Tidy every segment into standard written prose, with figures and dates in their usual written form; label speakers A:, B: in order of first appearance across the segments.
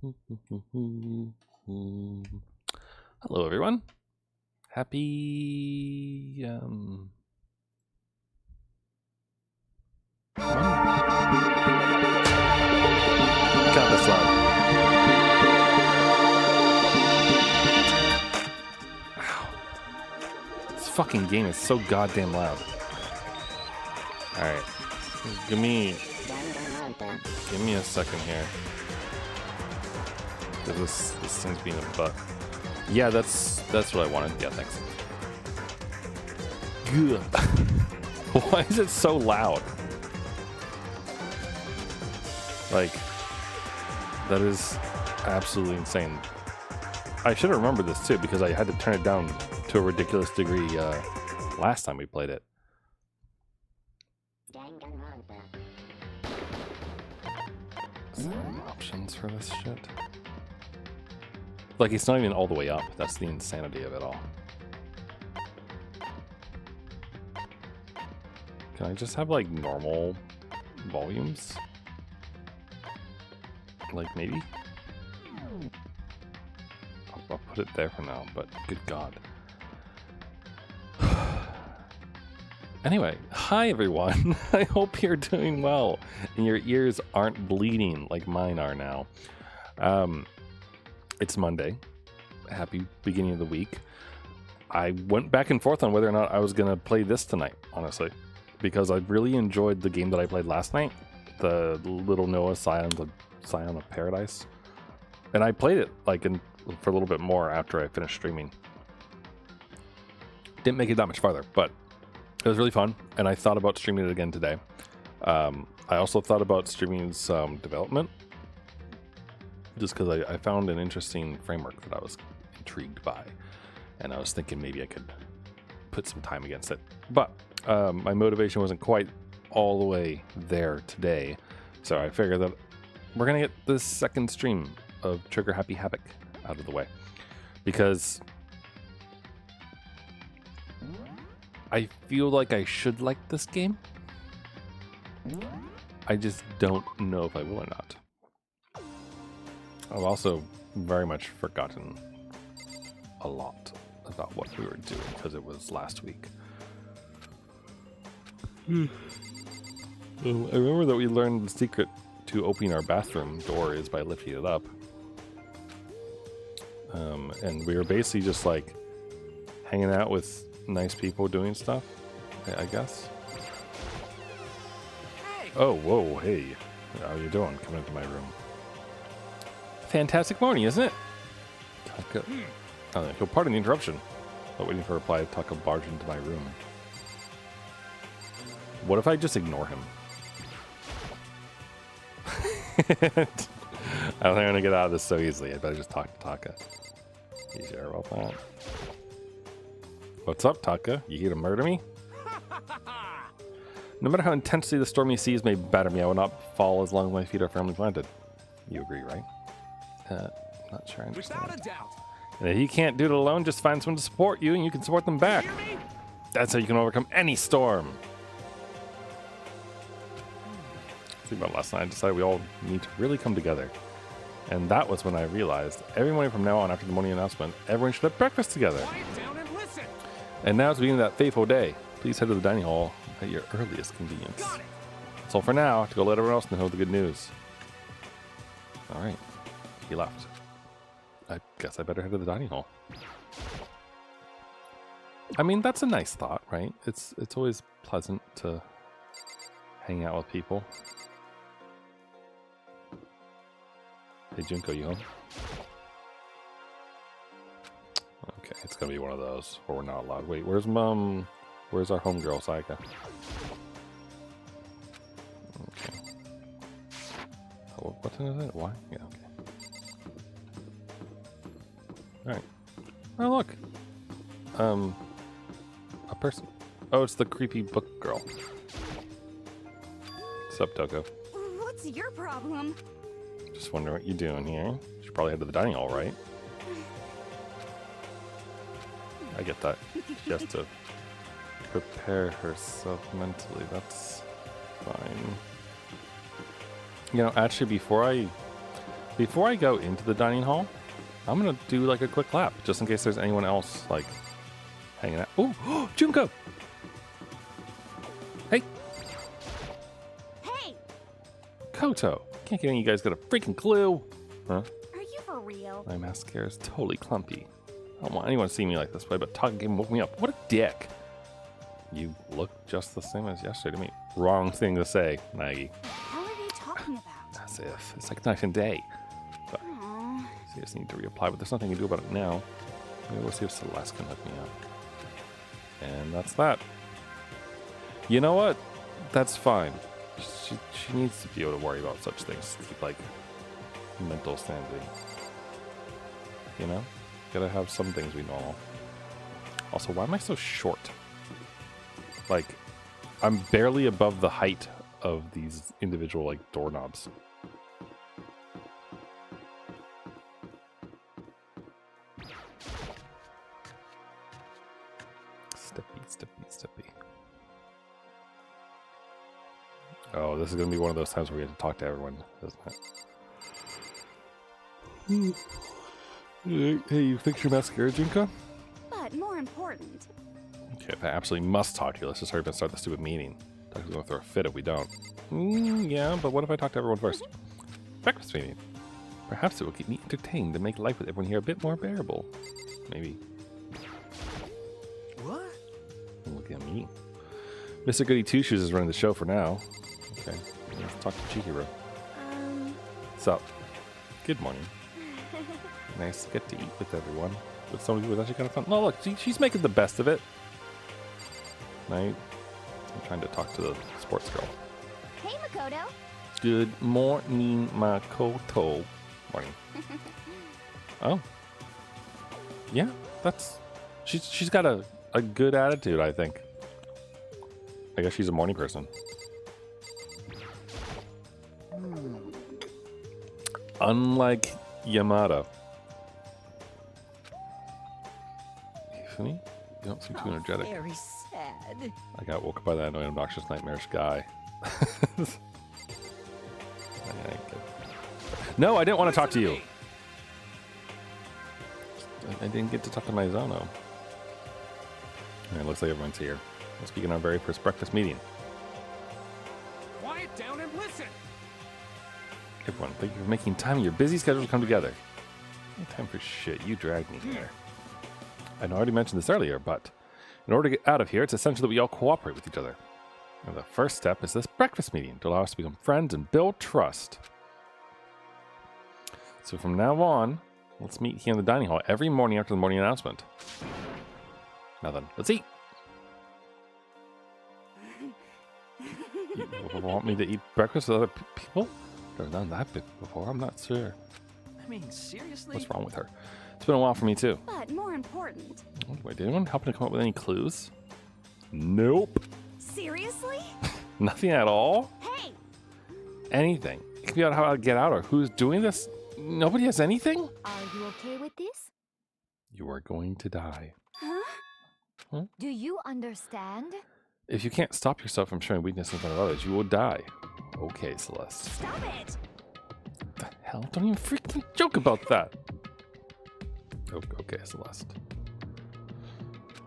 A: Hello, everyone. Happy God, that's loud. Ow. This fucking game is so goddamn loud. All right, give me a second here. This thing's being a butt. Yeah, that's what I wanted. Yeah, thanks. Good. Why is it so loud? Like, that is absolutely insane. I should have remembered this too, because I had to turn it down to a ridiculous degree last time we played it. Is there any options for this shit? Like, it's not even all the way up. That's the insanity of it all. Can I just have, like, normal volumes? Like, maybe? I'll put it there for now, but good God. Anyway, hi everyone. I hope you're doing well and your ears aren't bleeding like mine are now. It's Monday. Happy beginning of the week. I went back and forth on whether or not I was going to play this tonight, honestly, because I really enjoyed the game that I played last night, the Little Noah Scion of Paradise. And I played it like for a little bit more after I finished streaming. Didn't make it that much farther, but it was really fun, and I thought about streaming it again today. I also thought about streaming some development, just because I found an interesting framework that I was intrigued by, and I was thinking maybe I could put some time against it. But my motivation wasn't quite all the way there today, so I figured that we're going to get this second stream of Trigger Happy Havoc out of the way, because I feel like I should like this game. I just don't know if I will or not. I've also very much forgotten a lot about what we were doing because it was last week. I remember that we learned the secret to opening our bathroom door is by lifting it up. And we were basically just like hanging out with nice people doing stuff, I guess.
B: Hey.
A: Oh, whoa, hey. How you doing? Coming into my room. Fantastic morning, isn't it? Taka. Oh, pardon the interruption. But waiting for a reply, Taka barged into my room. What if I just ignore him? I don't think I'm gonna get out of this so easily. I better just talk to Taka. You sure about that? What's up, Taka? You here to murder me? No matter how intensely the stormy seas may batter me, I will not fall as long as my feet are firmly planted. You agree, right? Not sure I understand.
B: Without a doubt.
A: And if you can't do it alone, just find someone to support you and you can support them back. That's how you can overcome any storm. See, about last night, I decided we all need to really come together. And that was when I realized every morning from now on, after the morning announcement, everyone should have breakfast together.
B: Quiet down and listen.
A: And now it's the beginning of that fateful day. Please head to the dining hall at your earliest convenience.
B: Got it.
A: That's all for now. To go let everyone else know the good news. All right. He left. I guess I better head to the dining hall. I mean, that's a nice thought, right? It's always pleasant to hang out with people. Hey, Junko, you home? Okay, it's gonna be one of those where we're not allowed. Wait, where's Mom? Where's our homegirl, Saika? Okay. Oh, what button is it? Why? Yeah, okay. Alright. Oh, look! A person. Oh, it's the creepy book girl. What's up, Toko?
C: What's your problem?
A: Just wondering what you're doing here. You should probably head to the dining hall, right? I get that. She has to prepare herself mentally. That's fine. You know, actually, before I Before I go into the dining hall, I'm gonna do like a quick lap, just in case there's anyone else like hanging out. Oh, Junko! Hey,
C: Hey,
A: Koto! Can't get any of you guys got a freaking clue. Huh?
C: are you for real?
A: My mascara is totally clumpy. I don't want anyone to see me like this way, but talking game woke me up. What a dick! You look just the same as yesterday to me. Wrong thing to say, Maggie.
C: What the hell are you talking about?
A: As if it's like night and day.
C: Aw.
A: So you just need to reapply, but there's nothing you can do about it now. Maybe we'll see if Celeste can hook me up. And that's that. You know what? That's fine. She needs to be able to worry about such things to keep, like, mental sanity. You know? Gotta have some things be normal. Also, why am I so short? Like, I'm barely above the height of these individual, like, doorknobs. Steppy. Oh, this is going to be one of those times where we have to talk to everyone, isn't it? Hey, you fixed your mascara, Junko?
C: But more important,
A: Okay, if I absolutely must talk to you, let's just hurry up and start the stupid meeting. Doctor's going to throw a fit if we don't. Yeah, but what if I talk to everyone first? Breakfast meeting. Perhaps it will keep me entertained and make life with everyone here a bit more bearable. Maybe.
B: What?
A: Look at me. Mr. Goody Two Shoes is running the show for now. Okay, let's talk to Chihiro. What's up? Good morning. Nice to get to eat with everyone. With somebody who was actually kind of fun. No, look, she's making the best of it. Right? I'm trying to talk to the sports girl.
C: hey Makoto.
A: Good morning, Makoto. Morning. Oh. Yeah, that's... She's got a good attitude, I think. I guess she's a morning person. Unlike Yamada. Funny? You don't seem too energetic.
C: Very sad.
A: I got woken by that annoying, obnoxious, nightmarish guy. No, I didn't want to talk to you. I didn't get to talk to my Zono. Alright, looks like everyone's here. Let's begin our very first breakfast meeting.
B: Quiet down and listen.
A: Everyone, thank you for making time in your busy schedule to come together. No time for shit. You dragged me here. I already mentioned this earlier, but in order to get out of here, it's essential that we all cooperate with each other. And the first step is this breakfast meeting to allow us to become friends and build trust. So from now on, let's meet here in the dining hall every morning after the morning announcement. Now then, let's eat. You want me to eat breakfast with other people? I've never done that before. I'm not sure.
B: I mean, seriously?
A: What's wrong with her? It's been a while for me too.
C: But more important.
A: Wait, did anyone happen to come up with any clues? Nope.
C: Seriously?
A: Nothing at all?
C: Hey!
A: Anything. It could be about how to get out or who's doing this. Nobody has anything?
C: Are you okay with this?
A: You are going to die.
C: Huh?
D: Do you understand?
A: If you can't stop yourself from showing weakness in front of others, you will die. Okay, Celeste.
C: Stop it!
A: What the hell? Don't even freaking joke about that. Okay, Celeste.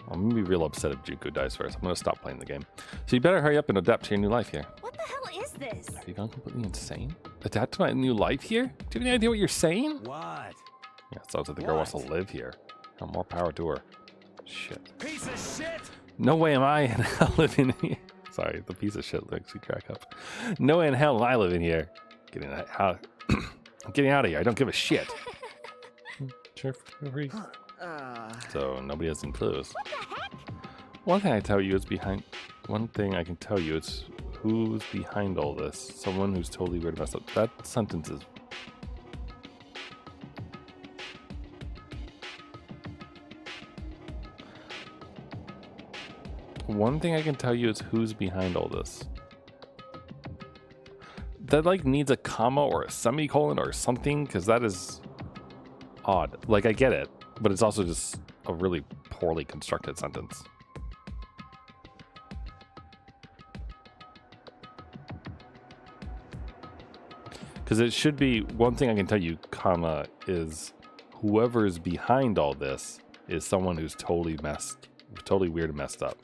A: I'm gonna be real upset if Junko dies first. I'm gonna stop playing the game. So you better hurry up and adapt to your new life here.
C: What the hell is this?
A: Have you gone completely insane? Adapt to my new life here? Do you have any idea what you're saying?
B: What?
A: Yeah, it sounds like the girl wants to live here. Oh, more power to her. Shit.
B: Piece of shit!
A: No way am I in hell living here. Sorry, the piece of shit makes me crack up. No way in hell am I living here. Getting out. I'm getting out of here. I don't give a shit. Sure, feel free. So nobody has any clues.
C: What the heck?
A: One thing I tell you is behind. One thing I can tell you is who's behind all this. Someone who's totally weird about stuff. That sentence is. One thing I can tell you is who's behind all this. That like needs a comma or a semicolon or something, because that is odd. Like I get it, but it's also just a really poorly constructed sentence. Because it should be, one thing I can tell you, comma, is whoever is behind all this is someone who's totally weird and messed up.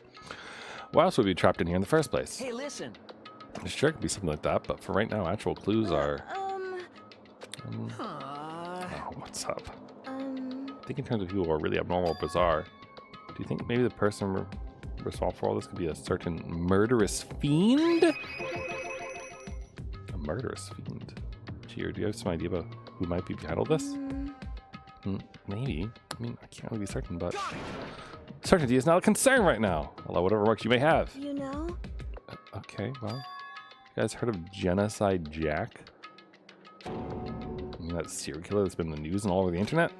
A: Why else would we be trapped in here in the first place?
B: Hey, listen.
A: Sure, it could be something like that, but for right now, actual clues are... Oh, what's up? I think in terms of people who are really abnormal or bizarre, do you think maybe the person responsible for all this could be a certain murderous fiend? A murderous fiend? Gee, do you have some idea about who might be behind all this? Maybe. I mean, I can't really be certain, but certainty is not a concern right now. Although whatever works you may have.
C: You know?
A: Okay, well, you guys heard of Genocide Jack? I mean, that serial killer that's been in the news and all over the internet?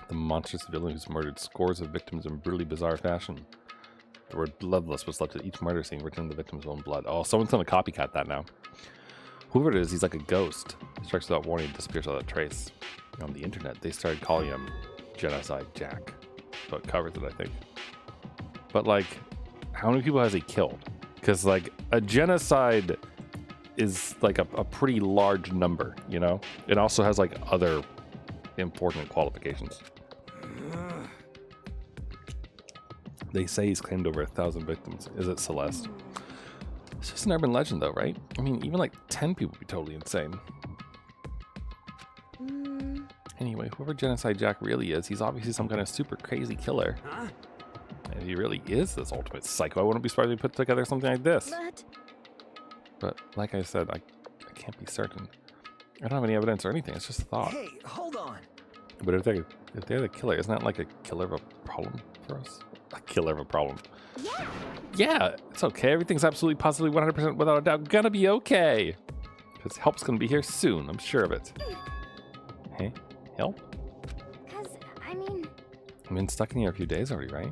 A: The monstrous villain who's murdered scores of victims in brutally bizarre fashion. The word bloodless was left at each murder scene, written in the victim's own blood. Oh, someone's gonna copycat that now. Whoever it is, he's like a ghost. He strikes without warning and disappears without a trace. On the internet, they started calling him Genocide Jack. So it covers it, I think. But, like, how many people has he killed? Because, like, a genocide is, like, a pretty large number, you know? It also has, like, other important qualifications. They say he's claimed over 1,000 victims. Is it Celeste? It's just an urban legend, though, right? I mean, even like 10 people would be totally insane. Anyway, whoever Genocide Jack really is, he's obviously some kind of super crazy killer. And if he really is this ultimate psycho, I wouldn't be surprised if he put together something like this. But like I said, I can't be certain. I don't have any evidence or anything. It's just a thought.
B: Hey, hold on.
A: But if they're the killer, isn't that like a killer of a problem for us? A killer of a problem. Yeah, it's okay. Everything's absolutely, positively, 100% without a doubt gonna be okay. Because help's gonna be here soon. I'm sure of it. Hey, help?
C: Because, I mean...
A: I've been stuck in here a few days already, right?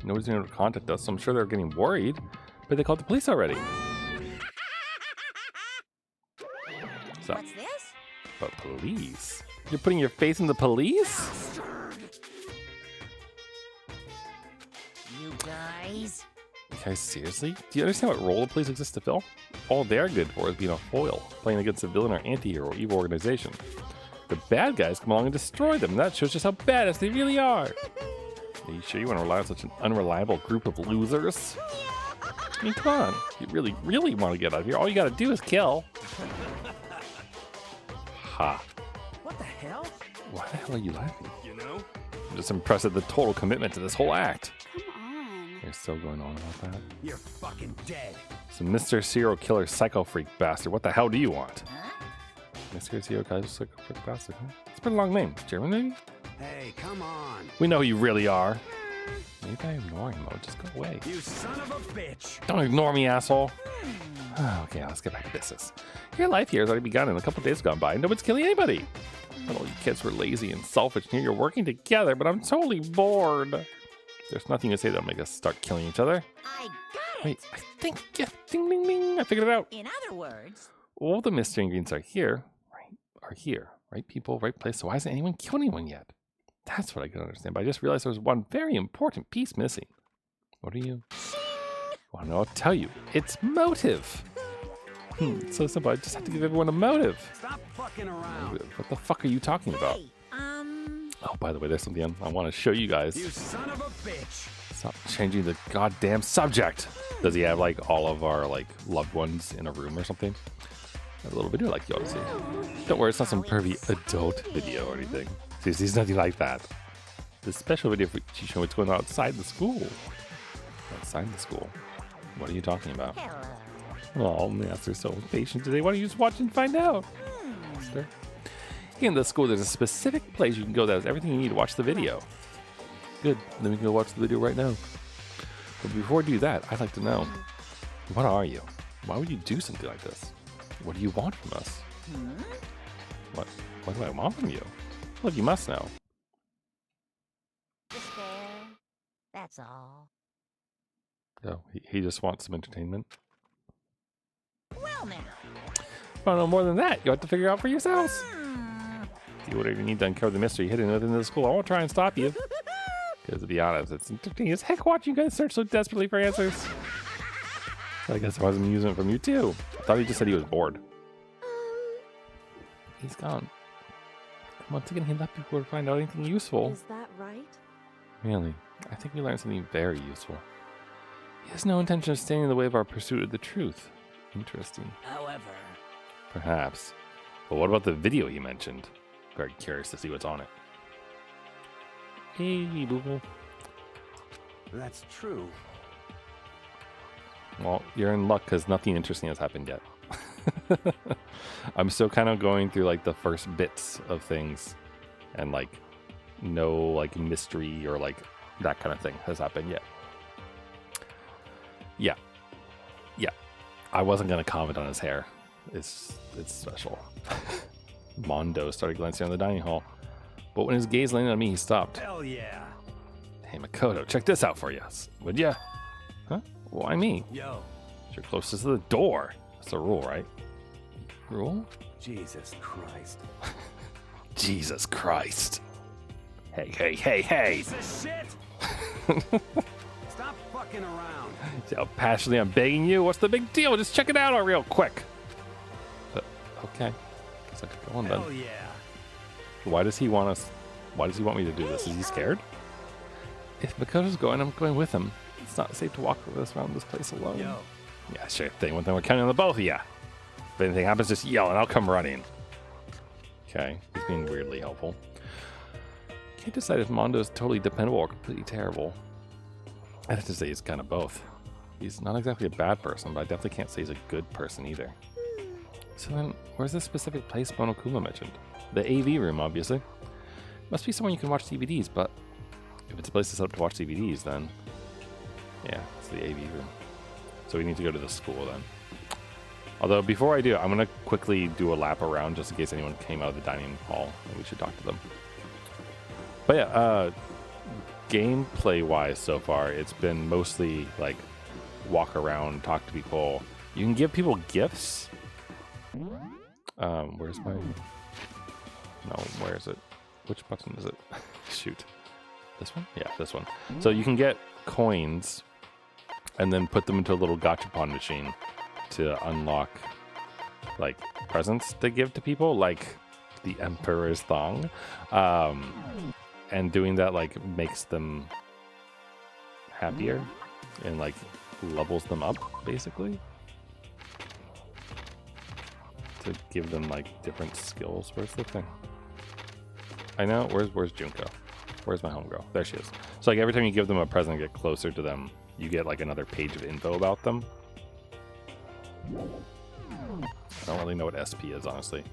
A: Nobody's been able to contact us, so I'm sure they're getting worried. But they called the police already. So,
C: What's this?
A: but police? You're putting your face in the police?
C: You guys?
A: Okay, seriously? Do you understand what role the police exists to fill? All they're good for is being a foil, playing against a villain or anti-hero or evil organization. The bad guys come along and destroy them, and that shows just how badass they really are. Are you sure you want to rely on such an unreliable group of losers? I mean, come on. If you really, really want to get out of here, all you gotta do is kill. Ha.
B: What the hell?
A: Why the hell are you laughing?
B: You know?
A: I'm just impressed at the total commitment to this whole act.
C: Come on.
A: You're still going on about that?
B: You're fucking dead.
A: So Mr. Serial Killer Psycho Freak Bastard, what the hell do you want? Mr. Serial Killer Psycho Freak Bastard, huh? It's a pretty long name. German maybe?
B: Hey, come on.
A: We know who you really are. Maybe I'm ignoring him. Just go away.
B: You son of a bitch.
A: Don't ignore me, asshole. Okay, let's get back to business. Your life here has already begun and a couple days gone by and nobody's killing anybody. But all you kids were lazy and selfish and here you're working together, but I'm totally bored. There's nothing to say that'll make us start killing each other.
C: I got it.
A: Wait, I think, yeah, ding, ding, ding, I figured it out.
C: In other words...
A: All the mystery ingredients are here, right people, right place, so why hasn't anyone killed anyone yet? That's what I couldn't understand, but I just realized there was one very important piece missing. What are you? Well, no, I'll tell you. It's motive. It's so simple. I just have to give everyone a motive.
B: Stop fucking around.
A: What the fuck are you talking about?
C: Hey,
A: Oh, by the way, there's something I want to show you guys.
B: You son of a bitch.
A: Stop changing the goddamn subject. Does he have like all of our like loved ones in a room or something? I have a little video like you ought to see. Don't worry, it's not some pervy adult video or anything. Seriously, it's nothing like that. This special video for you show what's going on outside the school. Outside the school? What are you talking about? Oh, Master's so impatient today. Why don't you just watch and find out? Master. In the school, there's a specific place you can go that has everything you need to watch the video. Good. Then we can go watch the video right now. But before we do that, I'd like to know, what are you? Why would you do something like this? What do you want from us? What do I want from you? Look, you must know.
C: despair. That's all.
A: No, he just wants some entertainment.
C: Well now.
A: If I know more than that, you have to figure out for yourselves. Do whatever you need to uncover the mystery hidden within the school. I won't try and stop you. Because to be honest, it's entertaining as heck watching you guys search so desperately for answers. I guess I was an amusement from you too. I thought he just said he was bored. He's gone. Once again, he left before to find out anything useful.
E: Is that right?
A: Really? I think we learned something very useful. He has no intention of standing in the way of our pursuit of the truth. Interesting.
B: However,
A: Perhaps. But what about the video he mentioned? Very curious to see what's on it. Hey, boo-boo.
B: that's true.
A: Well, you're in luck because nothing interesting has happened yet. I'm still kind of going through like the first bits of things, and like no like mystery or like that kind of thing has happened yet. Yeah. I wasn't gonna comment on his hair. It's special. Mondo started glancing around the dining hall, but when his gaze landed on me, he stopped.
B: Hell yeah.
A: Hey Makoto, check this out for you. Would ya? Huh? Why me?
B: Yo,
A: You're closest to the door. That's the rule, right? Rule?
B: Jesus Christ.
A: Jesus Christ. Hey.
B: Piece of shit! Stop fucking around.
A: See how passionately I'm begging you? What's the big deal? Just check it out real quick. Okay. Guess I could go on then.
B: Hell yeah.
A: Why does he want us? Why does he want me to do this? Is he scared? If Makoto's going, I'm going with him. It's not safe to walk around this place alone.
B: Yo,
A: Yeah, sure thing. One thing we're counting on the both of ya. If anything happens, just yell and I'll come running. Okay, he's being weirdly helpful. Can't decide if Mondo is totally dependable or completely terrible. I'd have to say he's kind of both. He's not exactly a bad person, but I definitely can't say he's a good person either. So then, where's this specific place Monokuma mentioned? The AV room, obviously. Must be somewhere you can watch DVDs, but if it's a place set up to watch DVDs, then yeah, it's the AV room. So we need to go to the school then. Although before I do, I'm gonna quickly do a lap around just in case anyone came out of the dining hall and we should talk to them. But yeah, gameplay wise so far, it's been mostly like walk around, talk to people. You can give people gifts. Where's my... No, where is it? Which button is it? Shoot. This one? Yeah, this one. So you can get coins and then put them into a little gachapon machine to unlock like presents to give to people, like the Emperor's Thong. And doing that like makes them happier and like levels them up basically to give them like different skills. Where's the thing? I know. Where's Junko? Where's my homegirl? There she is. So like every time you give them a present, get closer to them, you get like another page of info about them. I don't really know what SP is, honestly,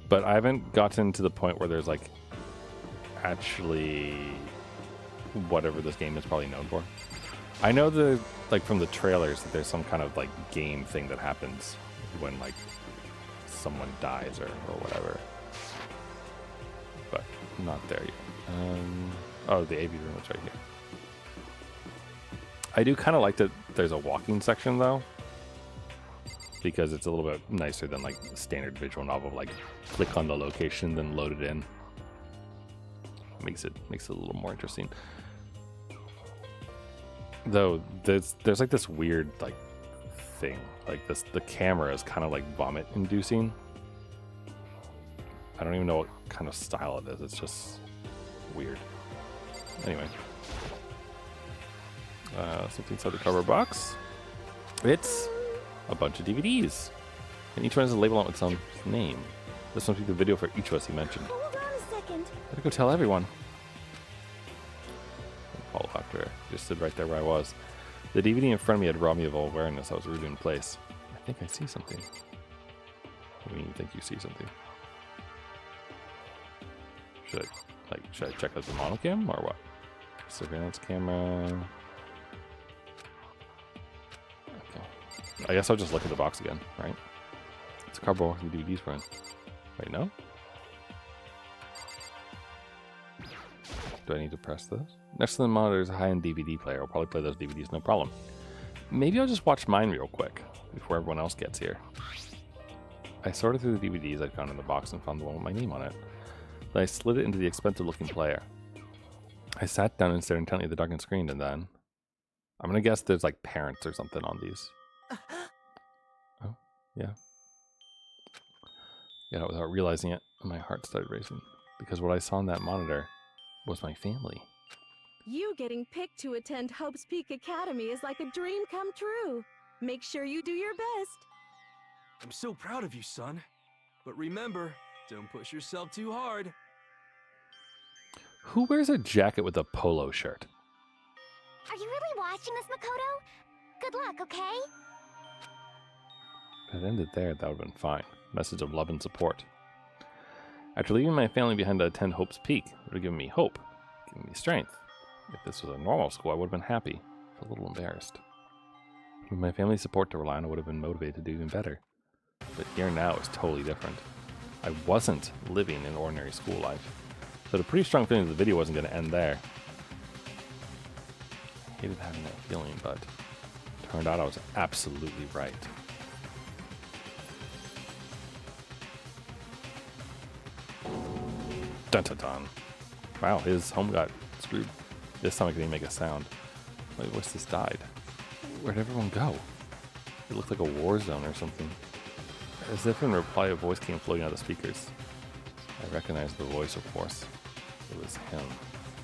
A: but I haven't gotten to the point where there's like actually whatever this game is probably known for. I know the like from the trailers that there's some kind of like game thing that happens when like someone dies or whatever, but not there yet. Oh, the AV room is right here. I do kind of like that there's a walking section though, because it's a little bit nicer than like standard visual novel, like click on the location then load it in. Makes it a little more interesting. Though there's like this weird like thing, like the camera is kind of like vomit inducing. I don't even know what kind of style it is. It's just weird. Anyway, something inside the cardboard box. It's a bunch of DVDs, and each one has a label on it with some name. This must be the video for each of us he mentioned.
E: Hold on a second.
A: Better go tell everyone. Follow after her. Just stood right there where I was. The DVD in front of me had robbed me of all awareness. I was rooted in place. I think I see something. What do you mean you think you see something? Should I check out the monocam or what? Surveillance camera. Okay. I guess I'll just look at the box again, right? It's a cardboard with DVDs for it. Wait, no? Do I need to press this? Next to the monitor is a high-end DVD player. I'll probably play those DVDs, no problem. Maybe I'll just watch mine real quick before everyone else gets here. I sorted through the DVDs I found in the box and found the one with my name on it. Then I slid it into the expensive-looking player. I sat down and stared intently at the darkened screen, and then... I'm going to guess there's like parents or something on these. Oh, yeah. Yeah, without realizing it. And my heart started racing because what I saw on that monitor was my family.
E: You getting picked to attend Hope's Peak Academy is like a dream come true. Make sure you do your best.
B: I'm so proud of you, son. But remember, don't push yourself too hard.
A: Who wears a jacket with a polo shirt?
D: Are you really watching this, Makoto? Good luck, okay?
A: If it ended there, that would have been fine. Message of love and support. After leaving my family behind to attend Hope's Peak, it would have given me hope, given me strength. If this was a normal school, I would have been happy, a little embarrassed. With my family's support to rely on, I would have been motivated to do even better. But here now is totally different. I wasn't living an ordinary school life. So I had a pretty strong feeling the video wasn't going to end there. I hated having that feeling, but it turned out I was absolutely right. Dun dun dun. Wow, his home got screwed. This time I couldn't even make a sound. My voice just died. Where'd everyone go? It looked like a war zone or something. As if in reply, a voice came floating out of the speakers. I recognized the voice, of course. It was him.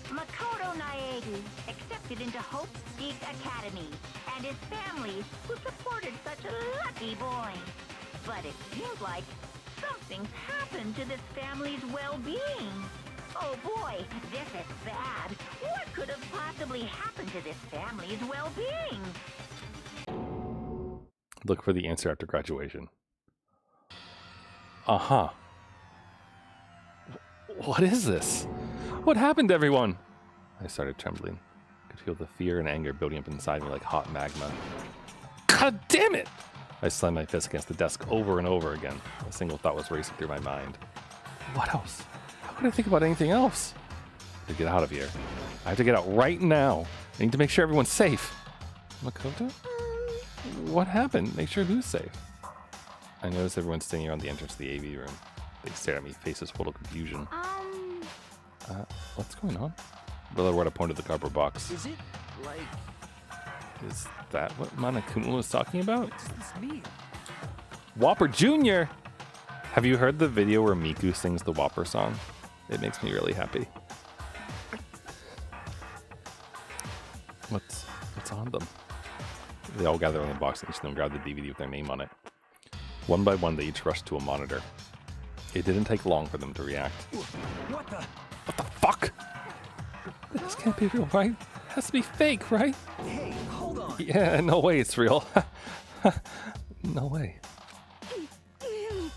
C: Makoto Naegi accepted into Hope's Peak Academy, and his family, who supported such a lucky boy. But it seems like something's happened to this family's well-being. Oh boy, this is bad. What could have possibly happened to this family's well-being?
A: Look for the answer after graduation. Uh-huh. What is this? What happened to everyone? I started trembling. I could feel the fear and anger building up inside me like hot magma. God damn it! I slammed my fist against the desk over and over again. A single thought was racing through my mind. What else? How could I think about anything else? To get out of here. I have to get out right now. I need to make sure everyone's safe. Makoto? What happened? Make sure who's safe? I noticed everyone standing around the entrance to the AV room. They stared at me, faces full of confusion. What's going on? Brother Ward pointed to the cardboard box.
B: Is it like...
A: Is that what Monokuma was talking about?
B: What does this mean?
A: Whopper Jr.! Have you heard the video where Miku sings the Whopper song? It makes me really happy. What's on them? They all gather in the box and each of them grab the DVD with their name on it. One by one, they each rushed to a monitor. It didn't take long for them to react.
B: What the...
A: What the fuck? This can't be real, right? It has to be fake, right?
B: Hey, hold on.
A: Yeah, no way it's real. No way.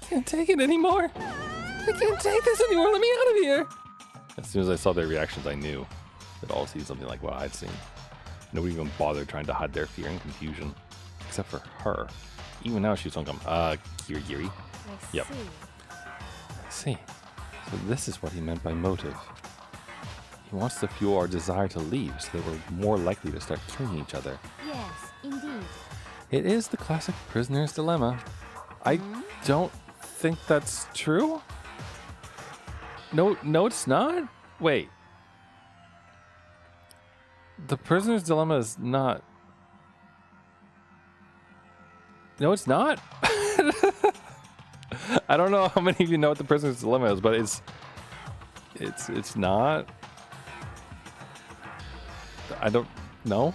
A: Can't take it anymore. I can't take this anymore. Let me out of here. As soon as I saw their reactions, I knew they'd all see something like what I'd seen. Nobody even bothered trying to hide their fear and confusion, except for her. Even now, she's going, Kirigiri. Yep. I see. So this is what he meant by motive. He wants to fuel our desire to leave so that we're more likely to start killing each other.
D: Yes, indeed.
A: It is the classic prisoner's dilemma. I don't think that's true. No, it's not. Wait. The prisoner's dilemma is not. No, it's not. I don't know how many of you know what the prisoner's dilemma is, but it's not. I don't know.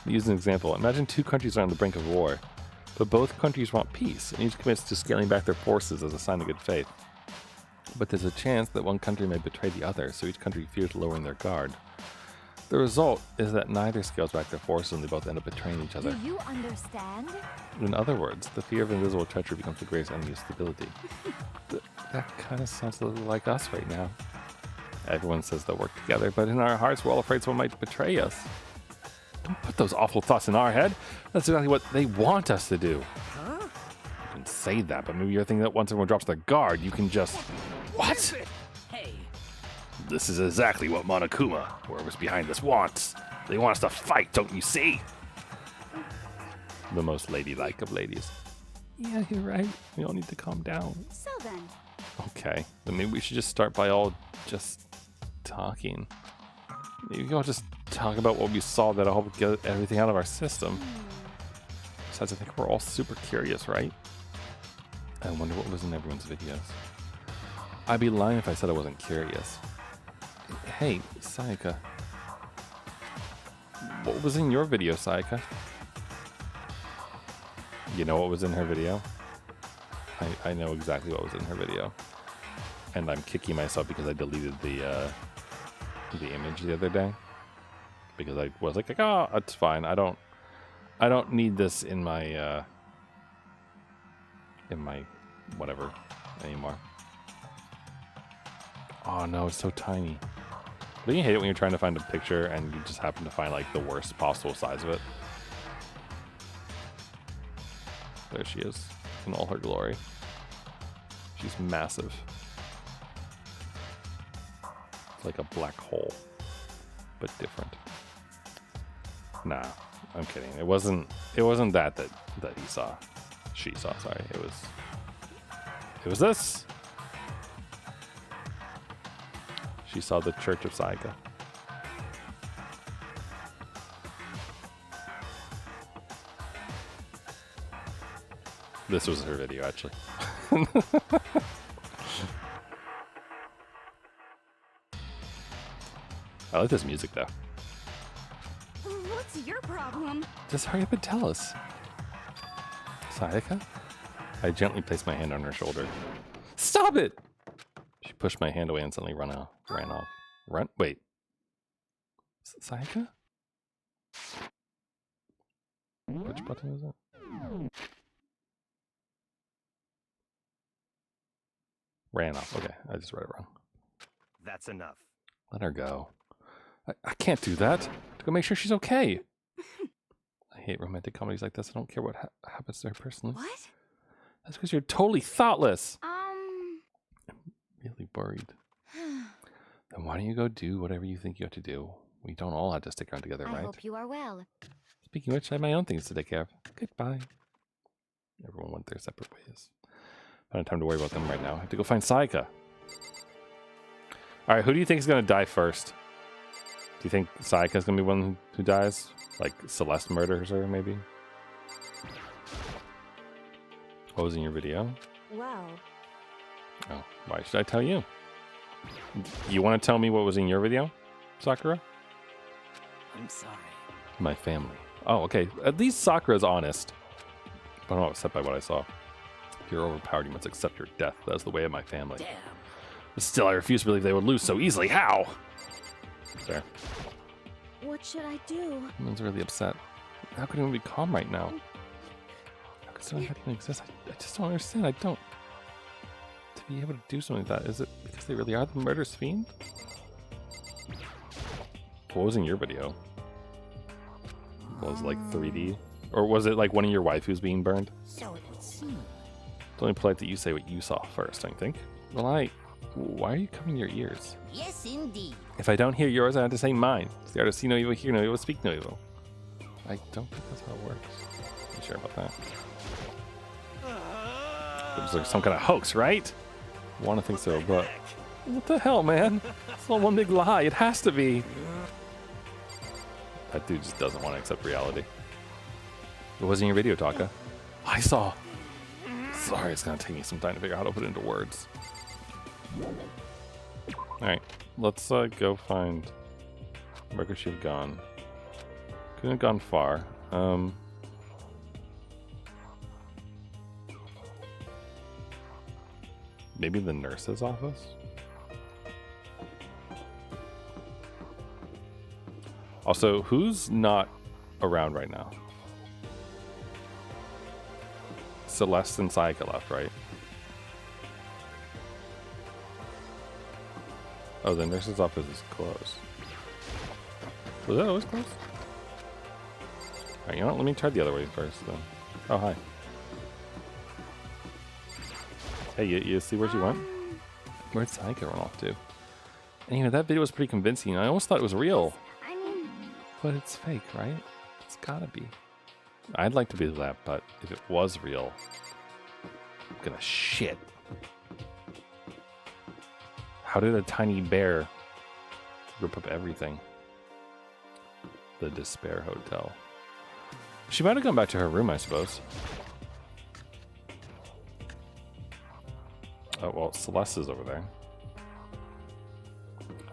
A: Use an example. Imagine two countries are on the brink of war, but both countries want peace, and each commits to scaling back their forces as a sign of good faith. But there's a chance that one country may betray the other, so each country fears lowering their guard. The result is that neither scales back their forces and they both end up betraying each other.
D: Do you understand?
A: In other words, the fear of invisible treachery becomes the greatest enemy of stability. That kind of sounds a little like us right now. Everyone says they'll work together, but in our hearts we're all afraid someone might betray us. Don't put those awful thoughts in our head. That's exactly what they want us to do.
B: Huh?
A: You can say that, but maybe you're thinking that once everyone drops their guard, you can just... What?
B: Hey.
A: This is exactly what Monokuma, whoever's behind this, wants. They want us to fight, don't you see? The most ladylike of ladies. Yeah, you're right. We all need to calm down.
E: So then,
A: Okay, then maybe we should just start by all just talking. Maybe we can all just talk about what we saw that'll help get everything out of our system. Besides, I think we're all super curious, right? I wonder what was in everyone's videos. I'd be lying if I said I wasn't curious. Hey, Sayaka. What was in your video, Sayaka? You know what was in her video? I know exactly what was in her video. And I'm kicking myself because I deleted the image the other day. Because I was like, oh, it's fine. I don't need this in my whatever anymore. Oh no, it's so tiny. Don't you hate it when you're trying to find a picture and you just happen to find like the worst possible size of it? There she is in all her glory. She's massive. It's like a black hole, but different. Nah, I'm kidding. It wasn't that he saw. She saw, sorry. It was this. She saw the Church of Sayaka. This was her video, actually. I like this music, though.
D: What's your problem?
A: Just hurry up and tell us. Sayaka? I gently placed my hand on her shoulder. Stop it! She pushed my hand away and suddenly ran off. Wait. Sayaka? Which button is it? Ran off. Okay, I just read it wrong.
F: That's enough.
A: Let her go. I can't do that. To go make sure she's okay. I hate romantic comedies like this. I don't care what happens to her personally.
D: What?
A: That's because you're totally thoughtless. I'm really worried. Then why don't you go do whatever you think you have to do? We don't all have to stick around together, right?
D: I hope you are well.
A: Speaking of which, I have my own things to take care of. Goodbye. Everyone went their separate ways. I don't have time to worry about them right now. I have to go find Sayaka. Alright, who do you think is going to die first? Do you think Sayaka's going to be one who dies? Like Celeste murders her, maybe? What was in your video?
E: Well,
A: Oh, why should I tell you? You want to tell me what was in your video, Sakura?
B: I'm sorry.
A: My family. Oh, okay. At least Sakura's honest. But I'm not upset by what I saw. If you're overpowered, you must accept your death. That's the way of my family.
B: Damn.
A: But still, I refuse to believe they would lose so easily. How? There.
E: what should I do?
A: Everyone's really upset. How could anyone be calm right now? How could something like that even exist? I just don't understand. I don't. To be able to do something like that, is it because they really are the murderous fiend? What was in your video? Was it like 3D? Or was it like one of your waifus being burned?
D: So it would seem.
A: It's only polite that you say what you saw first, don't you think? Well, why are you covering your ears?
D: Yes, indeed.
A: If I don't hear yours, I have to say mine. It's the art to see no evil, hear no evil, speak no evil. I don't think that's how it works. Are you sure about that? It was like some kind of hoax, right? I want to think so, but... What the hell, man? It's all one big lie. It has to be. That dude just doesn't want to accept reality. What was in your video, Taka? I saw. Sorry, it's going to take me some time to figure out how to put it into words. Alright, let's go find... Where could she have gone? Couldn't have gone far. Maybe the nurse's office? Also, who's not around right now? Celeste and Sayaka left, right? Oh, the nurse's office is closed. Was that always closed? Alright, you know what? Let me try the other way first, then. Oh, hi. Hey, you see where she went? Where'd Sayaka run off to? Anyway, that video was pretty convincing. I almost thought it was real.
D: I mean,
A: But it's fake, right? It's gotta be. I'd like to believe that, but if it was real, I'm gonna shit. How did a tiny bear rip up everything? The Despair Hotel. She might have gone back to her room, I suppose. Oh, well, Celeste is over there.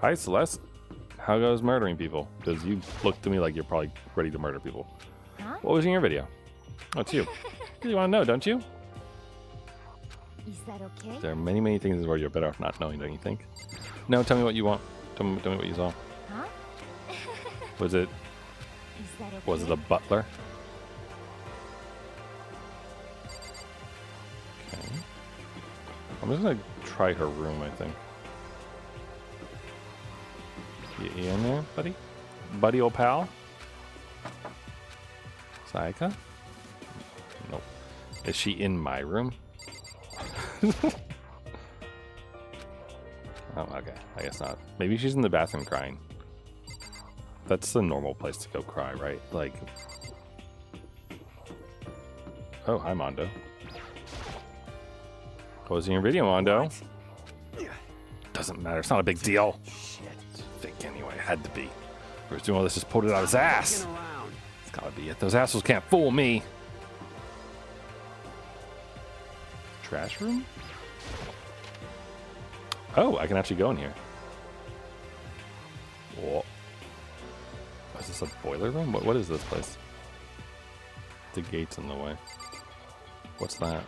A: Hi, Celeste. How goes murdering people? Because you look to me like you're probably ready to murder people.
D: Huh?
A: What was in your video? Oh, it's you. You want to know, don't you?
D: Is that okay?
A: There are many, many things in this world you're better off not knowing, don't you think? No, tell me what you want. Tell me what you saw.
D: Huh?
A: Was it
D: Is that okay?
A: Was it a butler? Okay. I'm just gonna try her room, I think. You in there, buddy? Buddy old pal? Sayaka? Nope. Is she in my room? Oh, okay. I guess not. Maybe she's in the bathroom crying. That's the normal place to go cry, right? Like... Oh, hi, Mondo. What was in your video, Mondo? Doesn't matter. It's not a big deal.
B: Shit.
A: It's fake anyway. It had to be. He was doing all this, just pulled it out of his ass. It's gotta be it. Those assholes can't fool me. Trash room? Oh, I can actually go in here. Whoa. Is this a boiler room? What is this place? The gate's in the way. What's that?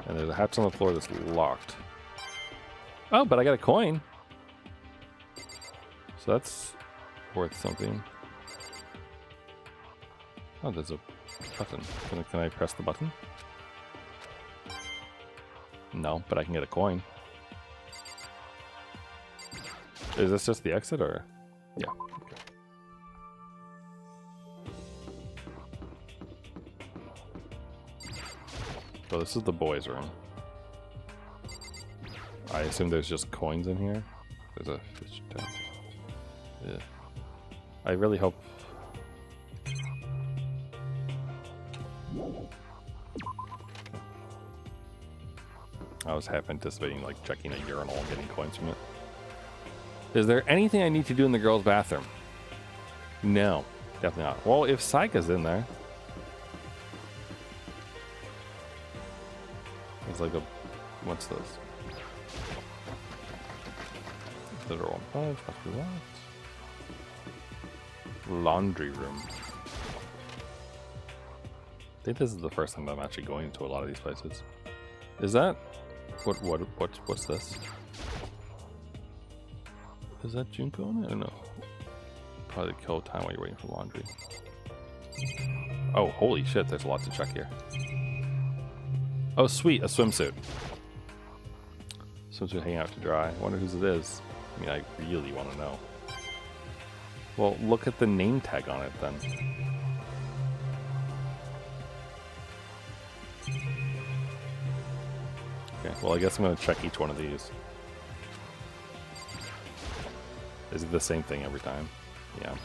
A: And there's a hatch on the floor that's locked. Oh, but I got a coin. So that's worth something. Oh, there's a button. Can I press the button? No, but I can get a coin. Is this just the exit, or? Yeah. Okay. So this is the boys' room. I assume there's just coins in here. There's a fish tank. Yeah. I really hope. I was half anticipating like checking a urinal and getting coins from it. Is there anything I need to do in the girls' bathroom? No, definitely not. Well, if Saika's in there, there's like a what's this? Literal punch, must be locked. Laundry room. I think this is the first time I'm actually going to a lot of these places. Is that what's this? Is that Junko on it? I don't know. Probably kill time while you're waiting for laundry. Oh, holy shit, there's a lot to check here. Oh, sweet, a swimsuit. Swimsuit hanging out to dry. I wonder whose it is. I mean, I really want to know. Well, look at the name tag on it then. Okay, well, I guess I'm going to check each one of these. Is it the same thing every time? Yeah.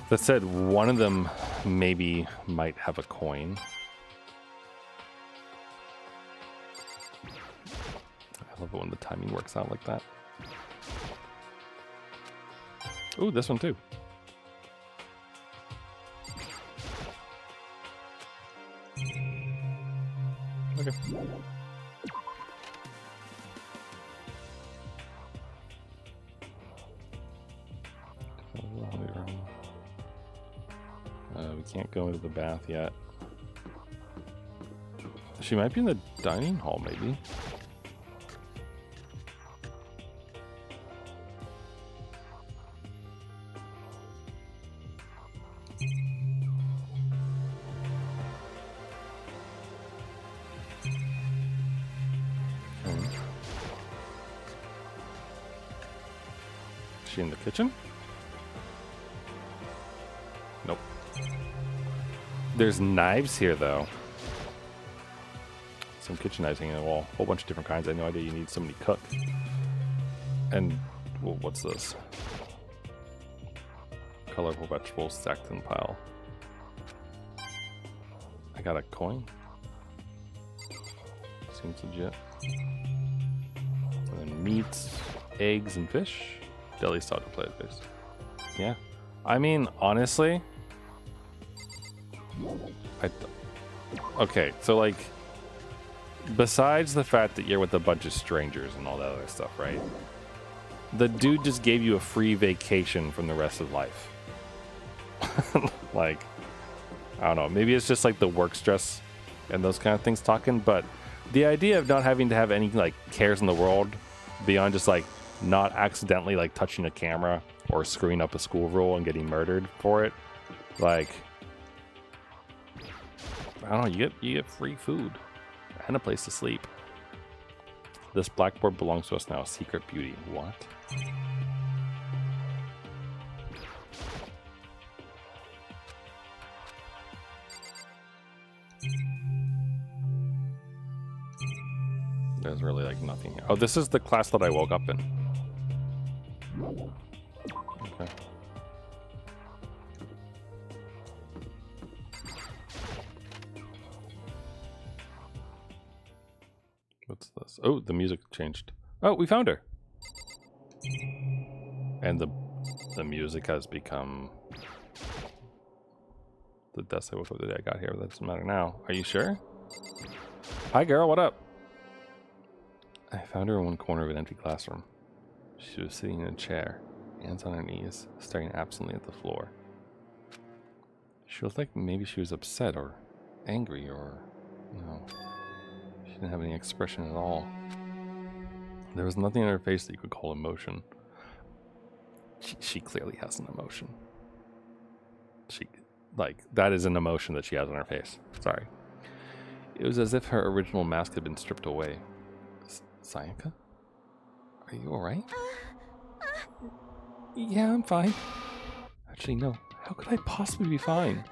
A: That said, one of them maybe might have a coin. I love it when the timing works out like that. Ooh, this one too. Okay. We can't go into the bath yet. She might be in the dining hall, maybe. Is she in the kitchen? Nope. There's knives here, though. Some kitchen knives hanging on the wall. A whole bunch of different kinds. I had no idea you need somebody to cook. And, well, what's this? Colorful vegetables stacked in a pile. I got a coin. Seems legit. And then meats, eggs, and fish. Deli style to play with fish. Yeah. I mean, honestly... Okay, so like... besides the fact that you're with a bunch of strangers and all that other stuff, right? The dude just gave you a free vacation from the rest of life. Like, I don't know. Maybe it's just like the work stress and those kind of things talking, but the idea of not having to have any like cares in the world beyond just like not accidentally like touching a camera or screwing up a school rule and getting murdered for it, like, I don't know, you get free food and a place to sleep. This blackboard belongs to us now. Secret beauty. What? There's really like nothing here. Oh, this is the class that I woke up in. Okay. What's this? Oh, the music changed. Oh, we found her. And the music has become the desk I woke up the day I got here. That doesn't matter now. Are you sure? Hi, girl. What up? I found her in one corner of an empty classroom. She was sitting in a chair, hands on her knees, staring absently at the floor. She looked like maybe she was upset or angry or, you know, she didn't have any expression at all. There was nothing in her face that you could call emotion. She clearly has an emotion. That is an emotion that she has on her face. Sorry. It was as if her original mask had been stripped away. Sayaka? Are you alright? Yeah, I'm fine. Actually, no. How could I possibly be fine?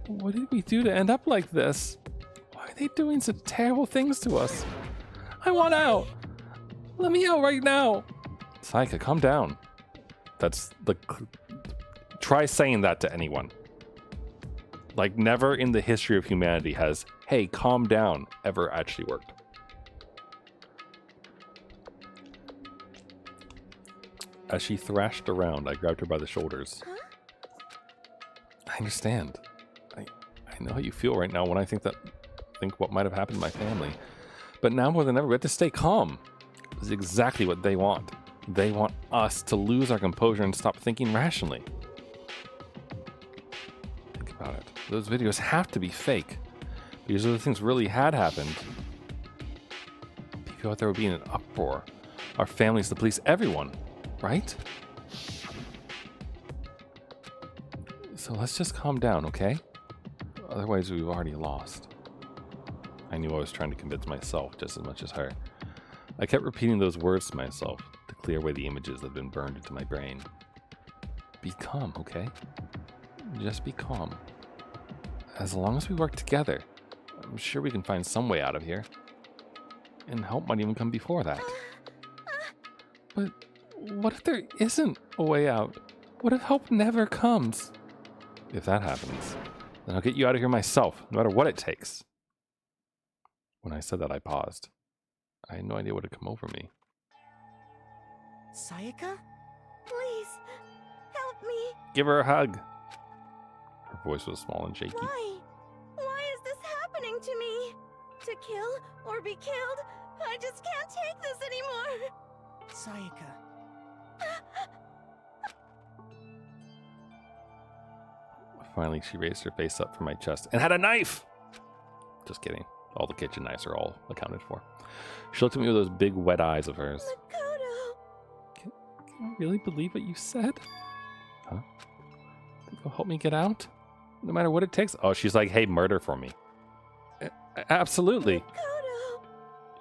A: What did we do to end up like this? Why are they doing such terrible things to us? I want out! Let me out right now! Sayaka, calm down. That's the... Try saying that to anyone. Like, never in the history of humanity has, hey, calm down, ever actually worked. As she thrashed around, I grabbed her by the shoulders.
D: Huh?
A: I understand. I know how you feel right now when I think what might have happened to my family. But now more than ever, we have to stay calm. This is exactly what they want. They want us to lose our composure and stop thinking rationally. Think about it. Those videos have to be fake. Because if those things really had happened, people out there would be in an uproar. Our families, the police, everyone. Right? So let's just calm down, okay? Otherwise, we've already lost. I knew I was trying to convince myself just as much as her. I kept repeating those words to myself to clear away the images that had been burned into my brain. Be calm, okay? Just be calm. As long as we work together, I'm sure we can find some way out of here. And help might even come before that. But what if there isn't a way out? What if help never comes? If that happens, then I'll get you out of here myself, no matter what it takes. When I said that, I paused. I had no idea what had come over me.
E: Sayaka? Please, help me.
A: Give her a hug. Her voice was small and shaky.
E: Why? Why is this happening to me? To kill or be killed? I just can't take this anymore.
F: Sayaka.
A: Finally, she raised her face up from my chest and had a knife! Just kidding. All the kitchen knives are all accounted for. She looked at me with those big wet eyes of hers.
E: Makoto.
A: Can you really believe what you said? Huh? Think you'll help me get out? No matter what it takes? Oh, she's like, hey, murder for me. Absolutely.
E: Makoto.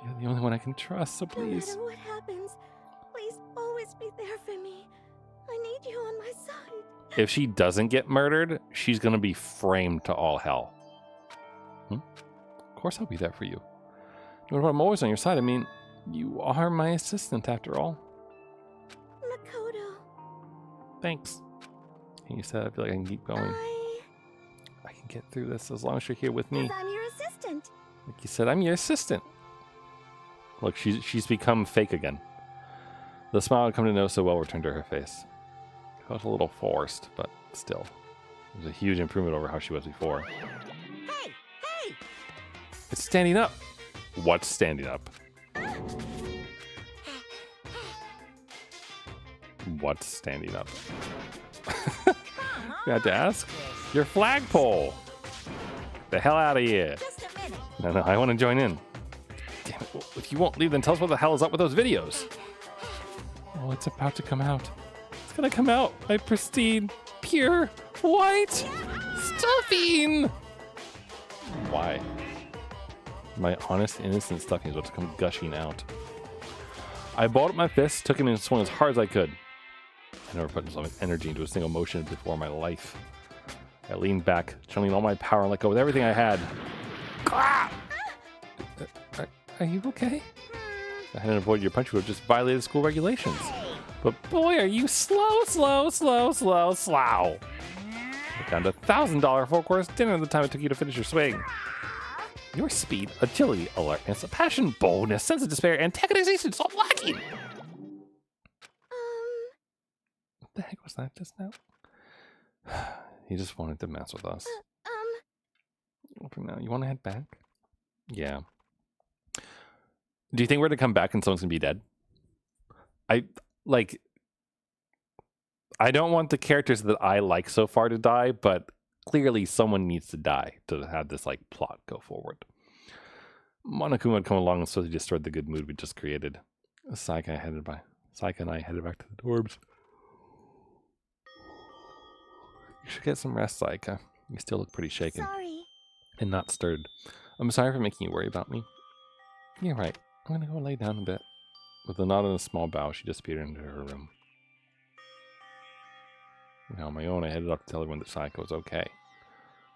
A: You're the only one I can trust, so
E: No
A: please.
E: matter what happens, please always be there for me. I need you on my side.
A: If she doesn't get murdered, she's going to be framed to all hell. Of course I'll be there for you. No, I'm always on your side. I mean, you are my assistant after all.
E: Makoto.
A: Thanks. And you said I feel like I can keep going. I can get through this as long as you're here with me.
E: I'm your assistant.
A: Like you said, I'm your assistant. Look, she's become fake again. The smile I'd come to know so well returned to her face. It felt a little forced, but still. It was a huge improvement over how she was before.
F: Hey! Hey!
A: It's standing up. What's standing up? What's standing up? You had to ask? Your flagpole! The hell out of here.
E: Just a minute.
A: No, I want to join in. Damn it. Well, if you won't leave, then tell us what the hell is up with those videos. Oh, it's about to come out. It's gonna come out. My pristine, pure, white stuffing! Why? My honest, innocent stuffing is about to come gushing out. I balled up my fist, took him and swung as hard as I could. I never put so much energy into a single motion before in my life. I leaned back, channeling all my power and let go with everything I had. Ah! Are you okay? If I hadn't avoided your punch, you would have just violated school regulations. But boy, are you slow. We're down to $1,000 full-course dinner the time it took you to finish your swing. Your speed, agility, alertness, passion, boldness, sense of despair, antagonization is all lacking. What the heck was that just now? He just wanted to mess with us. For now, you want to head back? Yeah. Do you think we're going to come back and someone's going to be dead? I don't want the characters that I like so far to die, but clearly someone needs to die to have this like plot go forward. Monokuma would come along and slowly destroyed the good mood we just created. Saika and I headed back to the dorms. You should get some rest, Saika. You still look pretty shaken.
D: Sorry.
A: And not stirred. I'm sorry for making you worry about me. You're right. I'm gonna go lay down a bit. With a nod and a small bow, she disappeared into her room. Now on my own, I headed up to tell everyone that Saika was okay.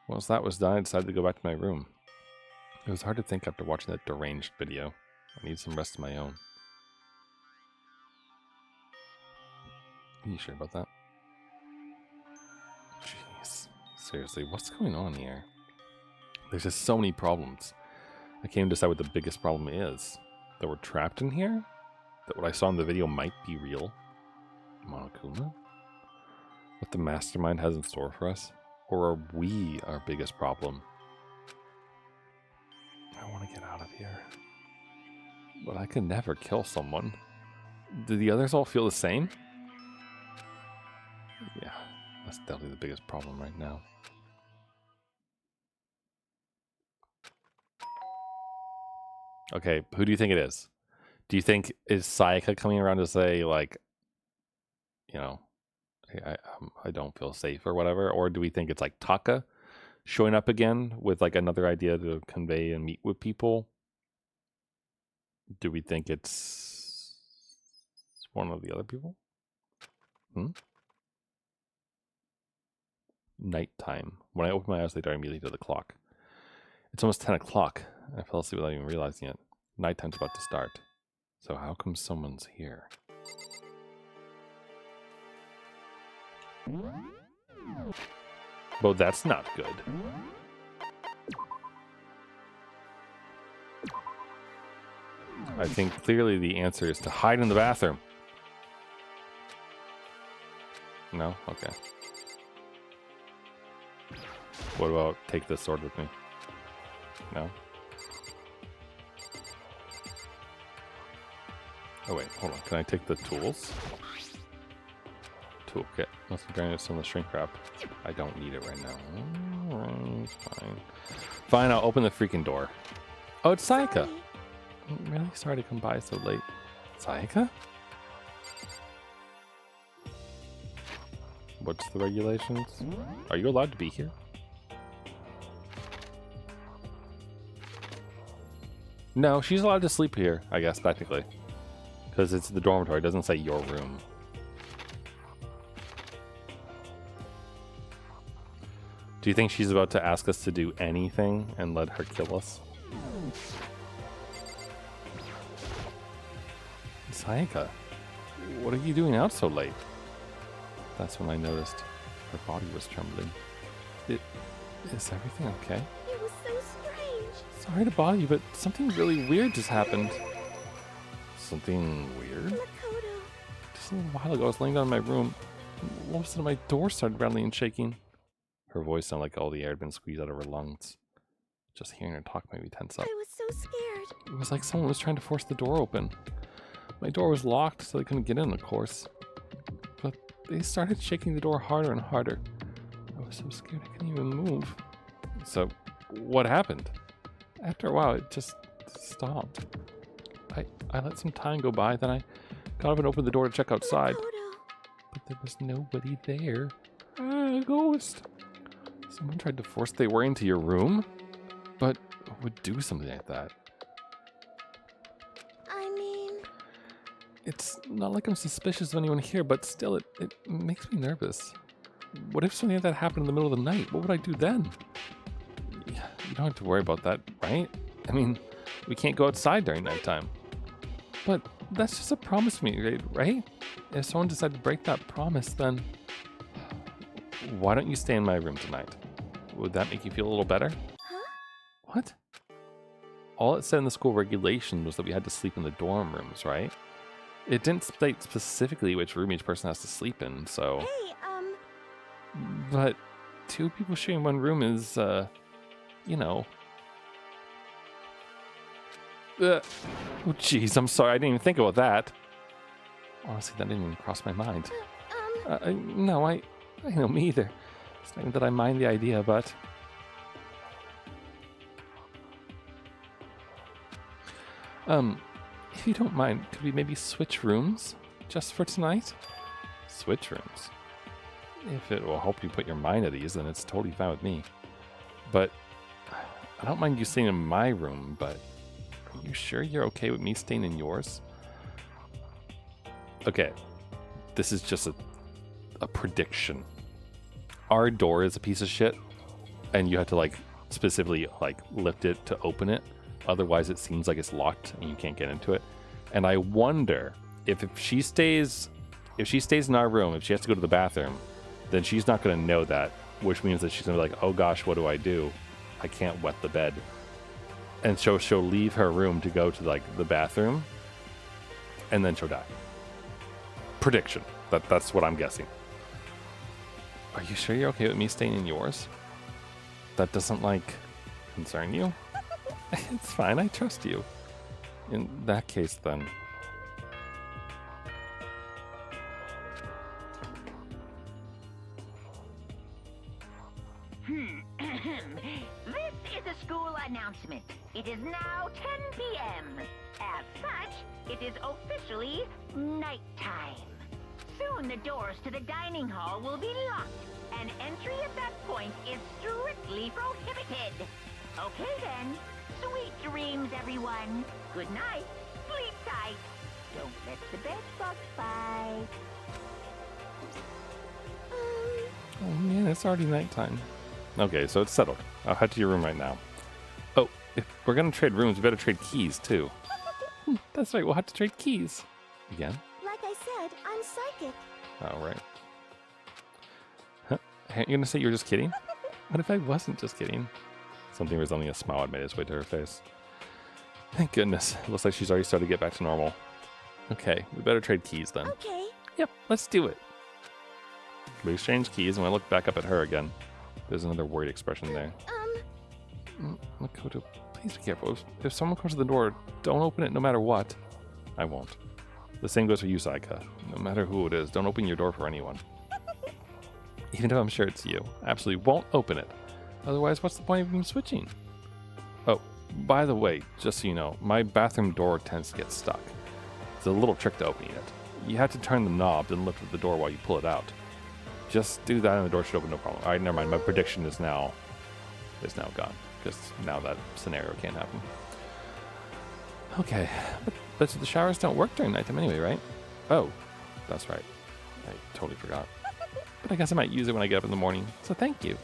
A: Once that was done, I decided to go back to my room. It was hard to think after watching that deranged video. I need some rest of my own. Are you sure about that? Jeez. Seriously, what's going on here? There's just so many problems. I can't even decide what the biggest problem is. That we're trapped in here? That what I saw in the video might be real? Monokuma? What the mastermind has in store for us? Or are we our biggest problem? I want to get out of here. But I could never kill someone. Do the others all feel the same? Yeah, that's definitely the biggest problem right now. Okay, who do you think it is? Do you think is Saika coming around to say, like, you know, I don't feel safe or whatever? Or do we think it's like Taka showing up again with like another idea to convey and meet with people? Do we think it's one of the other people? Nighttime. When I opened my eyes, they darted immediately to the clock. It's almost 10 o'clock. I fell asleep without even realizing it. Nighttime's about to start. So how come someone's here? Well, that's not good. I think clearly the answer is to hide in the bathroom. No? Okay. What about take this sword with me? No? Oh wait, hold on. Can I take the tools? Toolkit. Must be granted some of the shrink wrap. I don't need it right now. Alright, fine. Fine, I'll open the freaking door. Oh, it's Saika.
D: Sorry.
A: I'm really sorry to come by so late. Saika? What's the regulations? Are you allowed to be here? No, she's allowed to sleep here, I guess, technically. Because it's the dormitory, it doesn't say your room. Do you think she's about to ask us to do anything and let her kill us? Saika, what are you doing out so late? That's when I noticed her body was trembling. Is everything okay?
E: It was so strange.
A: Sorry to bother you, but something really weird just happened. Something weird?
E: Makoto.
A: Just a little while ago, I was laying down in my room. And all of a sudden, my door started rattling and shaking. Her voice sounded like all the air had been squeezed out of her lungs. Just hearing her talk made me tense up.
E: I was so scared.
A: It was like someone was trying to force the door open. My door was locked, so they couldn't get in, of course. But they started shaking the door harder and harder. I was so scared I couldn't even move. So, what happened? After a while, it just stopped. I let some time go by, then I got up and opened the door to check outside.
E: Makoto.
A: But there was nobody there. A ghost. Someone tried to force their way into your room? But who would do something like that?
E: I mean,
A: It's not like I'm suspicious of anyone here, but still, it makes me nervous. What if something like that happened in the middle of the night? What would I do then? Yeah, you don't have to worry about that, right? I mean, we can't go outside during nighttime. But that's just a promise we made, right? If someone decided to break that promise, then why don't you stay in my room tonight? Would that make you feel a little better?
E: huh?
A: What? All it said in the school regulation was that we had to sleep in the dorm rooms, right? It didn't state specifically which room each person has to sleep in, so...
E: Hey,
A: But 2 people sharing one room is, you know... Oh, jeez, I'm sorry. I didn't even think about that. Honestly, that didn't even cross my mind. No, I know, me either. It's not even that I mind the idea, but... If you don't mind, could we maybe switch rooms just for tonight? Switch rooms? If it will help you put your mind at ease, then it's totally fine with me. But I don't mind you staying in my room, but are you sure you're okay with me staying in yours? Okay, this is just a prediction. Our door is a piece of shit, and you have to like specifically like lift it to open it. Otherwise, it seems like it's locked and you can't get into it. And I wonder if she stays in our room, if she has to go to the bathroom, then she's not going to know that, which means that she's going to be like, oh gosh, what do? I can't wet the bed. And so she'll leave her room to go to like the bathroom, and then she'll die. Prediction. That's what I'm guessing. Are you sure you're okay with me staying in yours? That doesn't like concern you? It's fine, I trust you. In that case, then.
C: This is a school announcement. It is now 10 p.m. As such, it is officially nighttime. Soon the doors to the dining hall will be locked, and entry at that point is strictly prohibited. Okay then. Sweet dreams, everyone. Good night. Sleep tight. Don't let the bed bugs bite.
A: Oh man, it's already nighttime. Okay, so it's settled. I'll head to your room right now. Oh, if we're gonna trade rooms, we better trade keys too. That's right, we'll have to trade keys. Again?
E: like I said, I'm psychic.
A: Oh, right. Huh? You're gonna say you were just kidding? What if I wasn't just kidding? Something resembling a smile had made its way to her face. Thank goodness. It looks like she's already started to get back to normal. Okay, we better trade keys then.
E: Okay.
A: Yep, let's do it. We exchange keys, and when I look back up at her again, there's another worried expression there. Makoto, please be careful. If someone comes to the door, don't open it no matter what. I won't. The same goes for you, Saika. No matter who it is, don't open your door for anyone. Even if I'm sure it's you. Absolutely won't open it. Otherwise, what's the point of even switching? Oh, by the way, just so you know, my bathroom door tends to get stuck. It's a little trick to opening it. You have to turn the knob and lift up the door while you pull it out. Just do that and the door should open, no problem. Alright, never mind. My prediction is now gone. Because now that scenario can't happen. Okay, but the showers don't work during nighttime anyway, right? Oh, that's right. I totally forgot. But I guess I might use it when I get up in the morning, so thank you.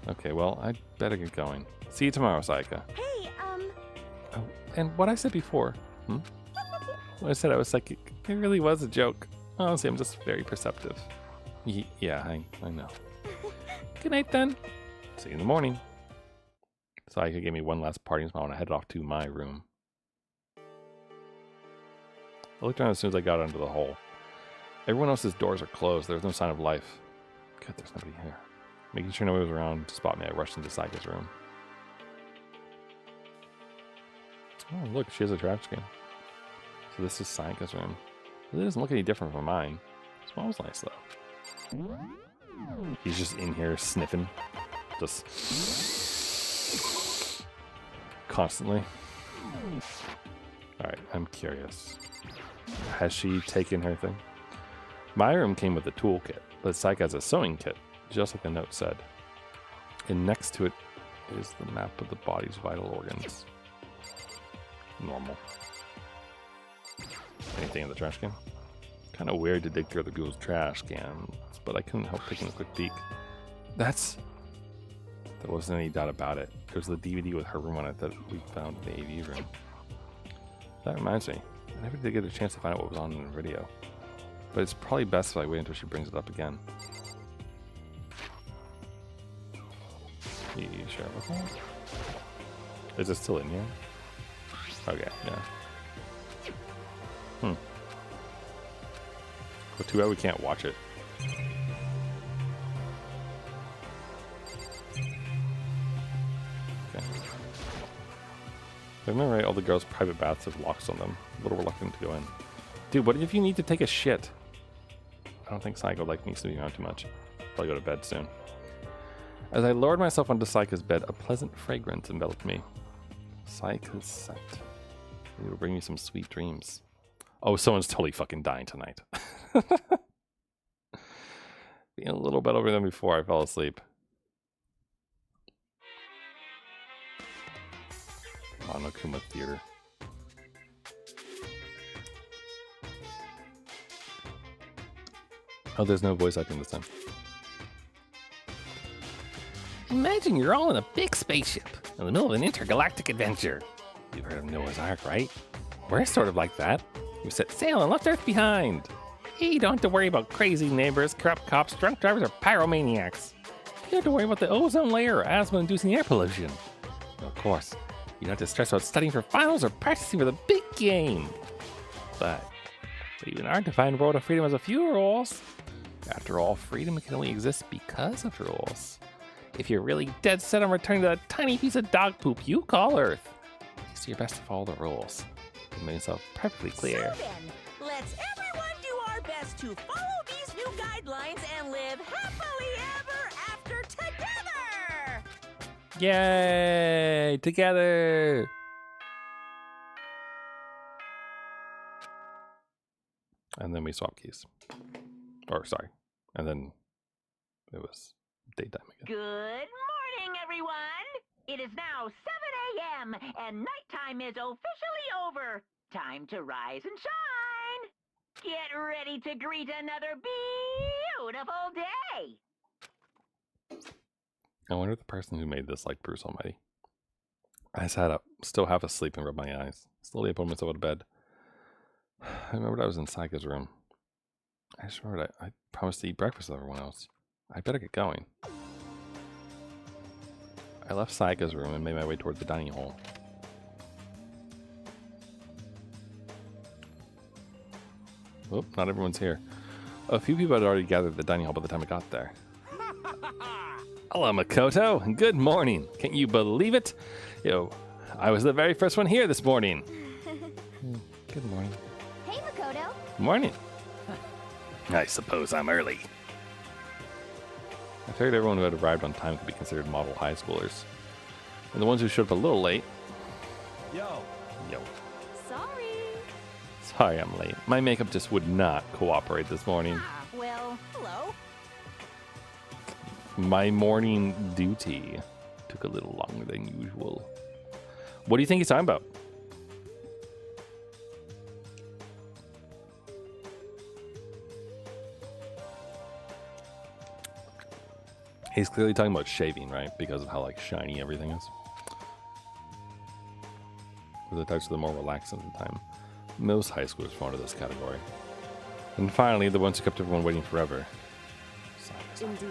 A: Okay, well, I better get going. See you tomorrow, Saika.
E: Hey,
A: Oh, and what I said before, When I said I was psychic, it really was a joke. Honestly, I'm just very perceptive. Yeah, I know. Good night, then. See you in the morning. Saika gave me one last parting smile and I headed off to my room. I looked around as soon as I got under the hole. Everyone else's doors are closed. There's no sign of life. Good, there's nobody here. Making sure nobody was around to spot me, I rushed into Saika's room. Oh, look, she has a trash can. So this is Sayaka's room. It doesn't look any different from mine. It smells nice, though. He's just in here sniffing. Just constantly. Alright, I'm curious. Has she taken her thing? My room came with a toolkit, but Sayaka has a sewing kit, just like the note said. And next to it is the map of the body's vital organs. Normal. Anything in the trash can? Kind of weird to dig through other people's trash cans, but I couldn't help taking a quick peek. There wasn't any doubt about it. It was the DVD with her room on it that we found in the AV room. That reminds me, I never did get a chance to find out what was on in the video. But it's probably best if I wait until she brings it up again. You sure about that? Is it still in here? Okay, yeah. Well, too bad we can't watch it. Okay. If I remember right, all the girls' private baths have locks on them. A little reluctant to go in. Dude, what if you need to take a shit? I don't think Sayaka likes me sleeping around too much. Probably go to bed soon. As I lowered myself onto Sayaka's bed, a pleasant fragrance enveloped me. Sayaka's scent. It will bring me some sweet dreams. Oh, someone's totally fucking dying tonight. Being a little bit over than before I fell asleep. Monokuma Theater. Oh, there's no voice acting this time. Imagine you're all in a big spaceship in the middle of an intergalactic adventure. You've heard of Noah's Ark, right? We're sort of like that. We set sail and left Earth behind. Hey, you don't have to worry about crazy neighbors, corrupt cops, drunk drivers, or pyromaniacs. You don't have to worry about the ozone layer or asthma-inducing air pollution. And of course, you don't have to stress about studying for finals or practicing for the big game. But even our defined world of freedom has a few rules. After all, freedom can only exist because of rules. If you're really dead set on returning to that tiny piece of dog poop you call Earth, please do your best to follow the rules. To make yourself perfectly clear.
E: So then, let's everyone do our best to follow these new guidelines and live happily ever after together!
A: Yay! Together! And then we swap keys. Or, sorry. And then it was daytime again.
C: Good morning, everyone! It is now 7 a.m. and nighttime is officially over. Time to rise and shine! Get ready to greet another beautiful day!
A: I wonder if the person who made this liked Bruce Almighty. I sat up, still half asleep, and rubbed my eyes. Slowly I pulled myself out of bed. I remembered I was in Sayaka's room. I just remembered I promised to eat breakfast with everyone else. I better get going. I left Sayaka's room and made my way toward the dining hall. Oh, not everyone's here. A few people had already gathered at the dining hall by the time I got there. Hello, Makoto. Good morning. Can't you believe it? I was the very first one here this morning. Good morning.
D: Hey, Makoto.
A: Morning. I suppose I'm early. I figured everyone who had arrived on time could be considered model high schoolers. And the ones who showed up a little late... Yo.
D: Sorry.
A: Sorry I'm late. My makeup just would not cooperate this morning.
E: Well, hello.
A: My morning duty took a little longer than usual. What do you think he's talking about? He's clearly talking about shaving, right? Because of how like shiny everything is. With the types of the more relaxed at the time. Most high schoolers fall into this category. And finally, the ones who kept everyone waiting forever.
E: Indeed.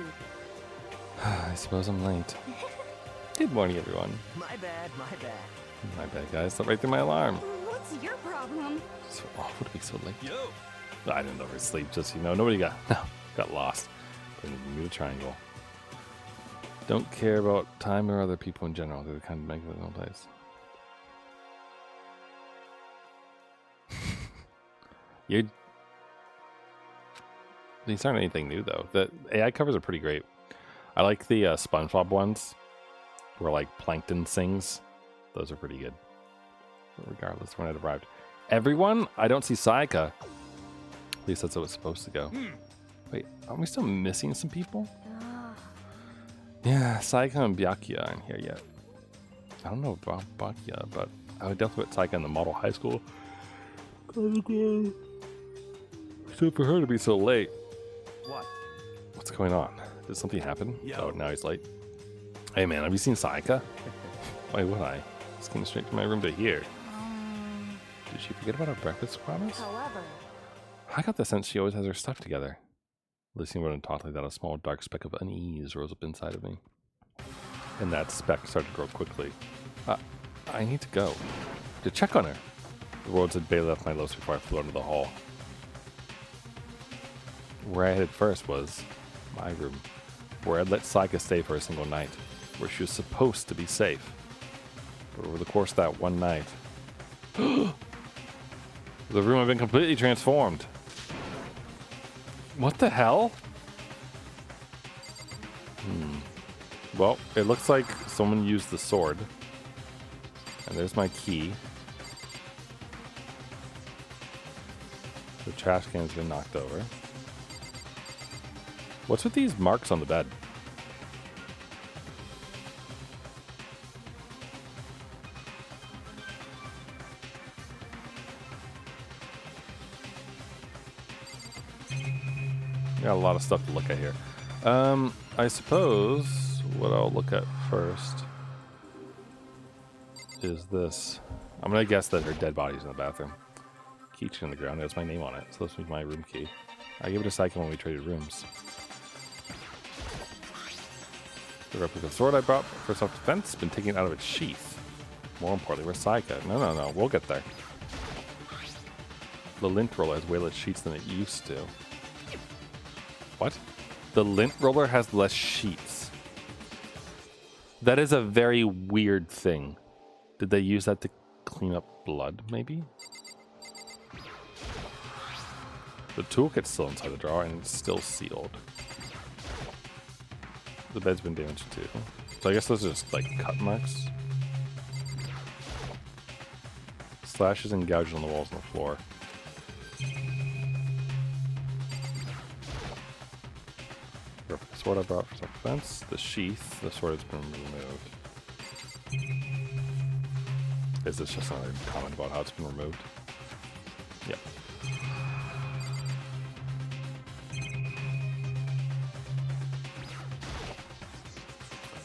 A: I suppose I'm late. Good morning, everyone.
B: My bad, my bad.
A: My bad, guys. Slept right through my alarm.
D: What's your problem?
A: So awful to be so late.
B: Yo!
A: I didn't oversleep, just, nobody got lost. Put in the Bermuda Triangle. Don't care about time or other people in general. They're the kind of make their own place. These aren't anything new though. The AI covers are pretty great. I like the SpongeBob ones where like Plankton sings. Those are pretty good. But regardless, when it arrived. Everyone? I don't see Sayaka. At least that's how it's supposed to go. Wait, aren't we still missing some people? Yeah, Sayaka and Byakuya aren't here yet. I don't know about Byakuya, but I would definitely put Sayaka in the model high school. So for her to be so late.
B: What?
A: What's going on? Did something happen?
B: Yo.
A: Oh, now he's late. Hey man, have you seen Sayaka? Why would I? Just came straight to my room to here. Did she forget about our breakfast promise?
D: However,
A: I got the sense she always has her stuff together. Listening to her talk like that, a small dark speck of unease rose up inside of me. And that speck started to grow quickly. I need to go. To check on her. The words had barely left my lips before I flew out of the hall. Where I headed first was my room, where I'd let Sayaka stay for a single night, where she was supposed to be safe. But over the course of that one night, the room had been completely transformed. What the hell? Well, it looks like someone used the sword. And there's my key. The trash can's been knocked over. What's with these marks on the bed? Got a lot of stuff to look at here. I suppose what I'll look at first is this. I'm gonna guess that her dead body's in the bathroom. Keychain on the ground. There's my name on it. So this will be my room key. I gave it to Sayaka when we traded rooms. The replica sword I brought for self-defense been taken out of its sheath. More importantly, where's Sayaka? No. We'll get there. The lint roller has way less sheets than it used to. What? The lint roller has less sheets. That is a very weird thing. Did they use that to clean up blood, maybe? The toolkit's still inside the drawer and it's still sealed. The bed's been damaged too. So I guess those are just like cut marks. Slashes and gouges on the walls and the floor. The sword I brought for self-defense. The sheath. The sword has been removed. Is this just another comment about how it's been removed? Yep.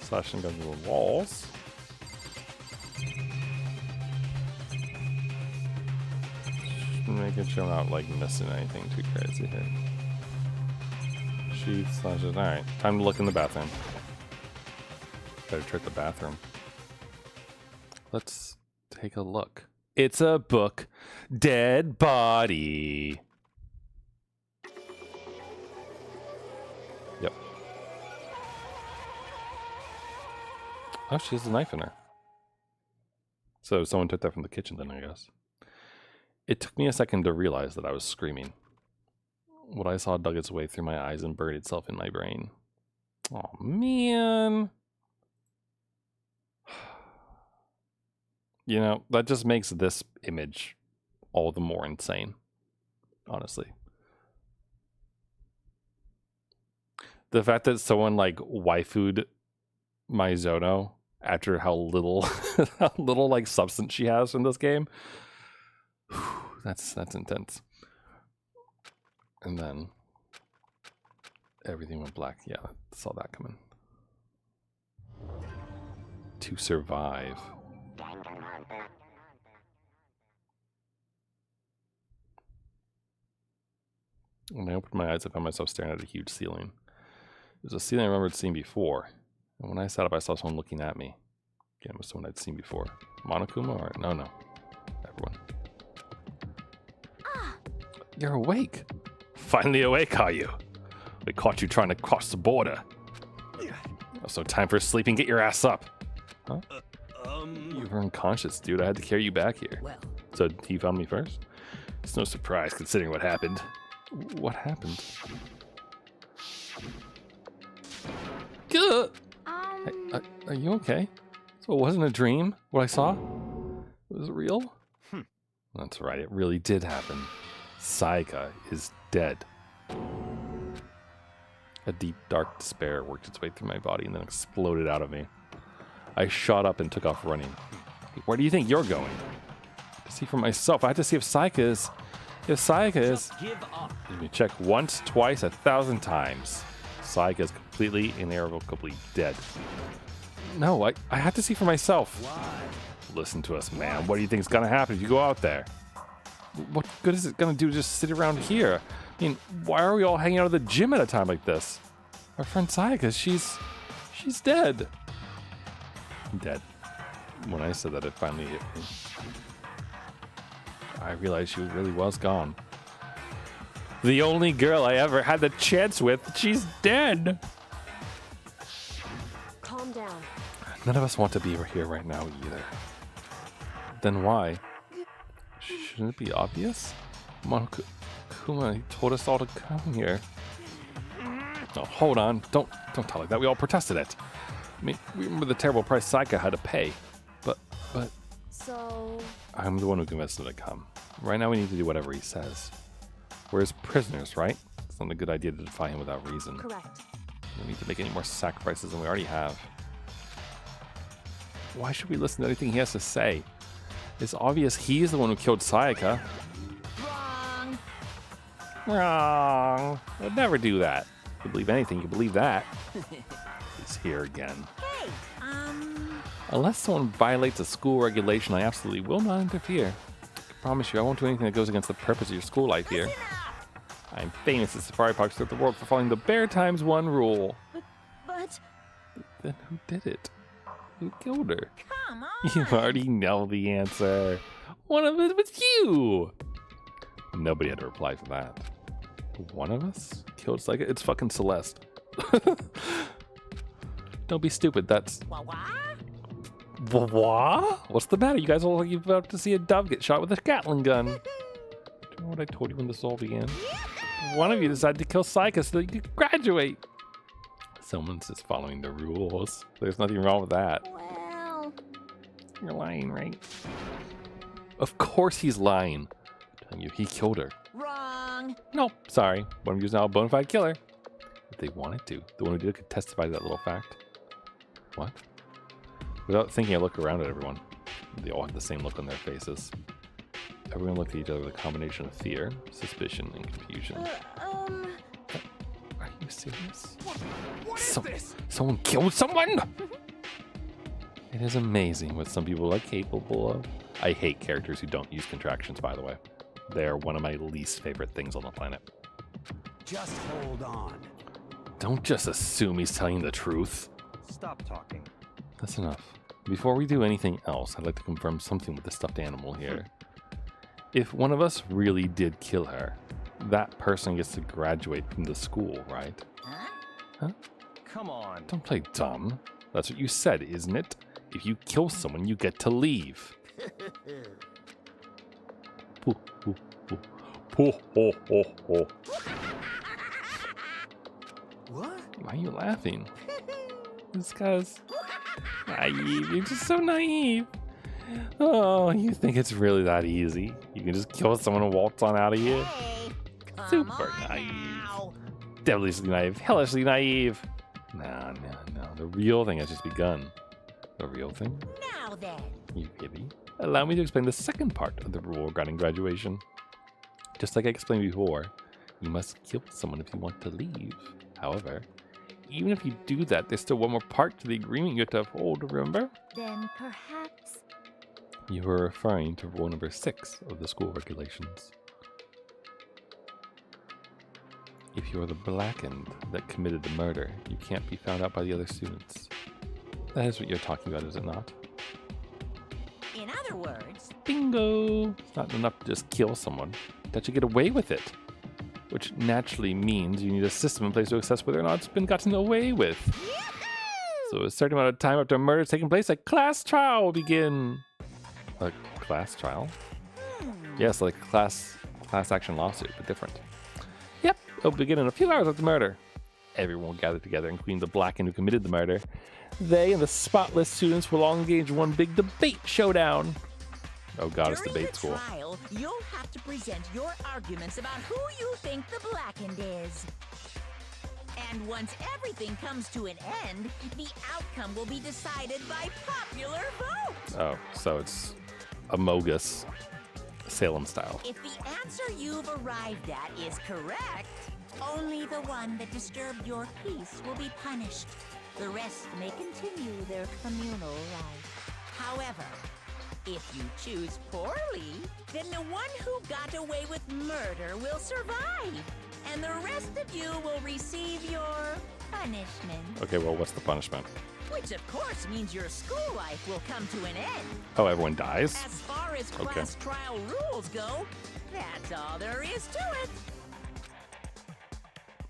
A: Slashing guns into the walls. Just making sure I'm not like missing anything too crazy here. Sheath, slashes. Alright, time to look in the bathroom. Better check the bathroom. Let's take a look. It's a book. Dead body. Yep. Oh, she has a knife in her. So someone took that from the kitchen then, I guess. It took me a second to realize that I was screaming. What I saw dug its way through my eyes and buried itself in my brain. Oh, man. You know, that just makes this image all the more insane, honestly. The fact that someone like waifu'd Mizuno after how little how little like substance she has in this game. That's intense. And then everything went black. Yeah, I saw that coming. To survive. When I opened my eyes, I found myself staring at a huge ceiling. It was a ceiling I remembered seeing before. And when I sat up, I saw someone looking at me. Again, it was someone I'd seen before. Monokuma or... No. Everyone. You're awake. Finally awake, are you? We caught you trying to cross the border. So time for sleeping. Get your ass up. Huh? You were unconscious, dude. I had to carry you back here.
E: Well,
A: So he found me first? It's no surprise considering what happened. What happened? Gah! Are you okay? So it wasn't a dream? What I saw? Was it real? That's right, it really did happen. Sayaka is dead. A deep, dark despair worked its way through my body and then exploded out of me. I shot up and took off running. Where do you think you're going? To see for myself. I have to see if Sayaka is... If Sayaka is...
B: Give up.
A: Let me check once, twice, 1,000 times. Sayaka is completely, irrevocably dead. No, I have to see for myself.
B: Why?
A: Listen to us, man. What do you think is going to happen if you go out there? What good is it going to do to just sit around here? I mean, why are we all hanging out at the gym at a time like this? Our friend Sayaka, she's dead. Dead. When I said that, it finally hit me. I realized she really was gone. The only girl I ever had the chance with, she's dead.
D: Calm down.
A: None of us want to be here right now either. Then why? Shouldn't it be obvious? Kuma told us all to come here. Oh, hold on. Don't talk like that. We all protested it. I mean, we remember the terrible price Sayaka had to pay. But
D: So...
A: I'm the one who convinced him to come. Right now we need to do whatever he says. We're his prisoners, right? It's not a good idea to defy him without reason.
D: Correct.
A: We don't need to make any more sacrifices than we already have. Why should we listen to anything he has to say? It's obvious he's the one who killed Sayaka.
E: Wrong.
A: Wrong. I'd never do that. If you believe anything, you believe that. He's here again.
E: Hey,
A: Unless someone violates a school regulation, I absolutely will not interfere. I promise you, I won't do anything that goes against the purpose of your school life here. I'm famous at safari parks throughout the world for following the Bear Times 1 rule.
E: but
A: Then who did it? Who killed her?
E: come on.
A: You already know the answer. One of it was you. Nobody had to reply for that. One of us killed Sayaka? It's fucking Celeste. Don't be stupid. That's... What? What's the matter? You guys all look like you're about to see a dove get shot with a Gatling gun. Do you know what I told you when this all began? One of you decided to kill Sayaka so that you could graduate. Someone's just following the rules. There's nothing wrong with that.
E: Well,
A: You're lying, right? Of course he's lying. I'm telling you, he killed her.
E: wrong.
A: Nope, sorry. One of you is now a bona fide killer. If they wanted to. The one who did could testify to that little fact. What? Without thinking, I look around at everyone. They all have the same look on their faces. Everyone looked at each other with a combination of fear, suspicion, and confusion. Are you serious?
B: What is this?
A: Someone killed someone? It is amazing what some people are capable of. I hate characters who don't use contractions, by the way. They are one of my least favorite things on the planet.
F: Just hold on.
A: Don't just assume he's telling you the truth.
F: Stop talking.
A: That's enough. Before we do anything else, I'd like to confirm something with the stuffed animal here. If one of us really did kill her, that person gets to graduate from the school, right? Huh?
F: Come on.
A: Don't play dumb. That's what you said, isn't it? If you kill someone, you get to leave. Pooh, pooh, pooh. Pooh, ho, ho, ho.
F: What?
A: Why are you laughing? This guy's naive. You're just so naive. Oh, you think it's really that easy? You can just kill someone and waltz on out of here?
E: Hey, come
A: Super
E: on
A: naive.
E: now.
A: Devilishly naive. Hellishly naive. No. The real thing has just begun. The real thing?
E: Now then.
A: You idiot. Allow me to explain the second part of the rule regarding graduation. Just like I explained before, you must kill someone if you want to leave. However, even if you do that, there's still one more part to the agreement you have to uphold, remember?
D: Then perhaps...
A: You were referring to rule number 6 of the school regulations. If you're the blackened that committed the murder, you can't be found out by the other students. That is what you're talking about, is it not?
E: In other words,
A: Bingo! It's not enough to just kill someone. That you get away with it. Which naturally means you need a system in place to assess whether or not it's been gotten away with. So a certain amount of time after a murder has taken place, a class trial will begin. A class trial? Yes, like a class class action lawsuit, but different. Yep, it'll begin in a few hours after the murder. Everyone will gather together, including the Blackened who committed the murder. They and the spotless students will all engage in one big debate showdown. Oh god, it's debate school.
E: During the trial, you'll have to present your arguments about who you think the Blackened is. And once everything comes to an end, the outcome will be decided by popular vote.
A: Oh, so it's Amogus, Salem style.
E: If the answer you've arrived at is correct, only the one that disturbed your peace will be punished. The rest may continue their communal life. However, if you choose poorly, then the one who got away with murder will survive, and the rest of you will receive your punishment.
A: Okay, well, what's the punishment?
E: Which, of course, means your school life will come to an end.
A: Oh, everyone dies?
E: As far as class trial rules go, that's all there is to it.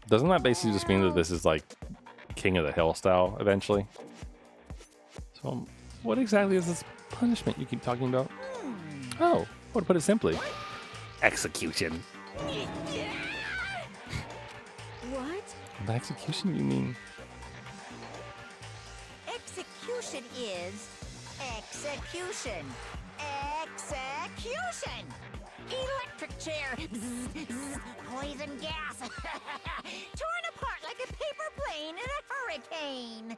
A: Doesn't that basically just mean that this is like King of the Hill style eventually? So, what exactly is this punishment you keep talking about? Oh, well, to put it simply, execution.
E: What?
A: By execution, you mean?
E: Execution is execution. Execution! Electric chair. Bzz, bzz, poison gas. Torn apart like a paper plane in a hurricane.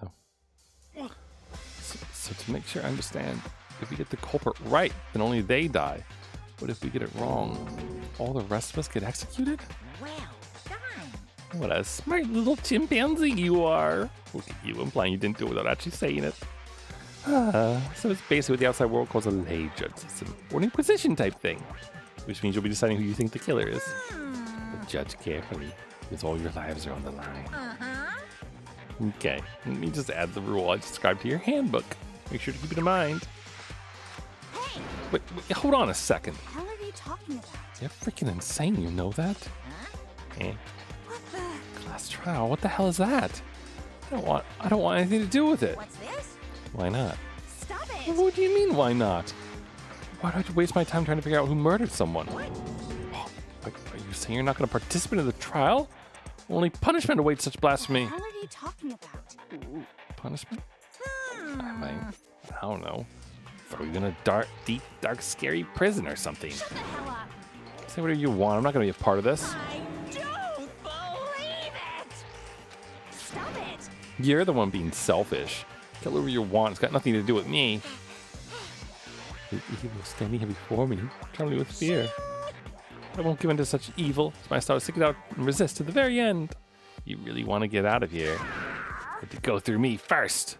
A: Oh. So to make sure I understand, if we get the culprit right, then only they die. But if we get it wrong, all the rest of us get executed?
E: Well done.
A: What a smart little chimpanzee you are. Look at you, implying you didn't do it without actually saying it. So it's basically what the outside world calls a lay judge system, or an inquisition type thing, which means you'll be deciding who you think the killer is. But judge carefully, because all your lives are on the line. Okay, let me just add the rule I described to your handbook. Make sure to keep it in mind.
E: Hey,
A: Wait, hold on a second.
D: What the hell are you talking about?
A: You're freaking insane, you know that? Eh.
D: What the?
A: Class trial, what the hell is that? I don't want anything to do with it.
E: what's this?
A: Why not?
D: Stop it!
A: What do you mean, why not? Why do I have to waste my time trying to figure out who murdered someone? Oh, are you saying you're not going to participate in the trial? Only punishment awaits such blasphemy.
D: What the hell are you talking about?
A: Punishment? I don't know. Throw you in a deep, dark, scary prison or something.
D: Shut the hell up!
A: Say whatever you want. I'm not going to be a part of this.
E: I don't believe it!
D: Stop it!
A: You're the one being selfish. Kill whoever you want. It's got nothing to do with me. The evil standing here before me, trouble me with fear. I won't give in to such evil. So my star stick it out and resist to the very end. You really want to get out of here, but to go through me first.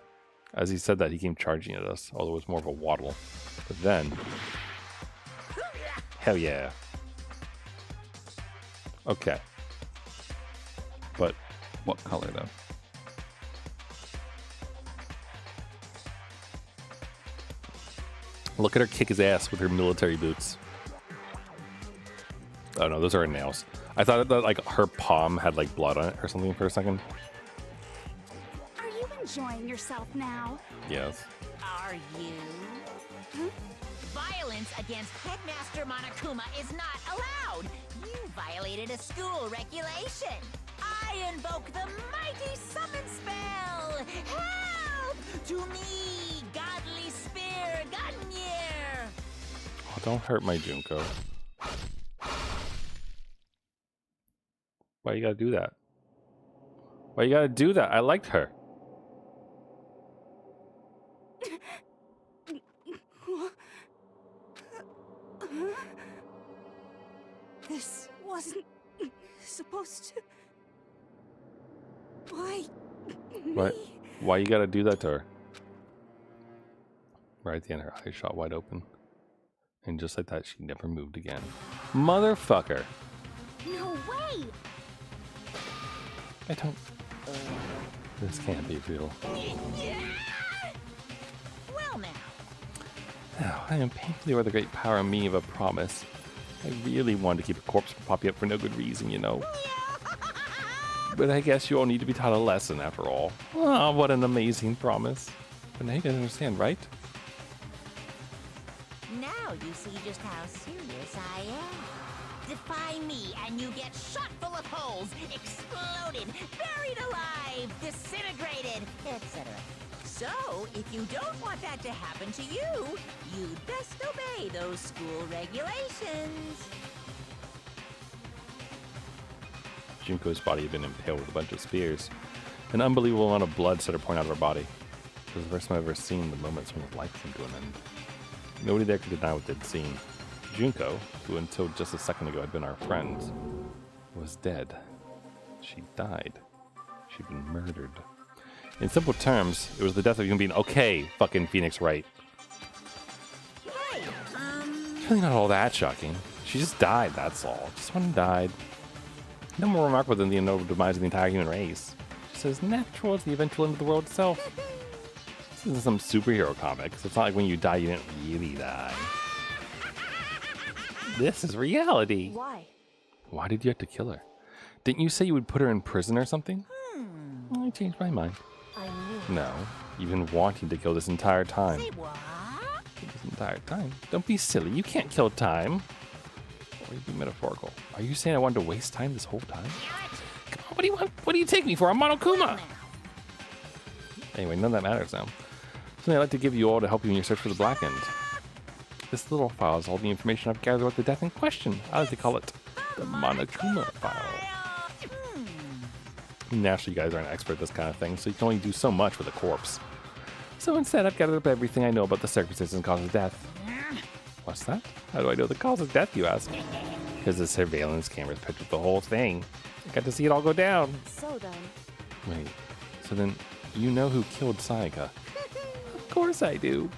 A: As he said that, he came charging at us, although it was more of a waddle. But then, hell yeah. Okay. But what color though? Look at her kick his ass with her military boots. Oh no, those are her nails. I thought that like her palm had like blood on it or something for a second.
D: Are you enjoying yourself now?
A: Yes.
E: Are you? Violence against Headmaster Monokuma is not allowed. You violated a school regulation. I invoke the mighty summon spell. Help to me, godly spear, Gunyear.
A: Oh, don't hurt my Junko. Why you gotta do that? Why you gotta do that? I liked her.
D: This wasn't supposed to. Why?
A: What? Why you gotta do that to her? Right at the end, her eyes shot wide open. And just like that, she never moved again. Motherfucker.
D: No way!
A: I don't... This can't be real.
E: Well now.
A: Now, I am painfully aware of the great power in me of a promise. I really wanted to keep a corpse from popping up for no good reason, you know. But I guess you all need to be taught a lesson after all. Oh, what an amazing promise. But now you can understand, right?
E: Now Now you see just how serious I am. Defy me and you get shot full of holes, exploded, buried alive, disintegrated, etc. So, if you don't want that to happen to you, you'd best obey those school regulations.
A: Junko's body had been impaled with a bunch of spears. An unbelievable amount of blood started pouring out of her body. It was the first time I've ever seen the moment someone's life came to an end. Nobody there could deny what they'd seen. Junko, who until just a second ago had been our friend, was dead. She died. She'd been murdered. In simple terms, it was the death of a human being. Okay, fucking Phoenix Wright.
E: Hey,
A: It's really not all that shocking. She just died, that's all. Just one died. No more remarkable than the inevitable demise of the entire human race. Just as natural as the eventual end of the world itself. This isn't some superhero comic, so it's not like when you die, you didn't really die. This is reality.
G: Why?
A: Why did you have to kill her? Didn't you say you would put her in prison or something? I changed my mind.
G: I knew.
A: No, you've been wanting to kill this entire time.
E: say what?
A: This entire time. Don't be silly. You can't kill time. Or you be metaphorical. Are you saying I wanted to waste time this whole time? Come on, what do you want? What do you take me for? I'm Monokuma. Anyway, none of that matters now. Something I'd like to give you all to help you in your search for the Black End. This little file is all the information I've gathered about the death in question. I like to call it the Monokuma file. Naturally, you guys aren't an expert at this kind of thing, so you can only do so much with a corpse. So instead, I've gathered up everything I know about the circumstances and cause of death. What's that? How do I know the cause of death, you ask? Because the surveillance cameras picked up the whole thing. I got to see it all go down.
G: So then,
A: Wait, so then you know who killed Sayaka? Of course I do.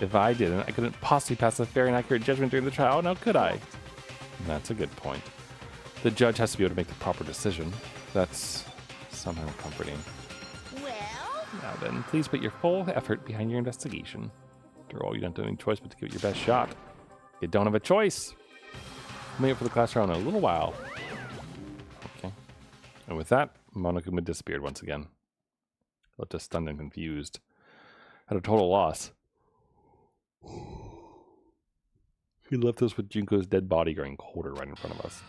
A: If I didn't, I couldn't possibly pass a fair and accurate judgment during the trial, now could I? That's a good point. The judge has to be able to make the proper decision. That's somehow comforting.
E: Well,
A: Now then, please put your full effort behind your investigation. After all, you don't have any choice but to give it your best shot. You don't have a choice. I'll make it for the class trial in a little while. Okay. And with that, Monokuma disappeared once again. Left us stunned and confused. At a total loss. He left us with Junko's dead body growing colder right in front of us.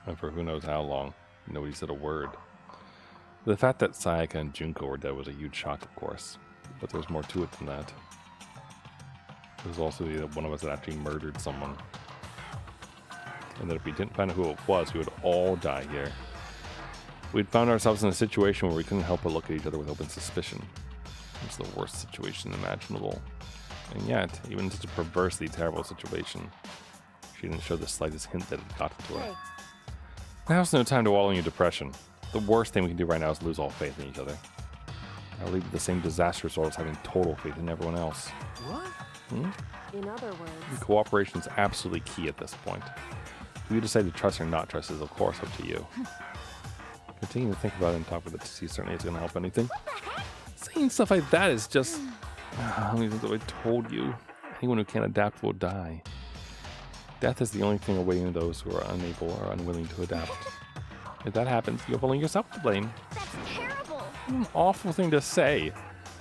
A: And for who knows how long, nobody said a word. The fact that Sayaka and Junko were dead was a huge shock, of course. But there was more to it than that. It was also that one of us had actually murdered someone. And that if we didn't find out who it was, we would all die here. We'd found ourselves in a situation where we couldn't help but look at each other with open suspicion. It was the worst situation imaginable. And yet, even in such a perversely terrible situation, she didn't show the slightest hint that it got to her.
G: hey,
A: Now's no time to wallow in your depression. The worst thing we can do right now is lose all faith in each other. That'll lead to the same disastrous result as having total faith in everyone else.
F: What?
G: in other words,
A: Cooperation is absolutely key at this point. If you decide to trust or not trust is, of course, up to you. Continue to think about it and talk with it to see certainly it's going to help anything. Saying stuff like that is just... How many times have I told you? Anyone who can't adapt will die. Death is the only thing awaiting those who are unable or unwilling to adapt. If that happens, you have only yourself to blame.
D: That's terrible.
A: An awful thing to say,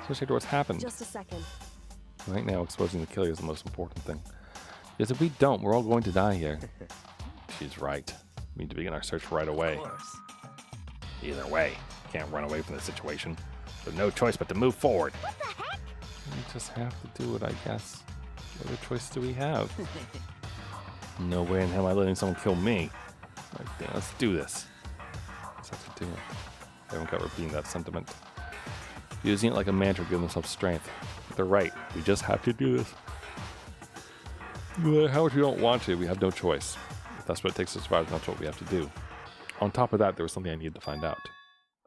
A: especially after what's happened.
G: just a second.
A: Right now, exposing the killer is the most important thing. Because if we don't, we're all going to die here. She's right. We need to begin our search right away.
B: Of course.
A: Either way, can't run away from the situation. There's no choice but to move forward.
D: What the heck?
A: We just have to do it, I guess. What other choice do we have? No way in hell am I letting someone kill me. Right, then, let's do this. Just have to do it. I haven't got repeating that sentiment. Using it like a mantra to give themselves strength. They're right. We just have to do this. No matter how much we don't want to, we have no choice. If that's what it takes to survive, that's what we have to do. On top of that, there was something I needed to find out.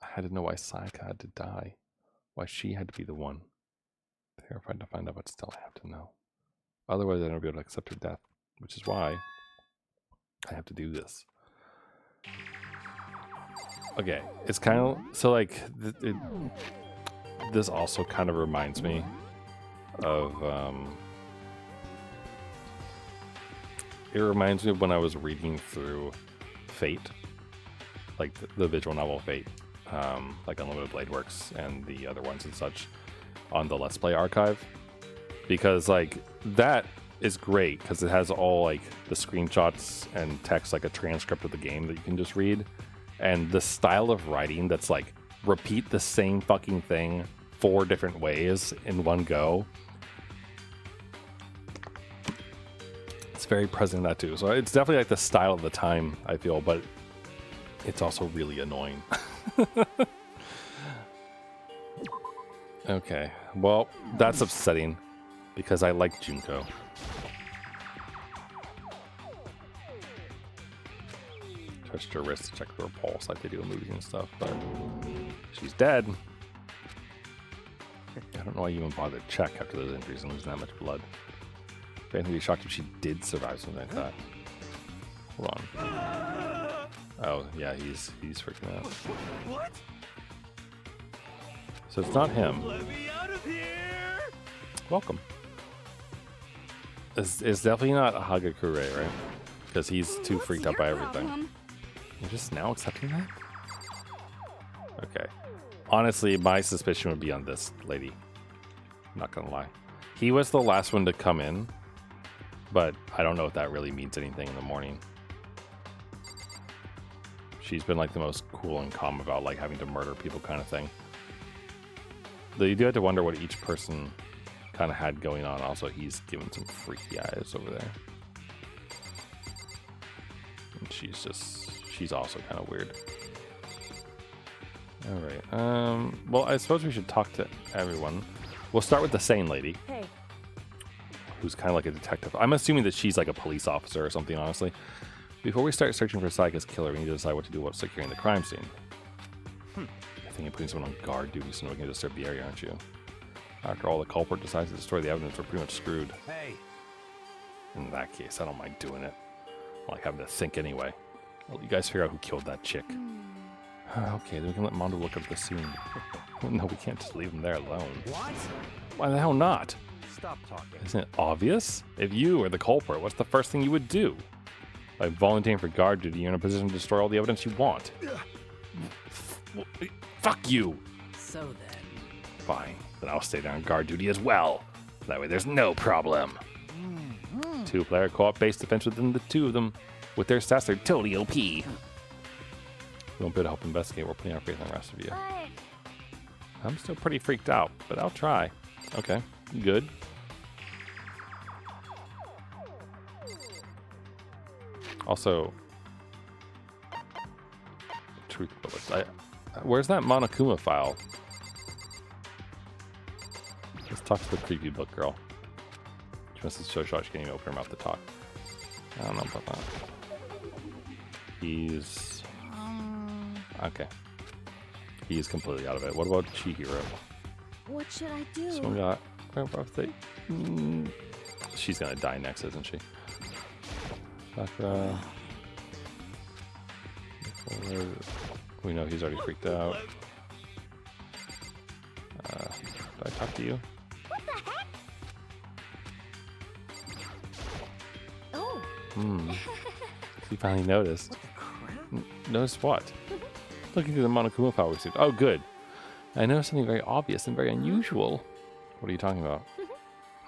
A: I had to know why Sayaka had to die. Why she had to be the one. Terrified to find out, but still I have to know. Otherwise, I don't be able to accept her death. Which is why I have to do this. Okay, it's kind of... So, like, this also kind of reminds me of... it reminds me of when I was reading through Fate. Like, the visual novel Fate. Like Unlimited Blade Works and the other ones and such on the Let's Play archive. because like that is great because it has all like the screenshots and text, like a transcript of the game that you can just read, and the style of writing that's like repeat the same fucking thing 4 different ways in one go. It's very present in that too. So it's definitely like the style of the time, I feel, but it's also really annoying. Okay, well, that's upsetting because I like Junko. Touched her wrist to check her pulse like they do in movies and stuff, but she's dead. I don't know why you even bother to check after those injuries and losing that much blood. If anything, I'd be shocked if she did survive something like that. Hold on. Oh, yeah, he's freaking out.
B: What?
A: So it's not him.
B: Let me out of here!
A: Welcome. It's definitely not Hagakure, right? Because he's too freaked out by everything. You're just now accepting that? Okay. Honestly, my suspicion would be on this lady. I'm not gonna lie. He was the last one to come in, but I don't know if that really means anything in the morning. She's been like the most cool and calm about like having to murder people kind of thing. Though you do have to wonder what each person kind of had going on. Also, he's giving some freaky eyes over there. And she's also kind of weird. All right. Well, I suppose we should talk to everyone. We'll start with the sane lady.
G: Hey.
A: Who's kind of like a detective. I'm assuming that she's like a police officer or something, honestly. Before we start searching for Saika's killer, we need to decide what to do about securing the crime scene. I think you're putting someone on guard duty so no one can disturb the area, aren't you? After all, the culprit decides to destroy the evidence, we're pretty much screwed.
F: Hey.
A: In that case, I don't mind doing it. I like having to think anyway. Well, you guys figure out who killed that chick. Okay, then we can let Mondo look up the scene. No, we can't just leave him there alone.
F: What?
A: Why the hell not?
F: Stop talking.
A: Isn't it obvious? If you were the culprit, what's the first thing you would do? By volunteering for guard duty, you're in a position to destroy all the evidence you want. Fuck you!
E: So then.
A: Fine, then I'll stay down on guard duty as well. That way there's no problem. 2-player co-op based defense within the 2 of them. With their stats, they're totally OP. We won't be able to help investigate. We're putting our faith in the rest of you.
D: But
A: I'm still pretty freaked out, but I'll try. Okay, good. Also, truth bullets. Where's that Monokuma file? Let's talk to the preview book girl. She must be so shy she can't even open her mouth to talk. I don't know about that. He's... Okay. He's completely out of it. What about Chihiro?
G: What should I do?
A: Someone got... She's gonna die next, isn't she? Sakura... We know he's already freaked out. Did I talk to you?
D: what the heck? Oh.
A: He finally noticed. Noticed what? Looking through the Monokuma file received. Oh, good. I noticed something very obvious and very unusual. What are you talking about?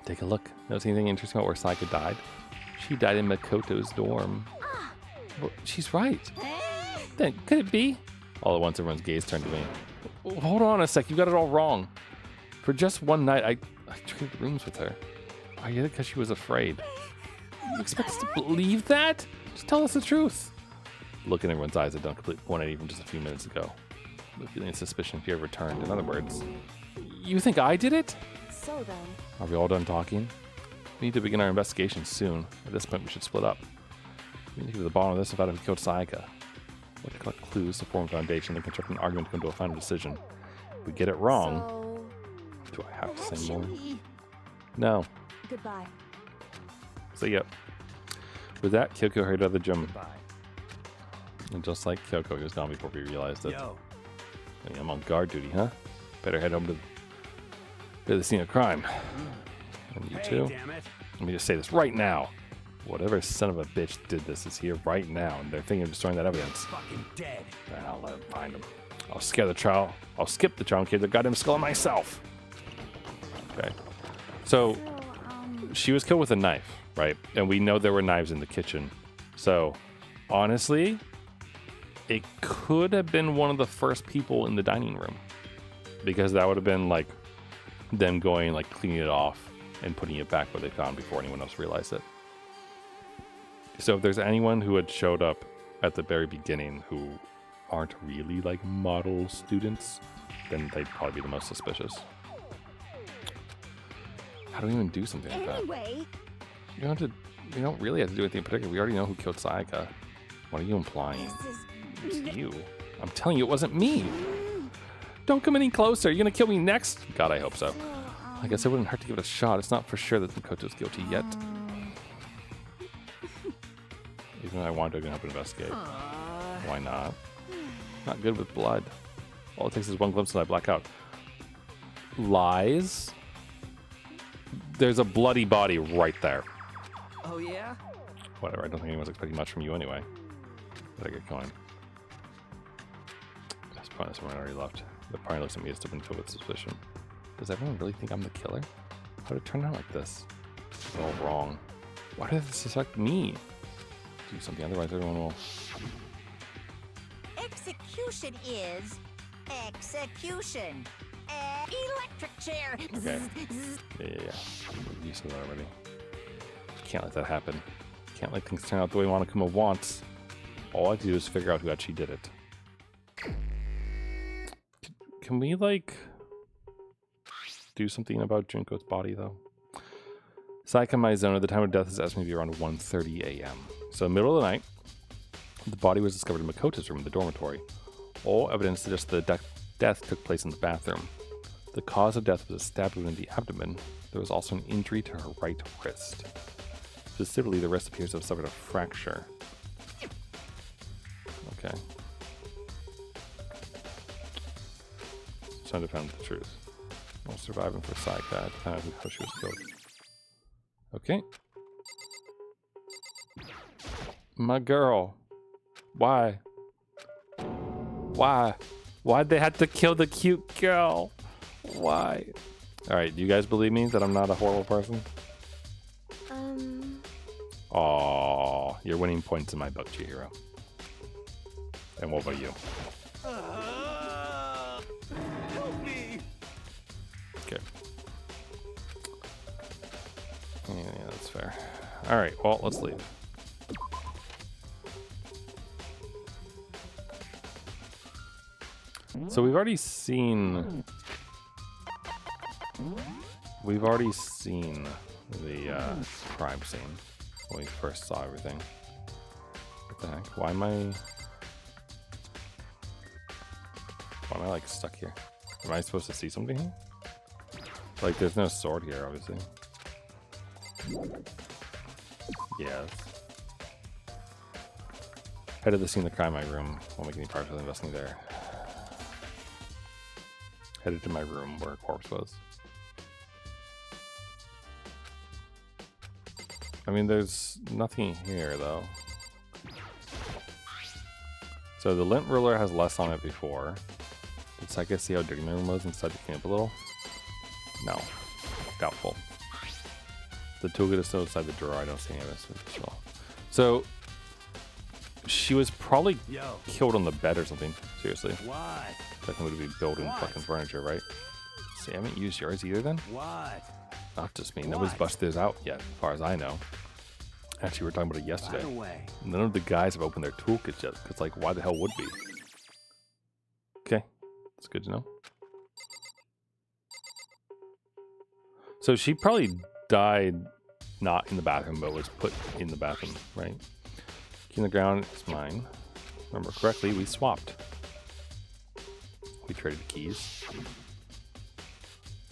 A: Take a look. Notice anything interesting about where Saika died? She died in Makoto's dorm. Well, she's right. Then could it be? All at once, everyone's gaze turned to me. Hold on a sec. You got it all wrong. For just one night, I traded rooms with her. I did it because she was afraid. You expect us to believe that? Just tell us the truth. Look in everyone's eyes had done complete 180 from just a few minutes ago. The feeling of suspicion fear returned. In other words, you think I did it?
G: So then.
A: Are we all done talking? We need to begin our investigation soon. At this point, we should split up. We need to get to the bottom of this without having killed Saika. We have to collect clues to form a foundation and construct an argument to come to a final decision. If we get it wrong,
G: So,
A: do I have to say more? No.
G: goodbye.
A: So yeah. With that, Kyoko hurried out of the gym.
F: Bye.
A: And just like Kyoko, he was gone before we realized it.
F: Yo.
A: Hey, I'm on guard duty, huh? Better head home to the scene of crime. And you
F: Hey,
A: too?
F: damn it.
A: Let me just say this right now. Whatever son of a bitch did this is here right now, and they're thinking of destroying that evidence.
F: Fucking dead.
A: Then I'll let him find him. I'll scare the trial. I'll skip the trial and kill the goddamn skull myself. Okay. So, she was killed with a knife, right? And we know there were knives in the kitchen. So, honestly, it could have been one of the first people in the dining room. Because that would have been like them going, like cleaning it off and putting it back where they found before anyone else realized it. So if there's anyone who had showed up at the very beginning who aren't really like model students, then they'd probably be the most suspicious. How do we even do something like that?
D: Anyway,
A: You don't really have to do anything in particular. We already know who killed Sayaka. What are you implying?
D: this is...
A: It's you. I'm telling you, it wasn't me. Don't come any closer. You're gonna kill me next? God, I hope so. I guess it wouldn't hurt to give it a shot. It's not for sure that Makoto's guilty yet. Even though I wanted to help investigate. Why not? Not good with blood. All it takes is one glimpse and I black out. Lies? There's a bloody body right there.
B: Oh, yeah?
A: Whatever, I don't think anyone's expecting much from you anyway. Better get going. That's probably someone already left. That probably looks at me as to been filled with suspicion. Does everyone really think I'm the killer? How did it turn out like this? It's all wrong. Why do they suspect me? Do something, otherwise everyone will...
E: Execution is execution. Electric chair.
A: Okay. Yeah. I'm used to that already. Can't let that happen. Can't let things turn out the way Monokuma wants. All I have to do is figure out who actually did it. Can we, like, do something about Junko's body, though? Sayaka Maizuna, the time of death is estimated to be around 1:30 a.m. So, middle of the night, the body was discovered in Makoto's room in the dormitory. All evidence suggests the death took place in the bathroom. The cause of death was a stab wound in the abdomen. There was also an injury to her right wrist. Specifically, the wrist appears to have suffered a fracture. Okay. It's time to find the truth. While surviving for Sayaka at the time of how she was killed. Okay. My girl. Why? Why? Why'd they have to kill the cute girl? Why? Alright, do you guys believe me that I'm not a horrible person? Aww, you're winning points in my book, Chihiro. And what about you?
B: Help me!
A: Okay. Yeah, that's fair. Alright, well, let's leave. So we've already seen the crime scene when we first saw everything. What the heck? Why am I like stuck here? Am I supposed to see something here? Like, there's no sword here, obviously. Yes. Headed to the scene of the crime in my room. Won't make any progress with investing there. Headed to my room where a corpse was. I mean, there's nothing here, though. So the lint ruler has less on it before. Did Sayaka see how dirty my room was and decided to clean up a little? No. Doubtful. The toolkit is still inside the drawer. I don't see any of this. So, she was probably killed on the bed or something. Seriously.
F: What?
A: Technically would be building fucking furniture, right? See, I haven't used yours either then?
F: What?
A: Not just me. Nobody's busted theirs out yet, as far as I know. Actually, we were talking about it yesterday.
F: Right away.
A: None of the guys have opened their toolkits yet, because, like, why the hell would we? Okay. That's good to know. So she probably died not in the bathroom, but was put in the bathroom, right? Key in the ground is mine. Remember correctly, we swapped. We traded keys.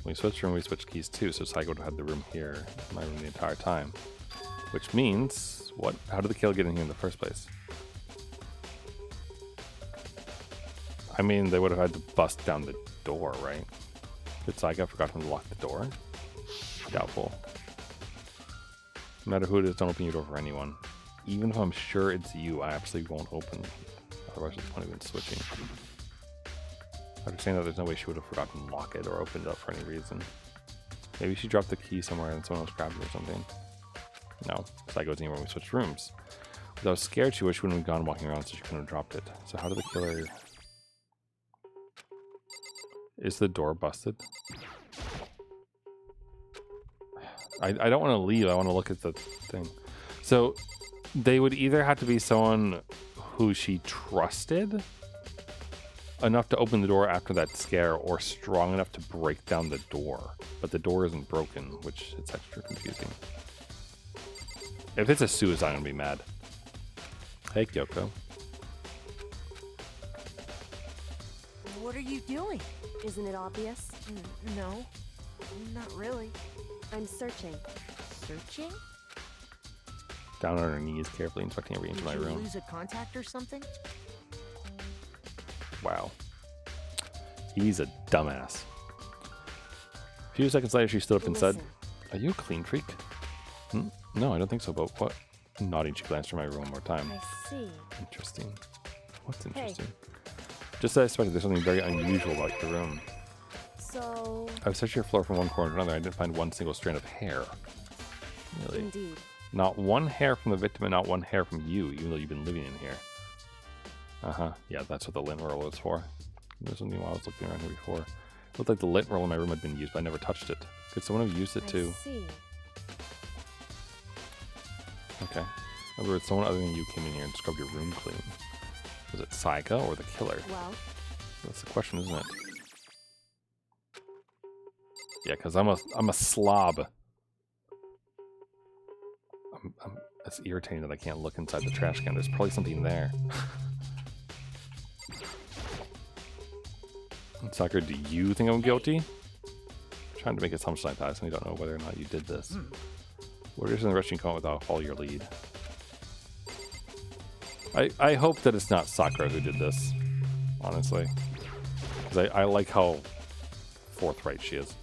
A: When we switched room, we switched keys too, so Sayaka would have had the room here, my room the entire time. Which means, what? How did the kill get in here in the first place? I mean, they would have had to bust down the door, right? Did Sayaka forgot to lock the door? Doubtful. No matter who it is, don't open your door for anyone. Even if I'm sure it's you, I absolutely won't open. Otherwise, there's no point even switching. I understand that there's no way she would have forgotten to lock it or opened it up for any reason. Maybe she dropped the key somewhere and someone else grabbed it or something. No, Psycho wasn't here when we switched rooms. Because I was scared she wouldn't have gone walking around, so she couldn't have dropped it. So how did the killer... Is the door busted? I don't want to leave. I want to look at the thing. So they would either have to be someone who she trusted enough to open the door after that scare, or strong enough to break down the door. But the door isn't broken, which is extra confusing. If it's a suicide, I'm going to be mad. Hey, Kyoko.
H: What are you doing?
G: Isn't it obvious?
H: No, not really.
G: I'm searching.
H: Searching?
A: Down on her knees, carefully inspecting every inch of my
H: Did you
A: room.
H: lose a contact or something?
A: Wow. He's a dumbass. A few seconds later, she stood up and said,
G: Listen.
A: "Are you a clean freak?" No, I don't think so, but what? Nodding, she glanced through my room one more time.
G: I see.
A: Interesting. What's interesting? Just as I expected, there's something very unusual about your room.
G: So,
A: I've searched your floor from one corner to another. I didn't find one single strand of hair. Really?
G: indeed.
A: Not one hair from the victim and not one hair from you, even though you've been living in here. Uh-huh. Yeah, that's what the lint roll is for. There's something while I was looking around here before. It looked like the lint roll in my room had been used, but I never touched it. Could someone have used it too?
G: I see.
A: Okay. In other words, someone other than you came in here and scrubbed your room clean. Was it Saika or the killer?
G: Well,
A: That's the question, isn't it? Yeah, because I'm a slob. It's irritating that I can't look inside the trash can. There's probably something there. Sakura, do you think I'm guilty? I'm trying to make assumptions like that. I certainly don't know whether or not you did this. What is in the resting coma without follow your lead? I hope that it's not Sakura who did this, honestly. Because I like how forthright she is.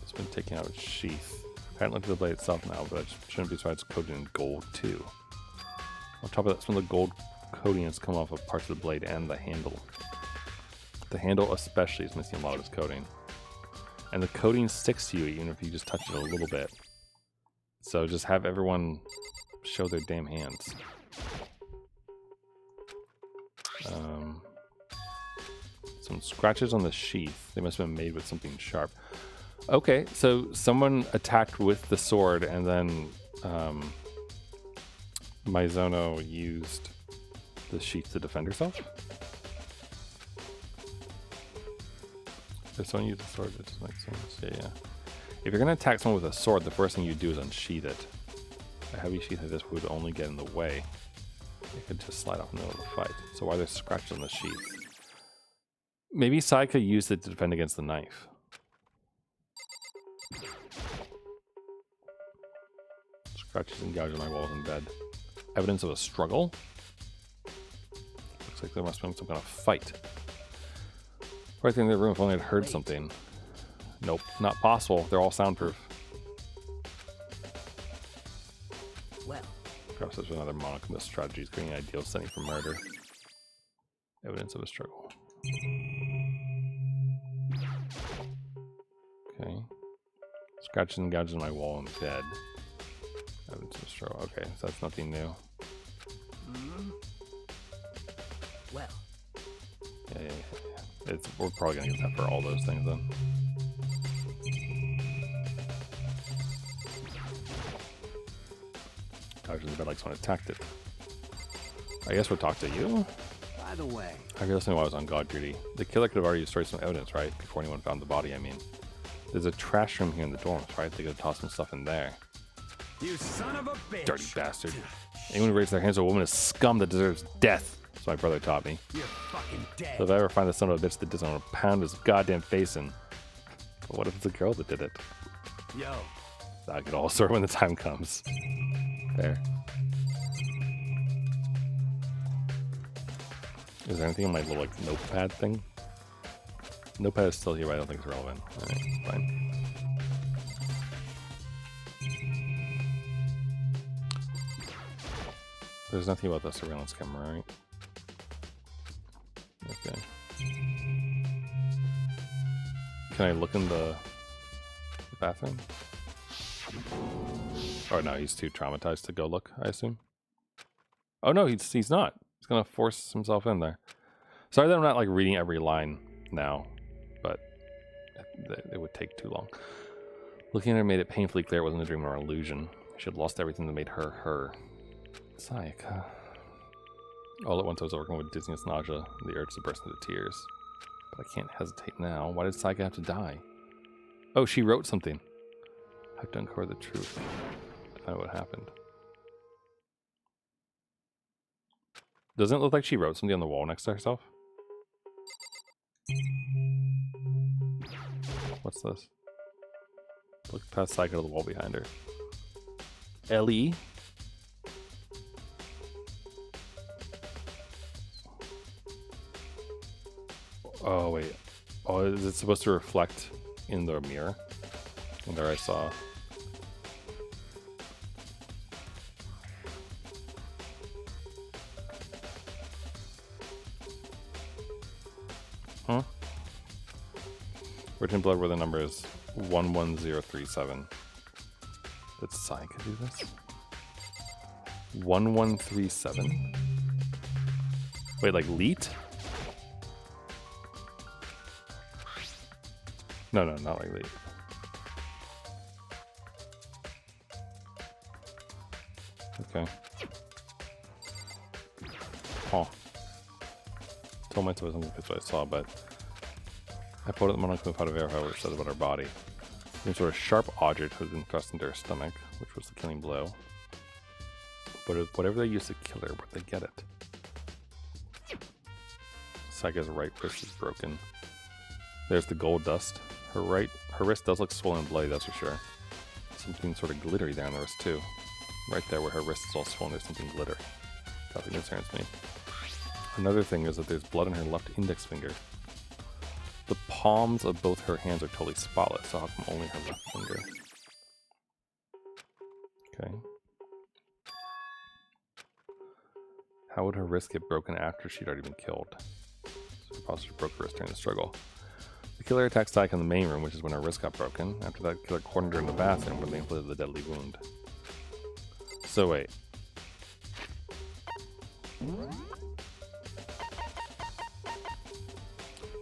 A: It's been taken out of its sheath. I haven't looked at the blade itself now, but it shouldn't be surprised it's coated in gold too. On top of that, some of the gold coating has come off of parts of the blade and the handle. The handle especially is missing a lot of its coating. And the coating sticks to you even if you just touch it a little bit. So just have everyone show their damn hands. Some scratches on the sheath. They must have been made with something sharp. Okay, so someone attacked with the sword and then Maizono used the sheath to defend herself? If someone used the sword, it doesn't make sense. Yeah. If you're going to attack someone with a sword, the first thing you do is unsheath it. A heavy sheath like this would only get in the way. It could just slide off in the middle of the fight. So why are there scratches on the sheath? Maybe Saika used it to defend against the knife. Scratches and gouges on my walls in bed. Evidence of a struggle? Looks like there must have been some kind of fight. Right in the room, if only I'd heard something. Nope, not possible. They're all soundproof.
H: Well,
A: Perhaps there's another monogamous strategy, creating an ideal setting for murder. Evidence of a struggle. Okay. Scratches and gouges on my wall in bed. Evidence of a struggle. Okay, so that's nothing new.
H: well,
A: Yeah. We're probably gonna get that for all those things then. Gouges in the bed like someone attacked it. I guess we'll talk to you.
F: By the way,
A: I guess while I was on guard duty. The killer could have already destroyed some evidence, right? Before anyone found the body, I mean. There's a trash room here in the dorms, right? They could have tossed some stuff in there.
F: you son of a bitch.
A: Dirty bastard. Anyone who raises their hands to a woman is scum that deserves death. That's what my brother taught me.
F: You're fucking dead.
A: So if I ever find the son of a bitch that doesn't want to pound his goddamn face in. But what if it's a girl that did it?
F: Yo,
A: I could all sort when the time comes. There. Is there anything in my little like notepad thing? Notepad is still here, but I don't think it's relevant. Alright, fine. There's nothing about the surveillance camera, right? Okay. Can I look in the bathroom? Oh no, he's too traumatized to go look, I assume. Oh no, he's not. He's gonna force himself in there. Sorry that I'm not like reading every line now, but it would take too long. Looking at her made it painfully clear it wasn't a dream or an illusion. She had lost everything that made her her. Sayaka. All at once I was overcome with dizziness, nausea, and the urge to burst into tears. But I can't hesitate now. Why did Sayaka have to die? Oh, she wrote something. I have to uncover the truth to find out what happened. Doesn't it look like she wrote something on the wall next to herself? What's this? Look past Sayaka to the wall behind her. Ellie? Oh, wait. Oh, is it supposed to reflect in the mirror? And there I saw. Huh? Written blood where the number is 11037. Did Sayaka do this? 1137? Wait, like Leet? No, not like Leet. Okay. Oh. Told myself that's what I saw, but I pulled out the monochrome out of air, however, it says about her body. Some sort of sharp object had been thrust into her stomach, which was the killing blow. But whatever they used to kill her, where'd they get it? Sayaka's right wrist is broken. There's the gold dust. Her wrist does look swollen and bloody, that's for sure. Something sort of glittery there on the wrist too. Right there where her wrist is all swollen, there's something glitter. Nothing concerns me. Another thing is that there's blood on her left index finger. The palms of both her hands are totally spotless, so how come only her left finger? Okay. How would her wrist get broken after she'd already been killed? So possibly broke her wrist during the struggle. The killer attacked Sayaka in the main room, which is when her wrist got broken. After that, the killer cornered her in the bathroom where they inflicted the deadly wound. So wait.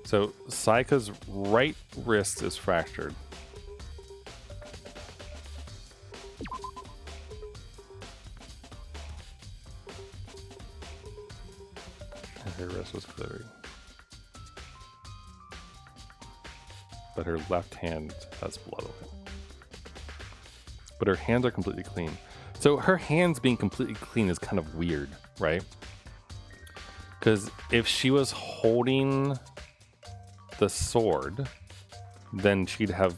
A: So Sayaka's right wrist is fractured. And her wrist was glittery. But her left hand has blood on it. But her hands are completely clean. So her hands being completely clean is kind of weird, right? Because if she was holding the sword, then she'd have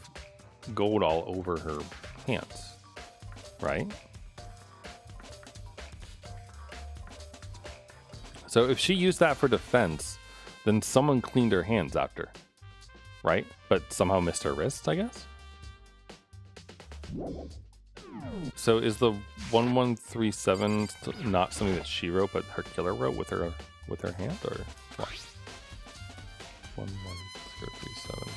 A: gold all over her hands, right? So if she used that for defense, then someone cleaned her hands after, right? But somehow missed her wrist, I guess? So is the 1137 not something that she wrote, but her killer wrote with her hand, or what? 11037.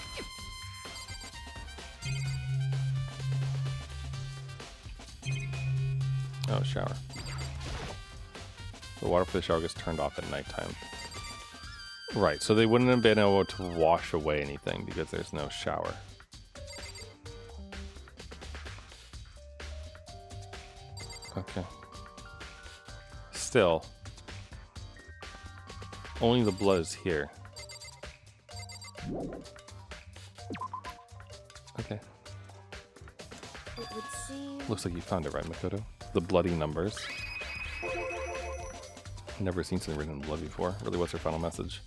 A: Oh, shower. The water for the shower gets turned off at nighttime. Right, so they wouldn't have been able to wash away anything because there's no shower. Okay. Still, only the blood is here. Okay.
G: It would seem...
A: Looks like you found it, right, Makoto? The bloody numbers. Never seen something written in blood before. Really, what's her final message?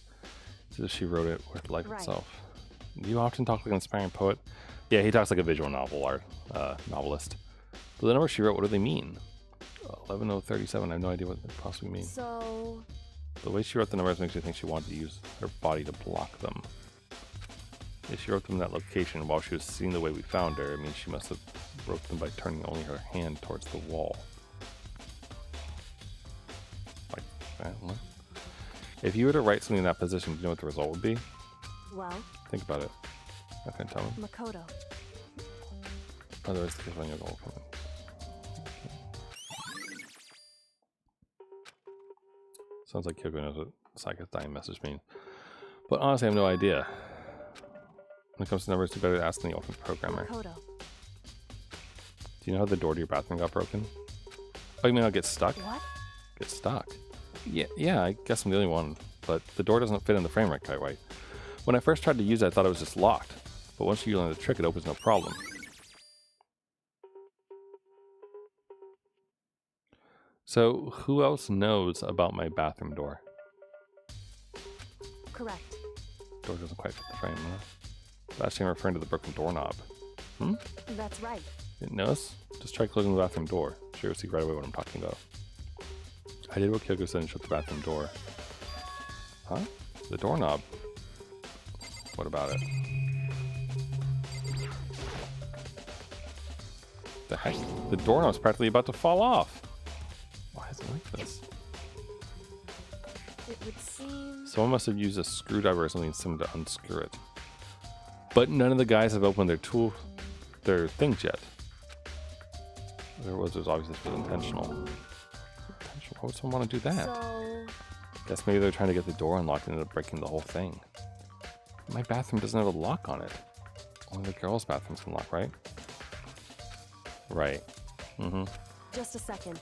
A: So she wrote it with life itself. Do you often talk like an inspiring poet? Yeah, he talks like a visual novelist. But the numbers she wrote, what do they mean? 11037, I have no idea what they possibly mean.
G: So...
A: The way she wrote the numbers makes you think she wanted to use her body to block them. If she wrote them in that location while she was seeing the way we found her, it means she must have wrote them by turning only her hand towards the wall. Like that one. If you were to write something in that position, do you know what the result would be?
G: Well...
A: Think about it. Okay, tell me.
G: Makoto.
A: Otherwise, the one you'll go for. Sounds like Kyoko knows what Psychic Dying message means. But honestly, I have no idea. When it comes to numbers, you better ask the ultimate programmer.
G: Makoto.
A: Do you know how the door to your bathroom got broken? Oh, you mean I'll get stuck?
G: What?
A: Get stuck? Yeah, I guess I'm the only one. But the door doesn't fit in the frame right quite right. When I first tried to use it, I thought it was just locked. But once you learn the trick, it opens no problem. So, who else knows about my bathroom door?
G: Correct.
A: Door doesn't quite fit the frame, huh? Actually, I'm referring to the broken doorknob. Hmm?
G: That's right.
A: Didn't notice? Just try closing the bathroom door. Sure, you'll see right away what I'm talking about. I did what Kyoko said and shut the bathroom door. Huh? The doorknob. What about it? The heck? The doorknob's practically about to fall off. Why is it like this?
G: It would seem...
A: Someone must have used a screwdriver or something similar to unscrew it. But none of the guys have opened their things yet. There was obviously this was intentional. Why would someone want to do that?
G: So...
A: Guess maybe they're trying to get the door unlocked and ended up breaking the whole thing. My bathroom doesn't have a lock on it. Only the girls' bathrooms can lock, right? Right. Mm-hmm.
G: Just a second.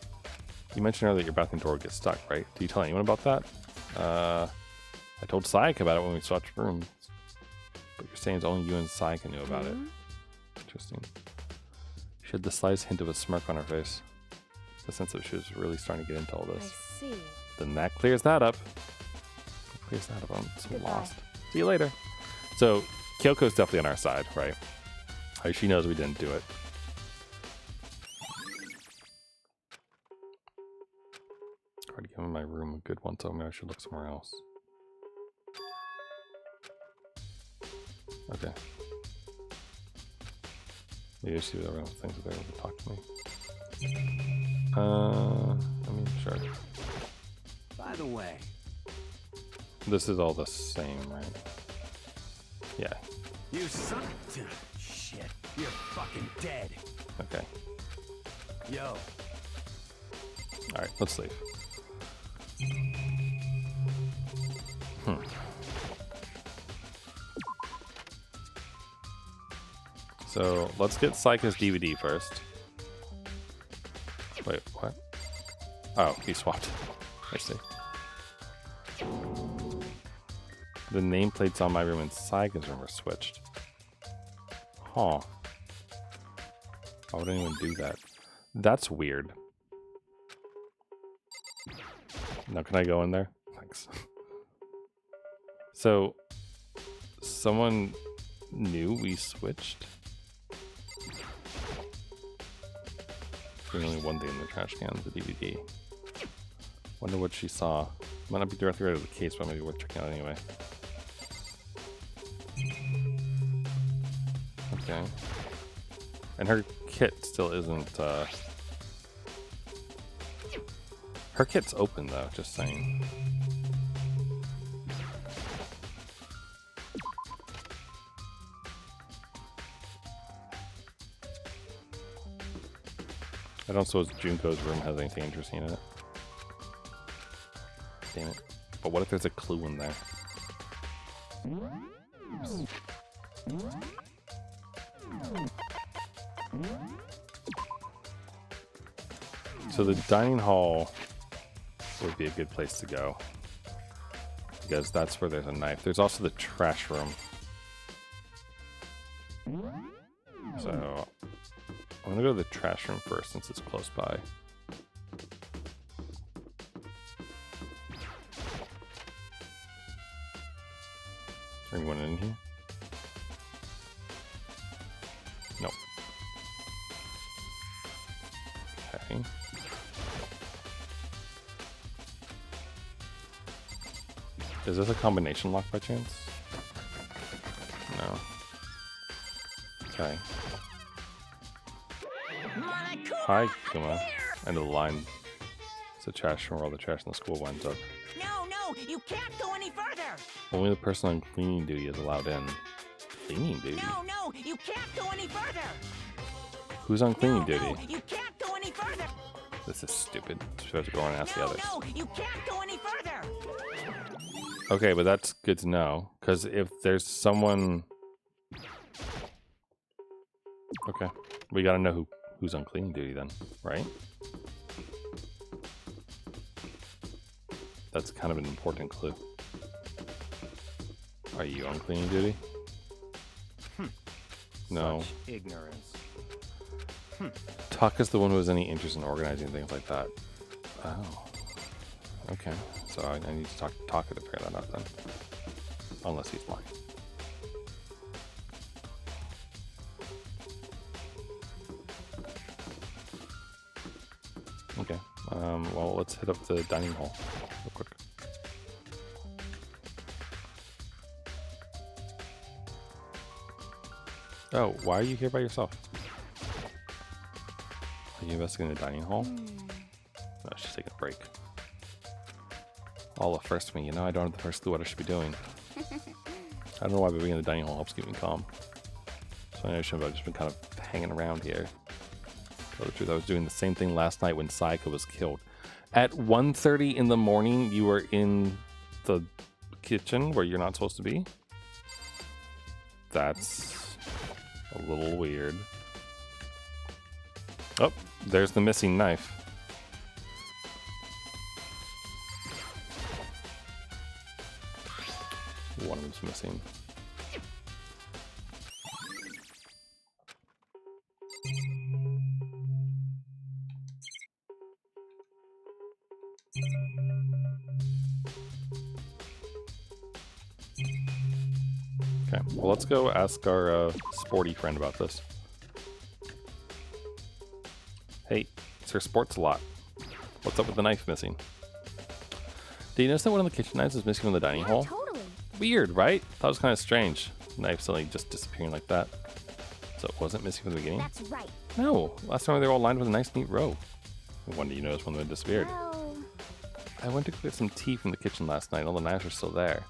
A: You mentioned earlier that your bathroom door would get stuck, right? Did you tell anyone about that? I told Sayaka about it when we switched rooms. But you're saying it's only you and Sayaka knew about it. Interesting. She had the slightest hint of a smirk on her face. The sense that she was really starting to get into all this.
G: I see.
A: Then that clears that up. I'm so
G: Goodbye.
A: lost. See you later. So, Kyoko's definitely on our side, right? She knows we didn't do it. Already given my room a good one, so maybe I should look somewhere else. Okay. Maybe I see what other things are there to talk to me. I mean, sure.
F: By the way,
A: This is all the same, right? Yeah.
F: you son shit, you're fucking dead.
A: Okay.
F: Yo,
A: Alright, let's leave. So, let's get Psycho's DVD first. Wait, what? Oh, he swapped. I see. The nameplates on my room and Psycho's room are switched. Huh. Why would anyone do that? That's weird. Now, can I go in there? Thanks. So, someone knew we switched? There's only one thing in the trash can, the DVD. Wonder what she saw. Might not be directly right out of the case, but maybe worth checking out anyway. Okay. And her kit still isn't, her kit's open though, just saying. I don't suppose Junko's room has anything interesting in it. Damn it. But what if there's a clue in there? Oops. So the dining hall would be a good place to go, because that's where there's a knife. There's also the trash room. So I'm gonna go to the trash room first since it's close by. Anyone in here? Nope. Okay. Is this a combination lock by chance? No. Okay. Hi, Kuma. End of the line. It's a trash room where all the trash in the school winds up.
E: No, you can't go any further.
A: Only the person on cleaning duty is allowed in. cleaning duty?
E: No, you can't go any further.
A: Who's on cleaning duty?
E: No, you can't go any further.
A: This is stupid. I'm supposed to go and ask the others.
E: No, you can't go any further.
A: Okay, but that's good to know. Because if there's someone... Okay. We gotta know who's on cleaning duty then, right? That's kind of an important clue. Are you on cleaning duty? No.
F: Such ignorance.
A: Tuck is the one who has any interest in organizing things like that. Oh. Okay. So I need to talk to Taka to figure that out then. Unless he's lying. Okay. Well, let's hit up the dining hall real quick. Oh, why are you here by yourself? Are you investigating the dining hall? No, she's taking a break. All the first me, you know, I don't have the first clue what I should be doing. I don't know why being in the dining hall helps keep me calm. So I know I've just been kind of hanging around here. Tell the truth, I was doing the same thing last night when Sayaka was killed. At 1:30 in the morning, you were in the kitchen where you're not supposed to be? That's a little weird. Oh, there's the missing knife. One of them's missing. Okay, well, let's go ask our sporty friend about this. Hey, Sir Sports a lot. What's up with the knife missing? Did you notice that one of the kitchen knives is missing from the dining hall?
D: Totally.
A: Weird, right? That was kind of strange. Knife suddenly just disappearing like that. So it wasn't missing from the beginning?
D: That's right.
A: No, last time they were all lined with a nice neat row. When did you notice when they disappeared?
D: Well,
A: I went to get some tea from the kitchen last night. All the knives were still there.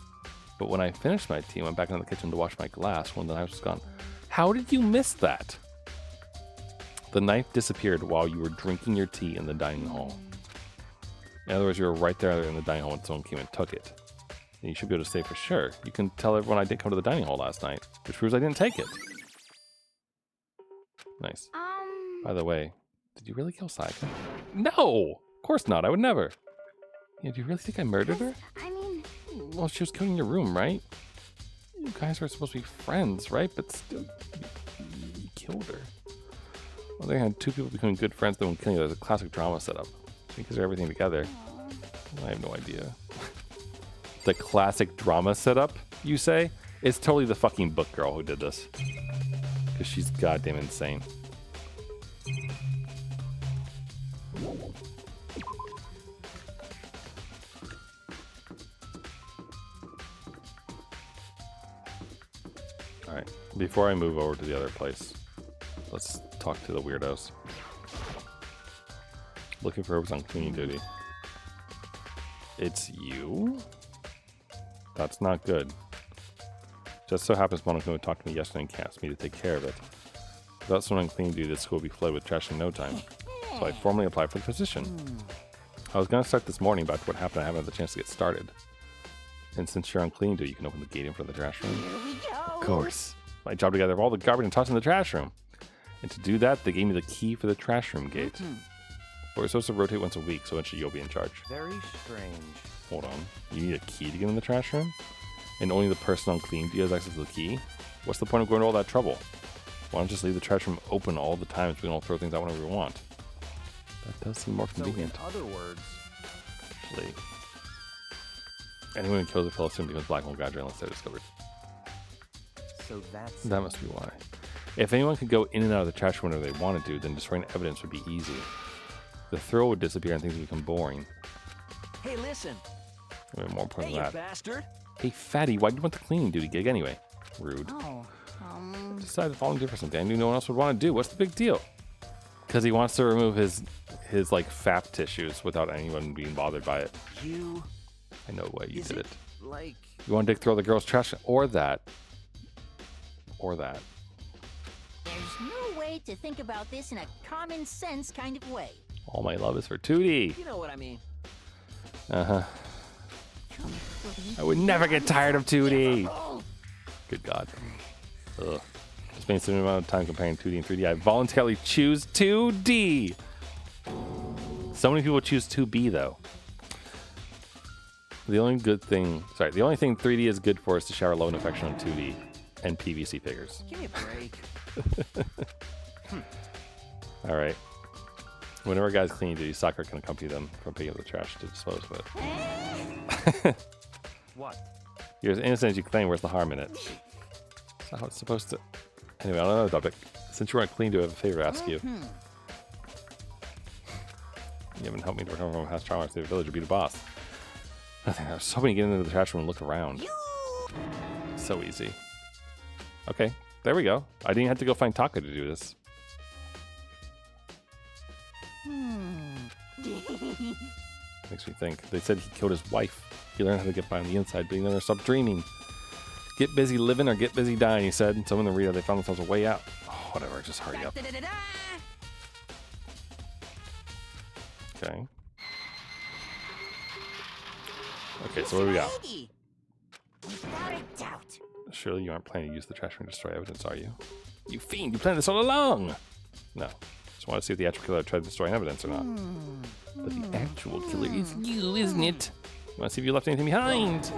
A: But when I finished my tea and went back into the kitchen to wash my glass, one of the knives was gone. How did you miss that? The knife disappeared while you were drinking your tea in the dining hall. In other words, you were right there in the dining hall when someone came and took it. And you should be able to say for sure. You can tell everyone I did come to the dining hall last night, which proves I didn't take it. Nice. By the way, did you really kill Sayaka? No! Of course not. I would never. Yeah, do you really think I murdered her?
D: I mean,
A: Well, she was killing your room, right? You guys were supposed to be friends, right? But still, you killed her. On the other hand, two people becoming good friends, then when killing you, there's a classic drama setup. Because they're everything together. I have no idea. The classic drama setup, you say? It's totally the fucking book girl who did this. Because she's goddamn insane. Alright, before I move over to the other place, let's talk to the weirdos. Looking for who's on cleaning duty. It's you? That's not good. Just so happens Monaco talked to me yesterday and asked me to take care of it. Without someone on cleaning duty, the school will be flooded with trash in no time. So I formally applied for the position. I was going to start this morning, but after what happened, I haven't had the chance to get started. And since you're on cleaning duty, you can open the gate in front of the trash room.
D: here we go.
A: Of course. My job to gather all the garbage and toss it in the trash room. And to do that, they gave me the key for the trash room gate. But we're supposed to rotate once a week, so eventually you'll be in charge.
F: Very strange.
A: Hold on. You need a key to get in the trash room? And only the person on cleaning duty has access to the key? What's the point of going to all that trouble? Why don't you just leave the trash room open all the time so we can all throw things out whenever we want? That does seem more
F: So
A: convenient.
F: in other words,
A: Actually, anyone who kills a fellow student becomes black and will graduate unless they're discovered.
F: so that's
A: That must be why. If anyone could go in and out of the trash room whenever they wanted to, then destroying evidence would be easy. The thrill would disappear and things would become boring.
B: Hey, listen.
A: I mean, more important
B: Hey, you
A: than that.
B: bastard.
A: Hey, fatty, why do you want the cleaning duty gig anyway? Rude.
H: Oh,
A: Decided to volunteer for something I knew no one else would want to do. What's the big deal? Because he wants to remove his like fap tissues without anyone being bothered by it.
B: You.
A: I know why you
B: Is
A: did
B: it
A: it.
B: like.
A: You want to throw the girl's trash or that? or that.
E: There's no way to think about this in a common sense kind of way.
A: All my love is for 2D.
H: You know what I mean.
A: Uh-huh. I would never get tired of 2D. Good God. Ugh. Spending some amount of time comparing 2D and 3D. I voluntarily choose 2D. So many people choose 2B though. The only thing 3D is good for is to shower love and affection on 2D and PVC figures.
H: Give me a break.
A: All right. Whenever guys clean duty, Sakura can accompany them from picking up the trash to dispose of it.
F: What?
A: You're as innocent as you claim. Where's the harm in it? That's not how it's supposed to. Anyway, on another topic. Since you aren't clean, do I have a favor to ask you? You haven't helped me to recover from past trauma to the village or be the boss. Nothing. I was hoping to get into the trash room and look around. So easy. Okay, there we go. I didn't have to go find Taka to do this. Makes me think. They said he killed his wife. He learned how to get by on the inside, but he never stopped dreaming. Get busy living or get busy dying, he said. Some in the reader, they found themselves a way out. Oh, whatever, just hurry up. Okay. Okay, so what do we got?
E: Without a doubt.
A: Surely you aren't planning to use the trash room to destroy evidence, are you? You fiend, you planned this all along! No. Just want to see if the actual killer tried to destroy evidence or not. But the actual killer is you, isn't it? You want to see if you left anything behind?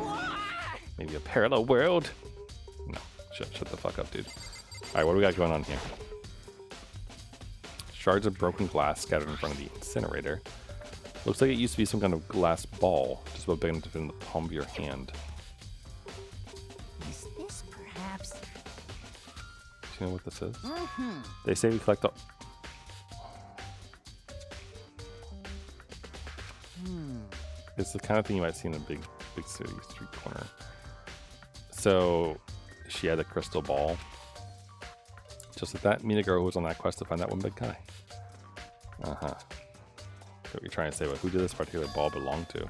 A: Maybe a parallel world? No. Shut the fuck up, dude. Alright, what do we got going on here? Shards of broken glass scattered in front of the incinerator. Looks like it used to be some kind of glass ball, just about big enough to fit in the palm of your hand.
E: Is this perhaps?
A: Do you know what this is? They say we collect all... It's the kind of thing you might see in a big city street corner. So, she had a crystal ball. Just like that, meet a girl who was on that quest to find that one big guy. Uh-huh. What you're trying to say about who did this particular ball belong to.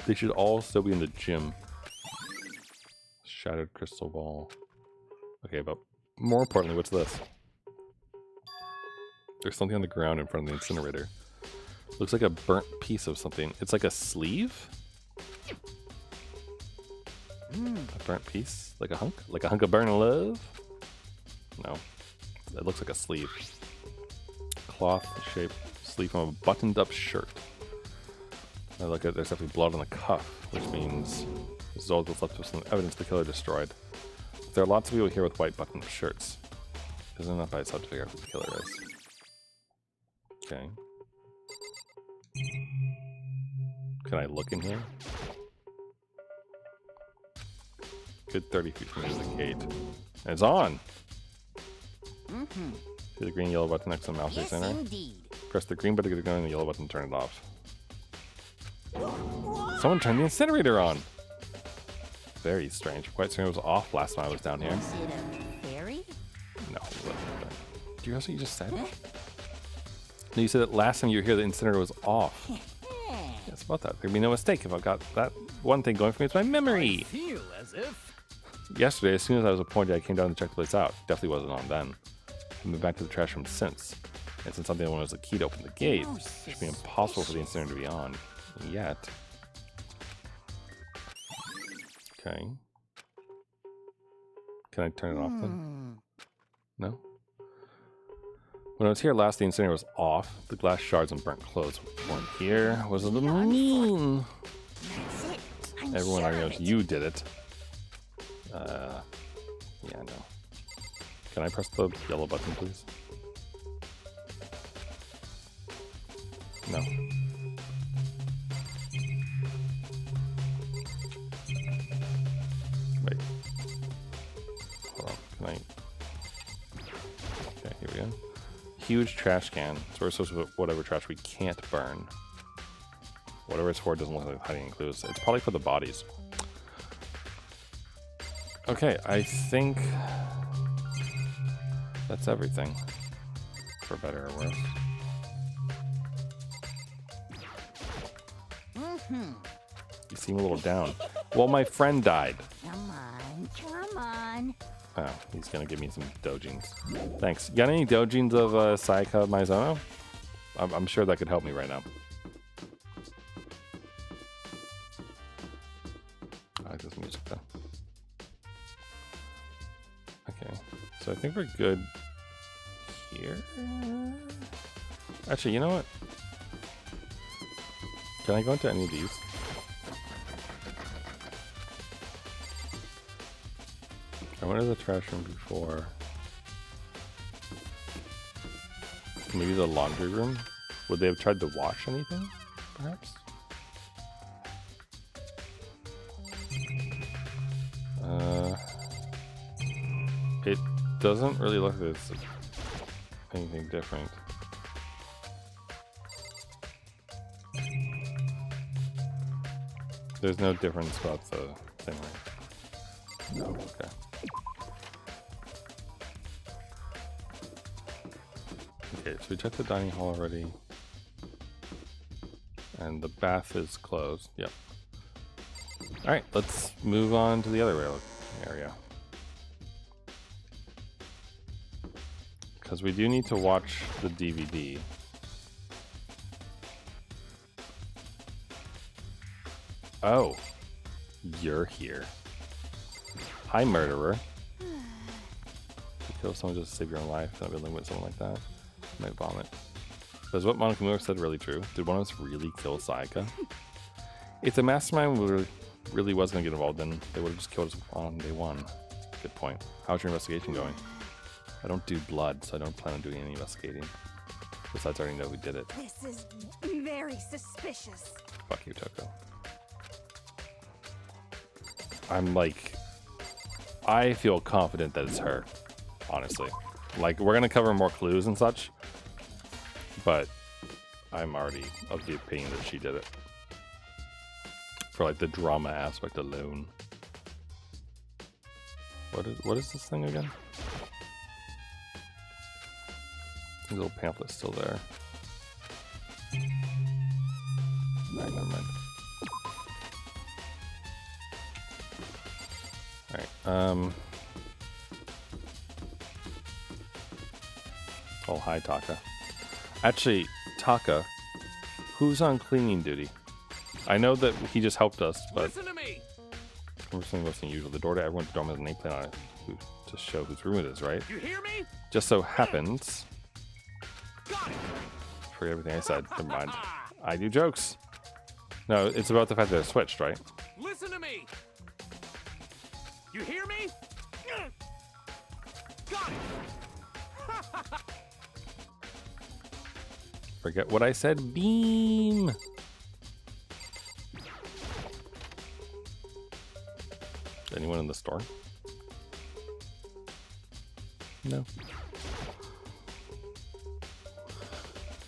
A: They should all still be in the gym. Shattered crystal ball. Okay, but more importantly, what's this? There's something on the ground in front of the incinerator. Looks like a burnt piece of something. It's like a sleeve? A burnt piece? Like a hunk? Like a hunk of burning love? No. It looks like a sleeve. Cloth-shaped sleeve from a buttoned-up shirt. I look at there's definitely blood on the cuff, which means this is all that's left with some evidence the killer destroyed. There are lots of people here with white buttoned-up shirts. Isn't enough by itself to figure out who the killer is. Okay. Can I look in here? Good 30 feet from the gate. And it's on! See the green and yellow button next to the mouse
E: Yes,
A: center?
E: indeed.
A: Press the green button to get the gun and the yellow button to turn it off. Someone turned the incinerator on! Very strange. Quite certain it was off last time I was down here.
E: Is it a fairy?
A: No, it wasn't. Do you hear what you just said? No, you said that last time you were here the incinerator was off. Yes, about that. There'd be no mistake if I've got that one thing going for me. It's my memory!
F: Feel as if.
A: Yesterday, as soon as I was appointed, I came down to check the place out. Definitely wasn't on then. I've been back to the trash room since. And since something was the key to open the gate, it should be impossible for the incinerator to be on. Yet. Okay. Can I turn it off then? No? When I was here last, the incinerator was off. The glass shards and burnt clothes weren't here. Was a little mean.
E: That's it. I'm
A: Everyone
E: sure
A: already
E: of
A: knows
E: it.
A: you did it. Yeah, no. Can I press the yellow button, please? No. Wait. Hold on. Can I? Okay, here we go. Huge trash can. So we're supposed to put whatever trash we can't burn. Whatever it's for doesn't look like hiding clues. It's probably for the bodies. Okay, I think that's everything. For better or worse. You seem a little down. Well, my friend died.
E: Come on, come on.
A: No, he's gonna give me some dojins. Thanks. Got any dojins of Sayaka Maizono? I'm sure that could help me right now. I like this music though. Okay, so I think we're good here. Actually, you know what? Can I go into any of these? I went to the trash room before. Maybe the laundry room? Would they have tried to wash anything, perhaps? It doesn't really look like it's anything different. There's no difference about the thing, right? No, okay. Okay, so we checked the dining hall already. And the bath is closed. Yep. Alright, let's move on to the other area. Because we do need to watch the DVD. Oh, you're here. Hi, murderer. You kill someone just to save your own life. Don't be living with someone like that. You might vomit. Is what Monica Moore said really true? Did one of us really kill Sayaka? If the mastermind really was going to get involved, then they would have just killed us on day one. Good point. How's your investigation going? I don't do blood, so I don't plan on doing any investigating. Besides, I already know who did it.
D: This is very suspicious.
A: Fuck you, Toko. I'm like, I feel confident that it's her, honestly. Like, we're gonna cover more clues and such, but I'm already of the opinion that she did it. For like the drama aspect alone. What is this thing again? The little pamphlet's still there. Alright, never mind. Alright, oh, hi, Taka. Actually, Taka, who's on cleaning duty? I know that he just helped us, but...
B: Listen to me!
A: We're something less than usual. The door to everyone's dorm has a nameplate on it to show whose room it is, right?
B: You hear me?
A: Just so happens...
B: Got it!
A: Forget everything I said. Never mind. I do jokes. No, it's about the fact that it switched, right?
B: Listen to me! You hear me? Got it!
A: Forget what I said. Beam! Anyone in the store? No.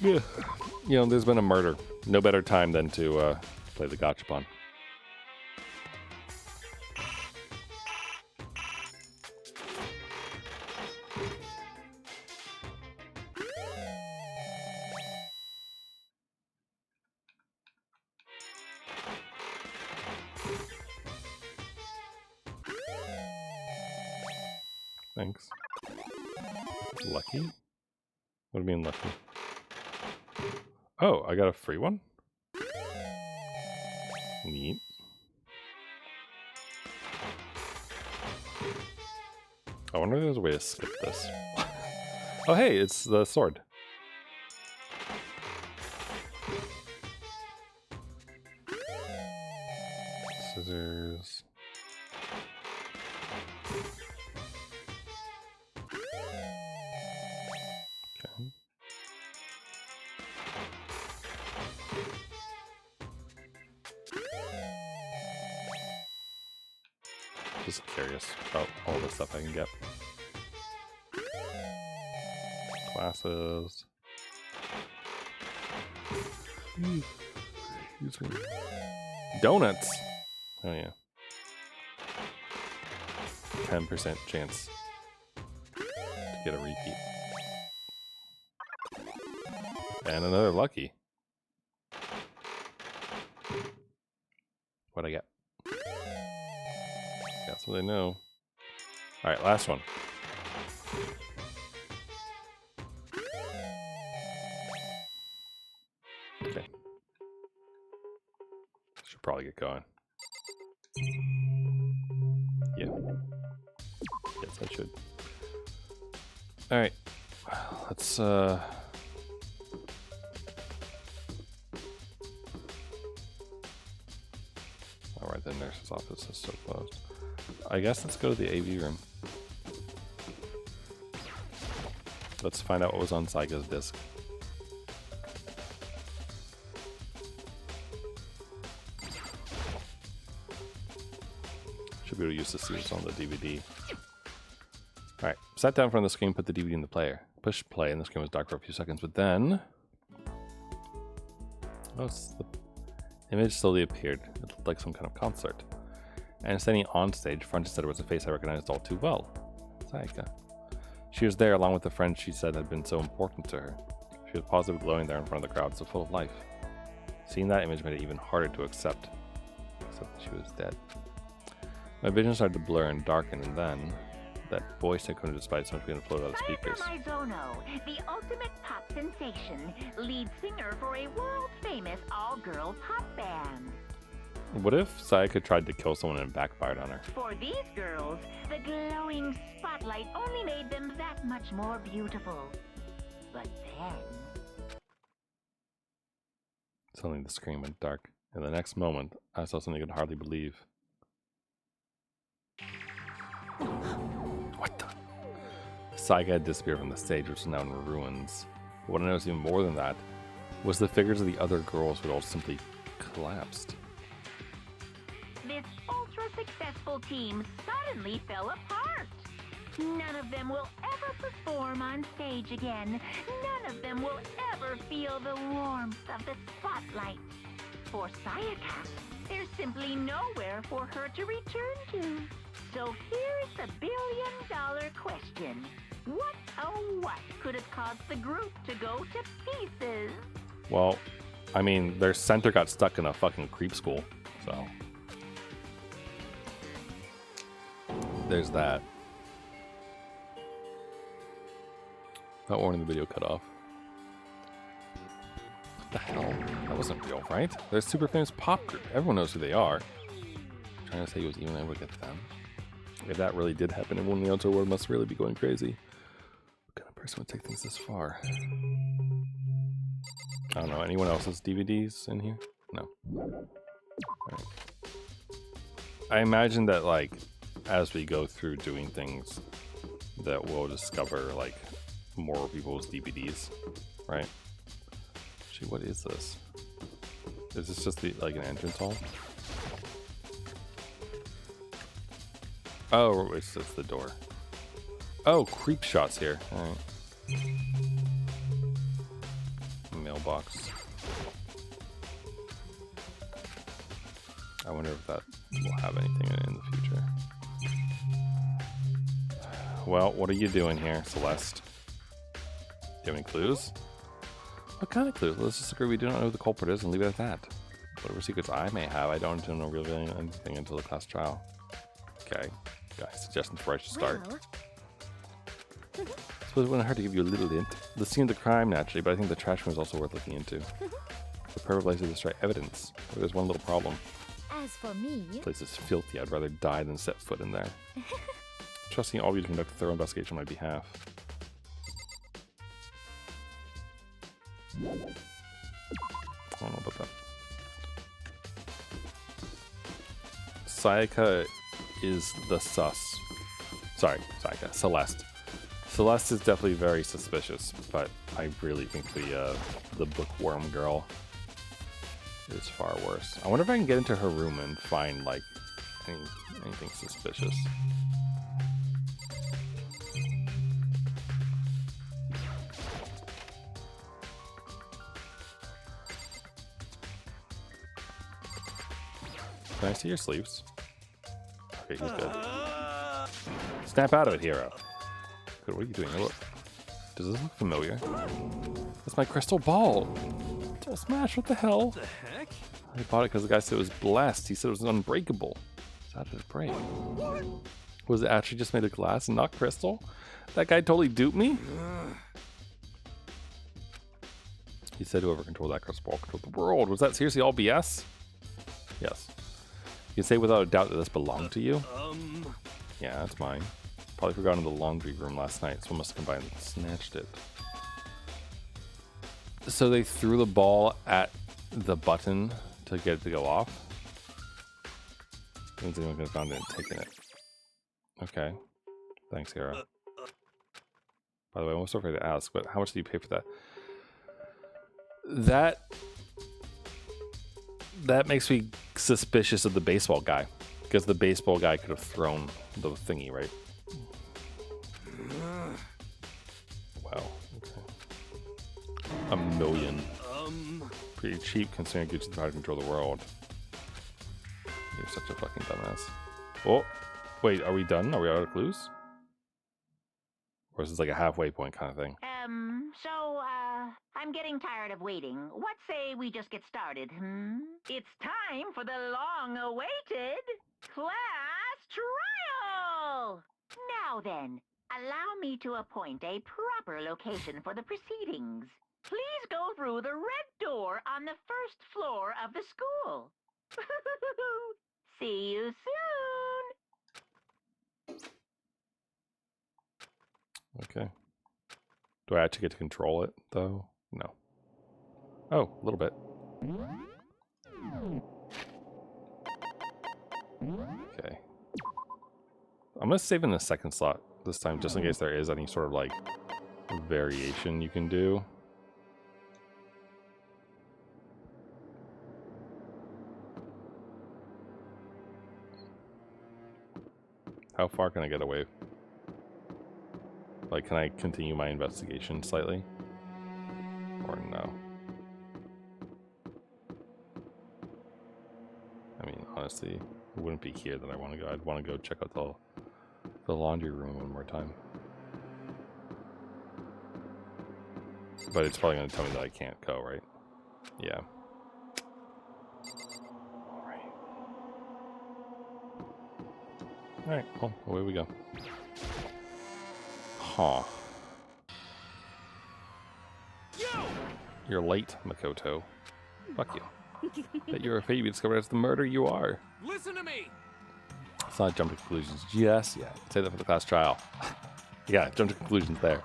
A: Yeah. You know, there's been a murder. No better time than to play the gachapon. Thanks. Lucky? What do you mean lucky? Oh, I got a free one? Neat. I wonder if there's a way to skip this. Oh hey, it's the sword. Scissors. Okay. Just curious about all the stuff I can get. Glasses. Excuse me. Donuts! Oh yeah. 10% chance to get a repeat. And another lucky. What'd I get? That's what I know. Alright, last one. Okay. Should probably get going. Yeah. Yes, I should. Alright. Let's Alright, the nurse's office is still closed. I guess let's go to the AV room. Let's find out what was on Saika's disc. Should be able to use this on the DVD. Alright, sat down in front of the screen, put the DVD in the player. Push play, and the screen was dark for a few seconds, but then... Oh, the image slowly appeared. It looked like some kind of concert. And standing on stage, French said it was a face I recognized all too well. Saika. She was there along with the friend she said had been so important to her. She was positive, glowing there in front of the crowd, so full of life. Seeing that image made it even harder to accept that she was dead. My vision started to blur and darken, and then that voice I couldn't despite so much being floated out of speakers.
C: Mizono, the ultimate pop sensation, lead singer for a world-famous all-girl pop band.
A: What if Saika tried to kill someone and backfired on her?
C: For these girls, the glowing spotlight only made them that much more beautiful. But then...
A: Suddenly the screen went dark. In the next moment, I saw something I could hardly believe. What the? Saika had disappeared from the stage, which is now in ruins. But what I noticed even more than that was the figures of the other girls who had all simply collapsed.
C: This ultra-successful team suddenly fell apart. None of them will ever perform on stage again. None of them will ever feel the warmth of the spotlight. For Sayaka, there's simply nowhere for her to return to. So here's the billion-dollar question. What, oh what, could have caused the group to go to pieces?
A: Well, I mean, their center got stuck in a fucking creep school, so... There's that. That warning the video cut off. What the hell? That wasn't real, right? They're a super famous pop group. Everyone knows who they are. I'm trying to say he was even able to get them. If that really did happen, everyone in the outer world must really be going crazy. What kind of person would take things this far? I don't know. Anyone else's DVDs in here? No. Right. I imagine that, like, as we go through doing things, that we'll discover, like, more people's DVDs, right? Actually, what is this? Is this just the, like, an entrance hall? Oh, it's just the door. Oh, creep shots here. Alright. Mailbox. I wonder if that will have anything in it in the future. Well, what are you doing here, Celeste? Do you have any clues? What kind of clues? Let's just agree we do not know who the culprit is and leave it at that. Whatever secrets I may have, I don't know revealing anything until the class trial. Okay. Guys, suggestions before I should start.
D: Well.
A: I suppose it wouldn't hurt to give you a little hint. The scene of the crime, naturally, but I think the trash room is also worth looking into. The perfect place to destroy evidence. But there's one little problem.
D: As for me...
A: This place is filthy. I'd rather die than set foot in there. Trusting all of you to conduct a thorough investigation on my behalf. I don't know about that. Sayaka is the sus. Sorry, Sayaka. Celeste. Celeste is definitely very suspicious, but I really think the bookworm girl is far worse. I wonder if I can get into her room and find, like, anything suspicious. Can I see your sleeves? Okay, he's good. Snap out of it, hero. Good, what are you doing? Look. Does this look familiar? That's my crystal ball. Don't smash, what the hell?
B: What the heck?
A: I bought it because the guy said it was blessed. He said it was unbreakable. So how did it break?
B: What?
A: Was it actually just made of glass and not crystal? That guy totally duped me? He said whoever controlled that crystal ball controlled the world. Was that seriously all BS? Yes. You can say without a doubt that this belonged to you? Yeah, that's mine. Probably forgot in the laundry room last night. Someone must have combined and snatched it. So they threw the ball at the button to get it to go off? Means anyone could have found it and taken it. Okay. Thanks, Hera. By the way, I'm so afraid to ask, but how much do you pay for that? That makes me suspicious of the baseball guy. Because the baseball guy could have thrown the thingy, right? Wow. Okay. $1 million. Pretty cheap considering Gucci's trying to control the world. You're such a fucking dumbass. Oh, wait, are we done? Are we out of clues? Or is this like a halfway point kind of thing?
C: I'm getting tired of waiting. What say we just get started, It's time for the long-awaited class trial! Now then, allow me to appoint a proper location for the proceedings. Please go through the red door on the first floor of the school. See you soon!
A: Okay. Do I actually get to control it, though? No. Oh, a little bit. Okay. I'm going to save in the second slot this time, just in case there is any sort of, like, variation you can do. How far can I get away? Like, can I continue my investigation slightly? Or no? I mean, honestly, it wouldn't be here that I want to go. I'd want to go check out the laundry room one more time. But it's probably going to tell me that I can't go, right? Yeah. Alright. Alright, well, away we go. Huh. You're late, Makoto. Fuck you. That you're afraid you discovered as the murderer you are.
B: Listen to me!
A: It's not jump to conclusions just yet. Say that for the class trial. Yeah, jump to conclusions there.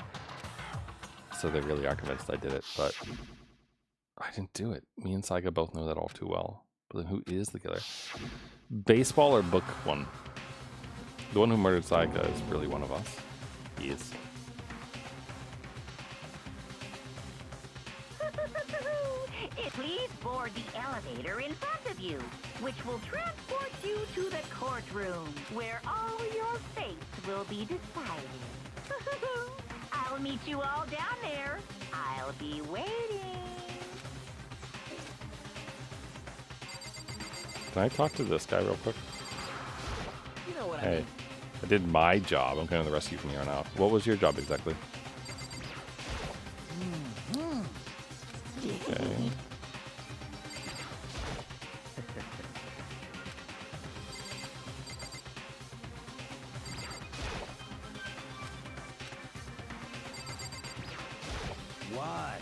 A: So they really are convinced I did it, but I didn't do it. Me and Saiga both know that all too well. But then who is the killer? Baseball or book one? The one who murdered Saiga is really one of us. He is.
C: Please board the elevator in front of you, which will transport you to the courtroom, where all your fates will be decided. I'll meet you all down there. I'll be waiting.
A: Can I talk to this guy real quick?
H: You know what I
A: Hey,
H: mean.
A: I did my job. I'm going to rescue from here on out. What was your job exactly? Okay.
F: What?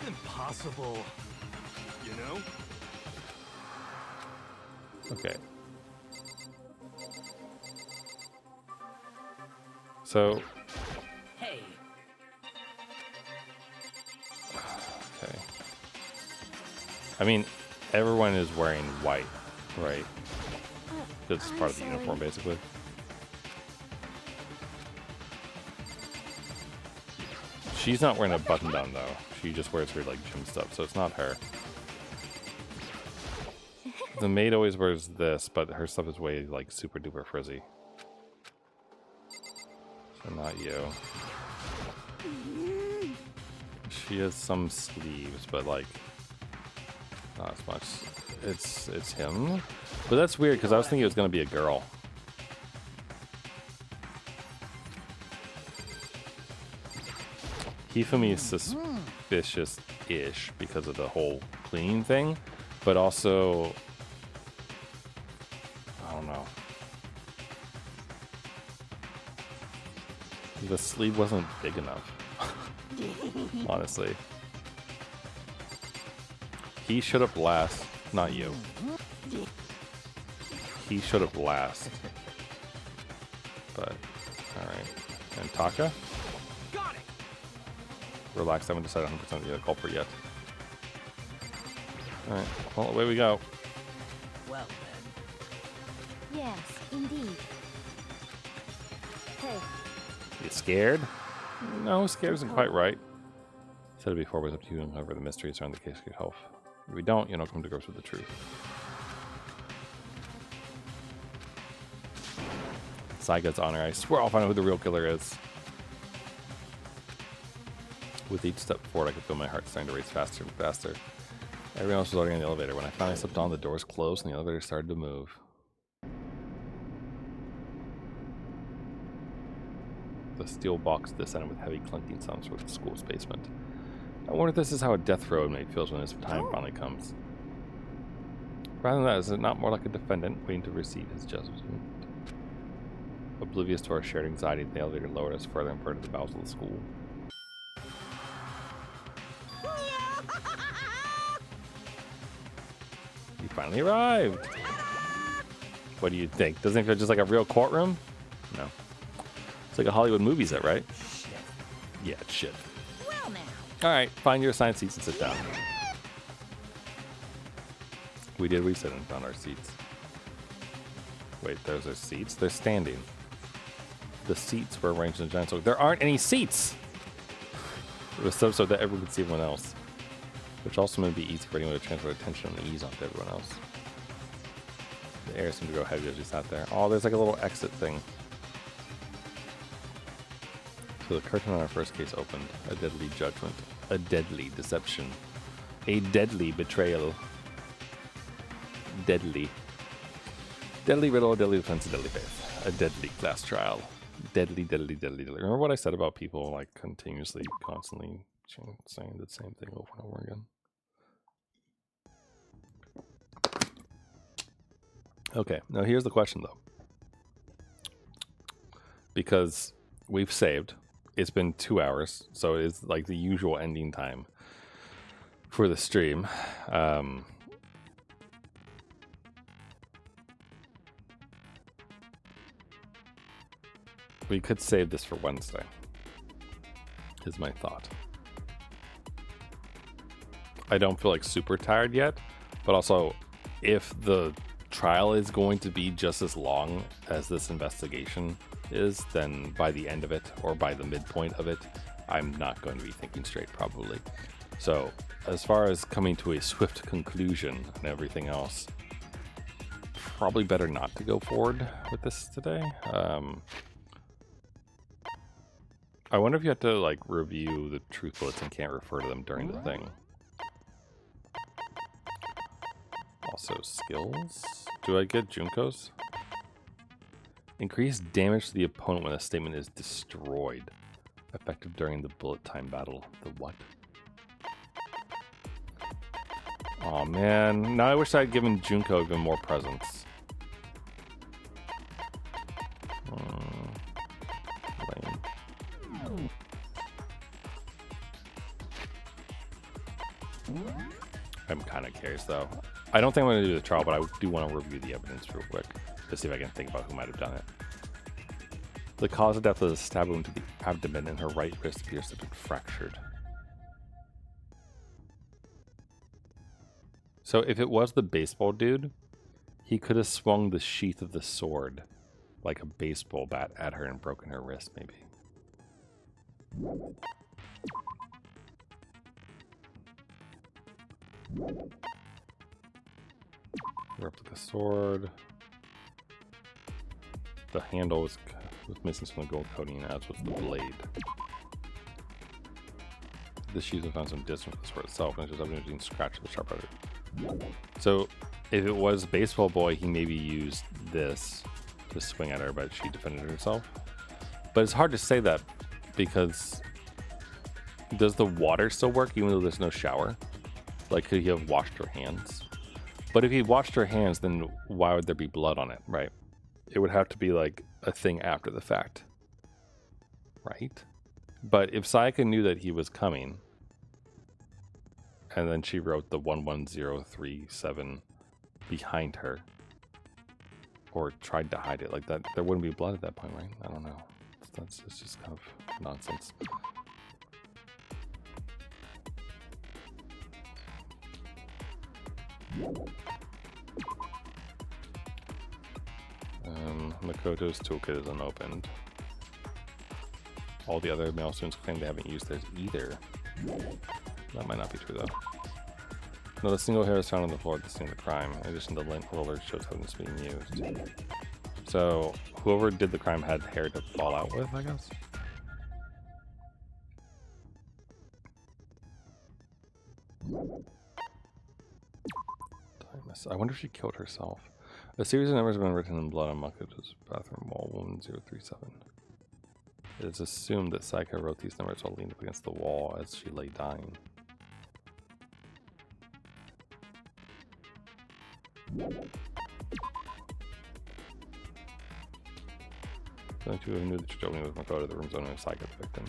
B: Impossible. You know?
A: Okay. So,
H: Hey,
A: okay. I mean, everyone is wearing white, right? This is part of the uniform, basically. She's not wearing a button down, though. She just wears her, like, gym stuff, so it's not her. The maid always wears this, but her stuff is way, like, super duper frizzy. So not you. She has some sleeves, but, like, not as much. It's him. But that's weird, because I was thinking it was going to be a girl. Hifumi is suspicious-ish because of the whole cleaning thing, but also... the sleeve wasn't big enough. Honestly. He should have last. Not you. He should have last. But, alright. And Taka?
B: Got it.
A: Relax, I haven't decided 100% the culprit yet. Alright, well, away we go.
H: Well then.
D: Yes, indeed.
G: Hey,
A: You scared? No, scared isn't quite right. Said it before, but it's up to you to uncover the mysteries around the case could help. If we don't, you don't come to grips with the truth. Saiga's honor, I swear I'll find out who the real killer is. With each step forward, I could feel my heart starting to race faster and faster. Everyone else was already in the elevator. When I finally stepped on, the doors closed and the elevator started to move. The steel box descended with heavy clunking sounds from the school's basement. I wonder if this is how a death row inmate feels when his time finally comes. Rather than that, is it not more like a defendant waiting to receive his judgment? Oblivious to our shared anxiety, the elevator lowered us further and further to the bowels of the school. You finally arrived! What do you think? Doesn't it feel just like a real courtroom? No. It's like a Hollywood movie set, right?
H: Shit.
A: Yeah, it's shit.
E: Well now.
A: Alright, find your assigned seats and sit down. We did reset and found our seats. Wait, those are seats? They're standing. The seats were arranged in a giant circle. There aren't any seats! It was so that everyone could see everyone else. Which also made it be easy for anyone to transfer attention and ease onto everyone else. The air seemed to go heavy as we sat there. Oh, there's like a little exit thing. So the curtain on our first case opened. A deadly judgment. A deadly deception. A deadly betrayal. Deadly. Deadly riddle, deadly defense, deadly faith. A deadly class trial. Deadly, deadly, deadly, deadly. Remember what I said about people like continuously, constantly saying the same thing over and over again? Okay, now here's the question though. Because we've saved. It's been 2 hours, so it's like the usual ending time for the stream. We could save this for Wednesday, is my thought. I don't feel like super tired yet, but also if the trial is going to be just as long as this investigation is, then by the end of it or by the midpoint of it, I'm not going to be thinking straight probably. So as far as coming to a swift conclusion and everything else, probably better not to go forward with this today. I wonder if you have to like review the truth bullets and can't refer to them during the thing. Also skills. Do I get Junko's? Increase damage to the opponent when a statement is destroyed. Effective during the bullet time battle. The what? Oh man, now I wish I had given Junko even more presence. Lame. I'm kind of curious though. I don't think I'm going to do the trial, but I do want to review the evidence real quick to see if I can think about who might have done it. The cause of death was a stab wound to the abdomen, and her right wrist appears to have been fractured. So if it was the baseball dude, he could have swung the sheath of the sword like a baseball bat at her and broken her wrist, maybe. Replica sword. The handle was missing some of the gold coating, as was the blade. The sheath was found some distance from the sword itself, and it's just evidence being scratched with the sharp edge. So, if it was Baseball Boy, he maybe used this to swing at her, but she defended herself. But it's hard to say that because does the water still work even though there's no shower? Like, could he have washed her hands? But if he washed her hands, then why would there be blood on it, right? It would have to be like a thing after the fact, right. But if Sayaka knew that he was coming, and then she wrote the 11037 behind her, or tried to hide it like that, there wouldn't be blood at that point, right? I don't know. It's just kind of nonsense. Makoto's toolkit is unopened. All the other male students claim they haven't used theirs either. That might not be true, though. No, the single hair is found on the floor at the scene of the crime. In addition, the lint roller shows how it's being used. So, whoever did the crime had hair to fall out with, I guess? I wonder if she killed herself. A series of numbers have been written in blood on Makoto's bathroom wall, 1037. It is assumed that Sayaka wrote these numbers while leaned up against the wall as she lay dying. The only two who knew the church opening was Makoto, the room's owner, and Sayaka, the victim.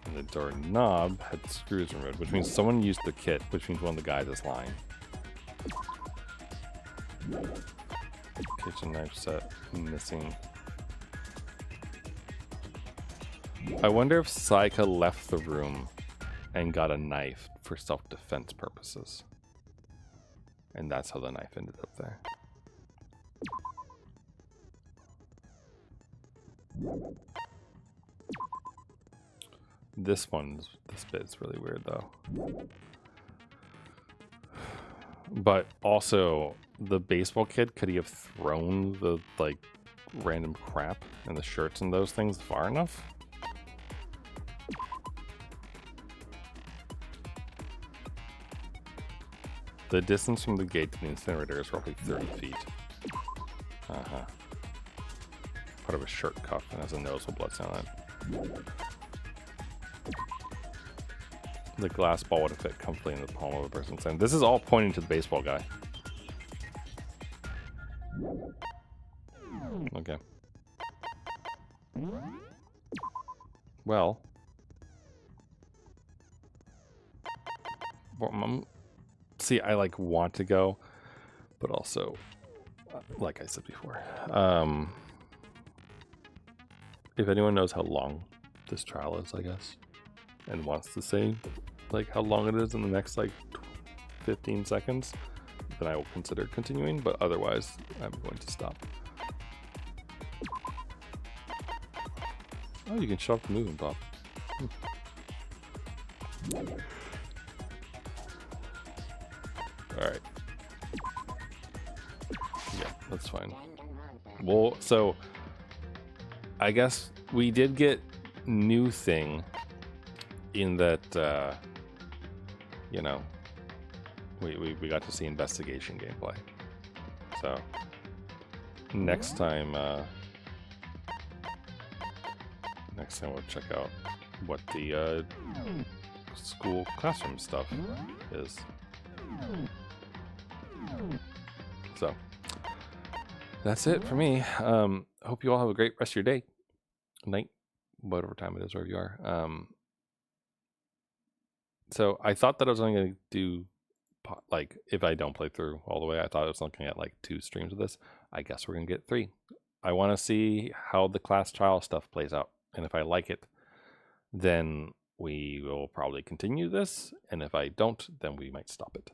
A: And the doorknob had screws removed, which means someone used the kit, which means one of the guys is lying. Kitchen knife set missing. I wonder if Sayaka left the room and got a knife for self-defense purposes. And that's how the knife ended up there. This bit's really weird though. But also, the baseball kid, could he have thrown the like random crap and the shirts and those things far enough? The distance from the gate to the incinerator is roughly 30 feet. Uh-huh. Part of a shirt cuff and has a noticeable blood stain on it. The glass ball would have fit comfortably in the palm of a person's hand. This is all pointing to the baseball guy. Okay. Well, see, I like want to go, but also, like I said before, if anyone knows how long this trial is, I guess, and wants to say like how long it is in the next like 15 seconds, then I will consider continuing, but otherwise I'm going to stop. Oh, you can shut off the moving pop. Alright. Yeah, that's fine. Well, so I guess we did get new thing in that you know, we got to see investigation gameplay. So next time we'll check out what the school classroom stuff is. So that's it for me. Hope you all have a great rest of your day, night, whatever time it is wherever you are. So I thought that I was only going to do, like, if I don't play through all the way, I thought I was looking at like 2 streams of this. I guess we're going to get 3. I want to see how the class trial stuff plays out. And if I like it, then we will probably continue this. And if I don't, then we might stop it.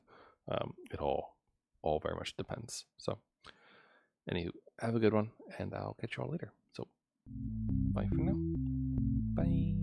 A: It all very much depends. So anywho, have a good one, and I'll catch you all later. So bye for now. Bye.